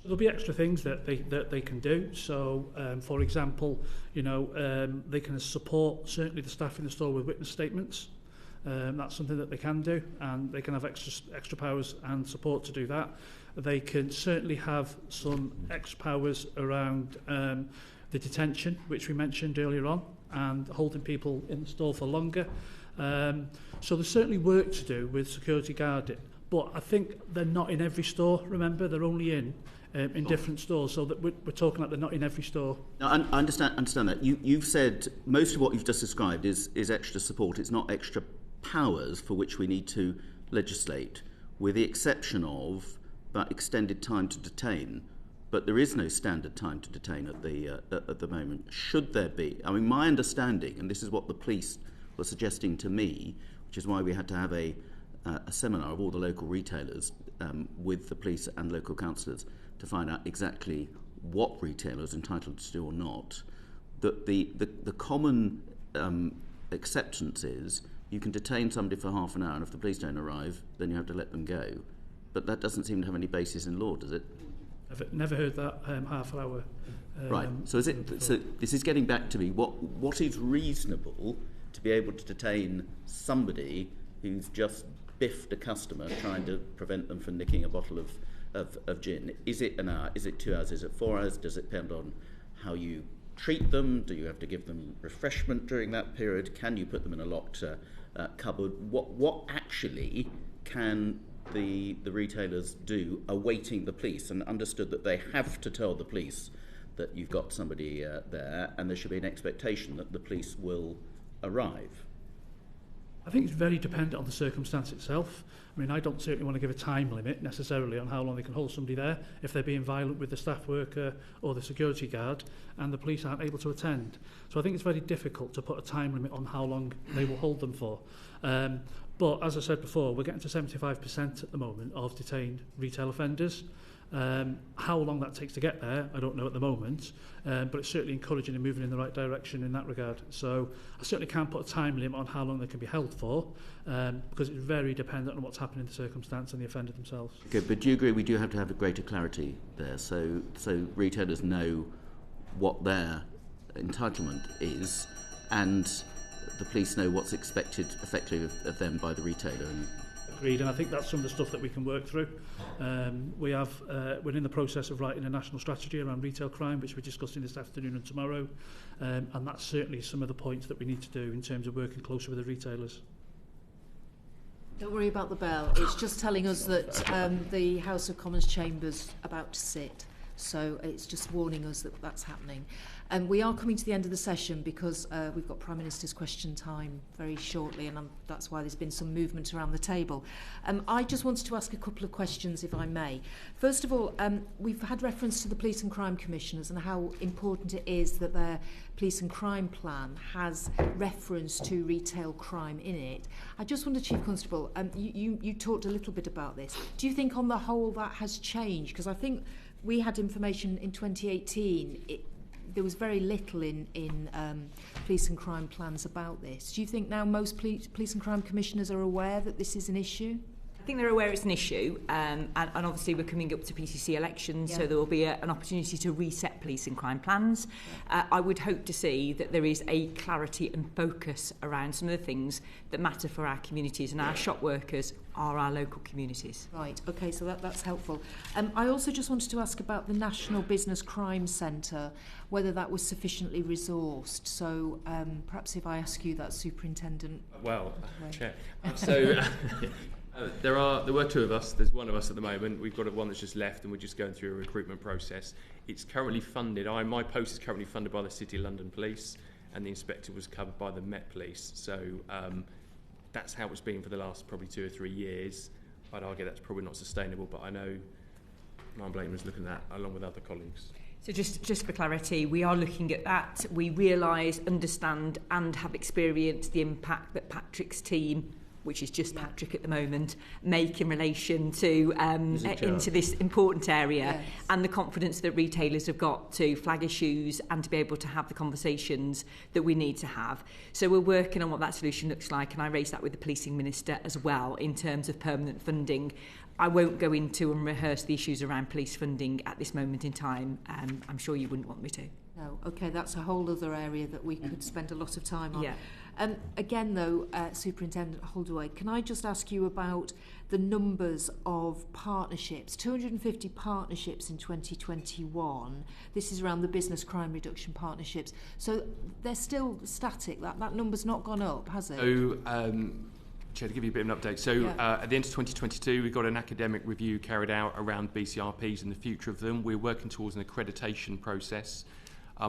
[SPEAKER 14] So there'll be extra things that they can do. So, for example, they can support certainly the staff in the store with witness statements. That's something that they can do, and they can have extra powers and support to do that. They can certainly have some extra powers around the detention, which we mentioned earlier on, and holding people in the store for longer. So there's certainly work to do with security guarding, but I think they're not in every store. Remember, they're only in different stores, so that we're talking like they're not in every store.
[SPEAKER 6] No, I understand that. You've said most of what you've just described is extra support. It's not extra powers for which we need to legislate, with the exception of that extended time to detain. But there is no standard time to detain at the moment. Should there be? I mean, my understanding, and this is what the police were suggesting to me, which is why we had to have a seminar of all the local retailers with the police and local councillors to find out exactly what retailers are entitled to do or not, that the common acceptance is you can detain somebody for half an hour, and if the police don't arrive, then you have to let them go. But that doesn't seem to have any basis in law, does it?
[SPEAKER 14] I've never heard that half hour.
[SPEAKER 6] Right. So this is getting back to me. What is reasonable to be able to detain somebody who's just biffed a customer trying to prevent them from nicking a bottle of gin? Is it an hour? Is it 2 hours? Is it 4 hours? Does it depend on how you treat them? Do you have to give them refreshment during that period? Can you put them in a locked cupboard? What actually can the retailers do awaiting the police, and understood that they have to tell the police that you've got somebody there, and there should be an expectation that the police will arrive?
[SPEAKER 14] I think it's very dependent on the circumstance itself. I mean, I don't certainly want to give a time limit necessarily on how long they can hold somebody there if they're being violent with the staff worker or the security guard and the police aren't able to attend. So I think it's very difficult to put a time limit on how long they will hold them for. But as I said before, we're getting to 75% at the moment of detained retail offenders. How long that takes to get there, I don't know at the moment, but it's certainly encouraging and moving in the right direction in that regard. So I certainly can't put a time limit on how long they can be held for, because it's very dependent on what's happening in the circumstance and the offender themselves.
[SPEAKER 6] Okay, but do you agree we do have to have a greater clarity there, so retailers know what their entitlement is, and the police know what's expected effectively of them by the retailer?
[SPEAKER 14] Agreed, and I think that's some of the stuff that we can work through. We're in the process of writing a national strategy around retail crime, which we're discussing this afternoon and tomorrow, and that's certainly some of the points that we need to do in terms of working closer with the retailers.
[SPEAKER 7] Don't worry about the bell. It's just telling us that the House of Commons chamber's about to sit. So it's just warning us that that's happening. And we are coming to the end of the session because we've got Prime Minister's question time very shortly, and that's why there's been some movement around the table. I just wanted to ask a couple of questions, if I may. First of all, we've had reference to the Police and Crime Commissioners and how important it is that their Police and Crime Plan has reference to retail crime in it. I just wonder, Chief Constable, you talked a little bit about this. Do you think on the whole that has changed? Because I think we had information in 2018. There was very little in police and crime plans about this. Do you think now most police and crime commissioners are aware that this is an issue?
[SPEAKER 12] think they're aware it's an issue, and obviously we're coming up to PCC elections, so there will be an opportunity to reset police and crime plans. I would hope to see that there is a clarity and focus around some of the things that matter for our communities, and our shop workers are our local communities.
[SPEAKER 7] Right, okay, so that's helpful. I also just wanted to ask about the National Business Crime Centre, whether that was sufficiently resourced. So perhaps if I ask you that, Superintendent.
[SPEAKER 13] Well, Chair. So there were two of us. There's one of us at the moment. We've got one that's just left, and we're just going through a recruitment process. It's currently funded. My post is currently funded by the City of London Police, and the inspector was covered by the Met Police. So that's how it's been for the last probably 2 or 3 years. I'd argue that's probably not sustainable, but I know Blakeman was looking at that along with other colleagues.
[SPEAKER 12] So just for clarity, we are looking at that. We realise, understand and have experienced the impact that Patrick's team, which is just Patrick at the moment, make in relation to into this important area, and the confidence that retailers have got to flag issues and to be able to have the conversations that we need to have. So we're working on what that solution looks like, and I raised that with the Policing Minister as well in terms of permanent funding. I won't go into and rehearse the issues around police funding at this moment in time. I'm sure you wouldn't want me to.
[SPEAKER 7] No, okay, that's a whole other area that we could spend a lot of time on. Again, though, Superintendent Holdaway, can I just ask you about the numbers of partnerships? 250 partnerships in 2021. This is around the business crime reduction partnerships. So they're still static. That number's not gone up, has it?
[SPEAKER 13] So, Chair, to give you a bit of an update. So at the end of 2022, we got an academic review carried out around BCRPs and the future of them. We're working towards an accreditation process.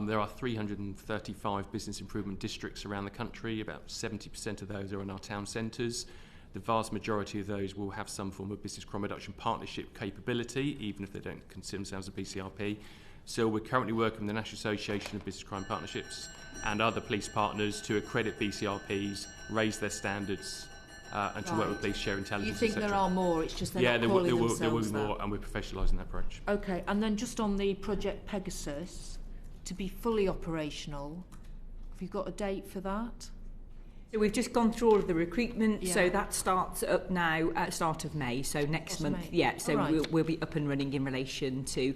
[SPEAKER 13] There are 335 business improvement districts around the country. About 70% of those are in our town centres. The vast majority of those will have some form of business crime reduction partnership capability, even if they don't consider themselves a BCRP. So we're currently working with the National Association of Business Crime Partnerships and other police partners to accredit BCRPs, raise their standards, and to work with police, share intelligence.
[SPEAKER 7] You think there are more? It's just they're not calling themselves
[SPEAKER 13] there will be more, and we're professionalising that approach.
[SPEAKER 7] Okay, and then just on the Project Pegasus, to be fully operational, have you got a date for that?
[SPEAKER 12] So we've just gone through all of the recruitment, so that starts up now at start of May, so next month. So we'll be up and running in relation to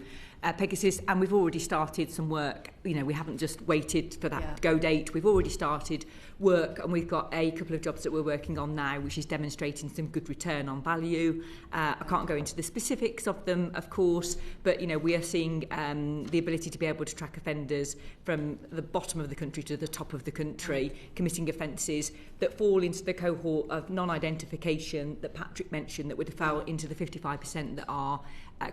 [SPEAKER 12] Pegasus, and we've already started some work. You know, we haven't just waited for that go date. We've already started work, and we've got a couple of jobs that we're working on now, which is demonstrating some good return on value. I can't go into the specifics of them, of course, but you know, we are seeing the ability to be able to track offenders from the bottom of the country to the top of the country, committing offences that fall into the cohort of non-identification that Patrick mentioned, that would fall into the 55% that are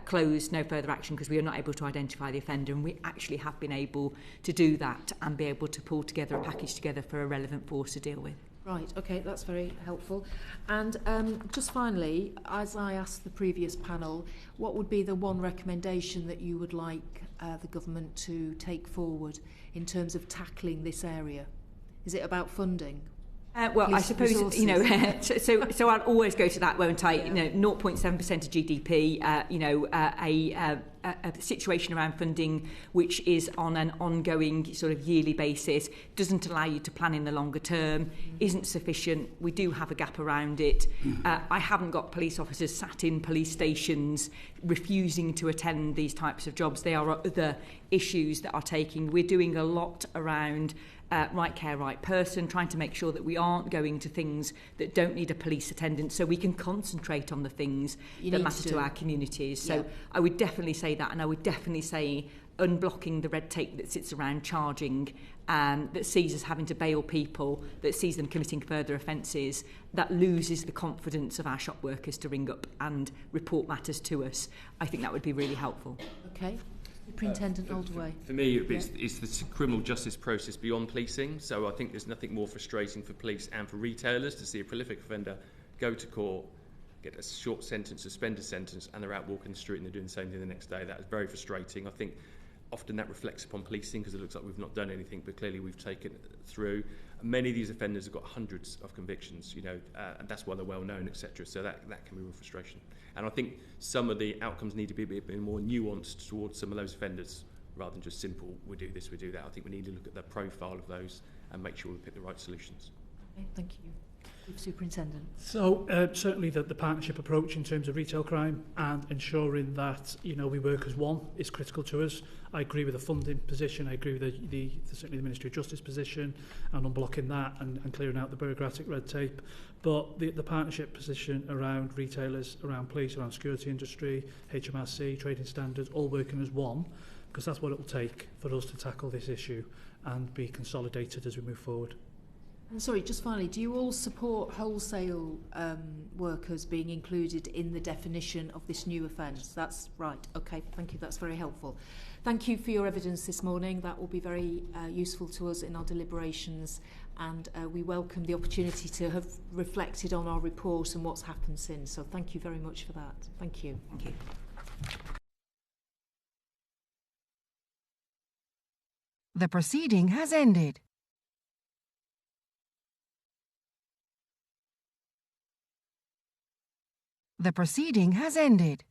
[SPEAKER 12] closed, no further action, because we are not able to identify the offender, and we actually have been able to do that and be able to pull together a package together for a relevant force to deal with.
[SPEAKER 7] Right, okay, that's very helpful. And just finally, as I asked the previous panel, what would be the one recommendation that you would like the government to take forward in terms of tackling this area? Is it about funding?
[SPEAKER 12] Well, I suppose, resources. You know, so I'll always go to that, won't I? You know, 0.7% of GDP, you know, a situation around funding which is on an ongoing sort of yearly basis, doesn't allow you to plan in the longer term, isn't sufficient. We do have a gap around it. I haven't got police officers sat in police stations refusing to attend these types of jobs. They are other issues that are taking. We're doing a lot around right care, right person, trying to make sure that we aren't going to things that don't need a police attendance, so we can concentrate on the things that matter to our communities. So I would definitely say that, and I would definitely say unblocking the red tape that sits around charging, that sees us having to bail people, that sees them committing further offences, that loses the confidence of our shop workers to ring up and report matters to us. I think that would be really helpful.
[SPEAKER 7] Okay. Superintendent Holdaway.
[SPEAKER 13] For me, it's the criminal justice process beyond policing. So I think there's nothing more frustrating for police and for retailers to see a prolific offender go to court, get a short sentence, suspended sentence, and they're out walking the street and they're doing the same thing the next day. That is very frustrating. I think often that reflects upon policing because it looks like we've not done anything, but clearly we've taken it through. Many of these offenders have got hundreds of convictions, you know, and that's why they're well known, etc. So that can be real frustration. And I think some of the outcomes need to be a bit more nuanced towards some of those offenders rather than just simple, we do this, we do that. I think we need to look at the profile of those and make sure we pick the right solutions.
[SPEAKER 7] Okay, thank you. Superintendent.
[SPEAKER 14] So certainly the partnership approach in terms of retail crime and ensuring that we work as one is critical to us. I agree with the funding position. I agree with certainly the Ministry of Justice position and unblocking that and clearing out the bureaucratic red tape. But the partnership position around retailers, around police, around security industry, HMRC, trading standards, all working as one, because that's what it will take for us to tackle this issue and be consolidated as we move forward.
[SPEAKER 7] And sorry, just finally, do you all support wholesale workers being included in the definition of this new offence? That's right. Okay, thank you. That's very helpful. Thank you for your evidence this morning. That will be very useful to us in our deliberations, and we welcome the opportunity to have reflected on our report and what's happened since. So thank you very much for that. Thank you.
[SPEAKER 12] Thank you.
[SPEAKER 15] The proceeding has ended. The proceeding has ended.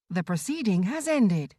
[SPEAKER 15] The proceeding has ended.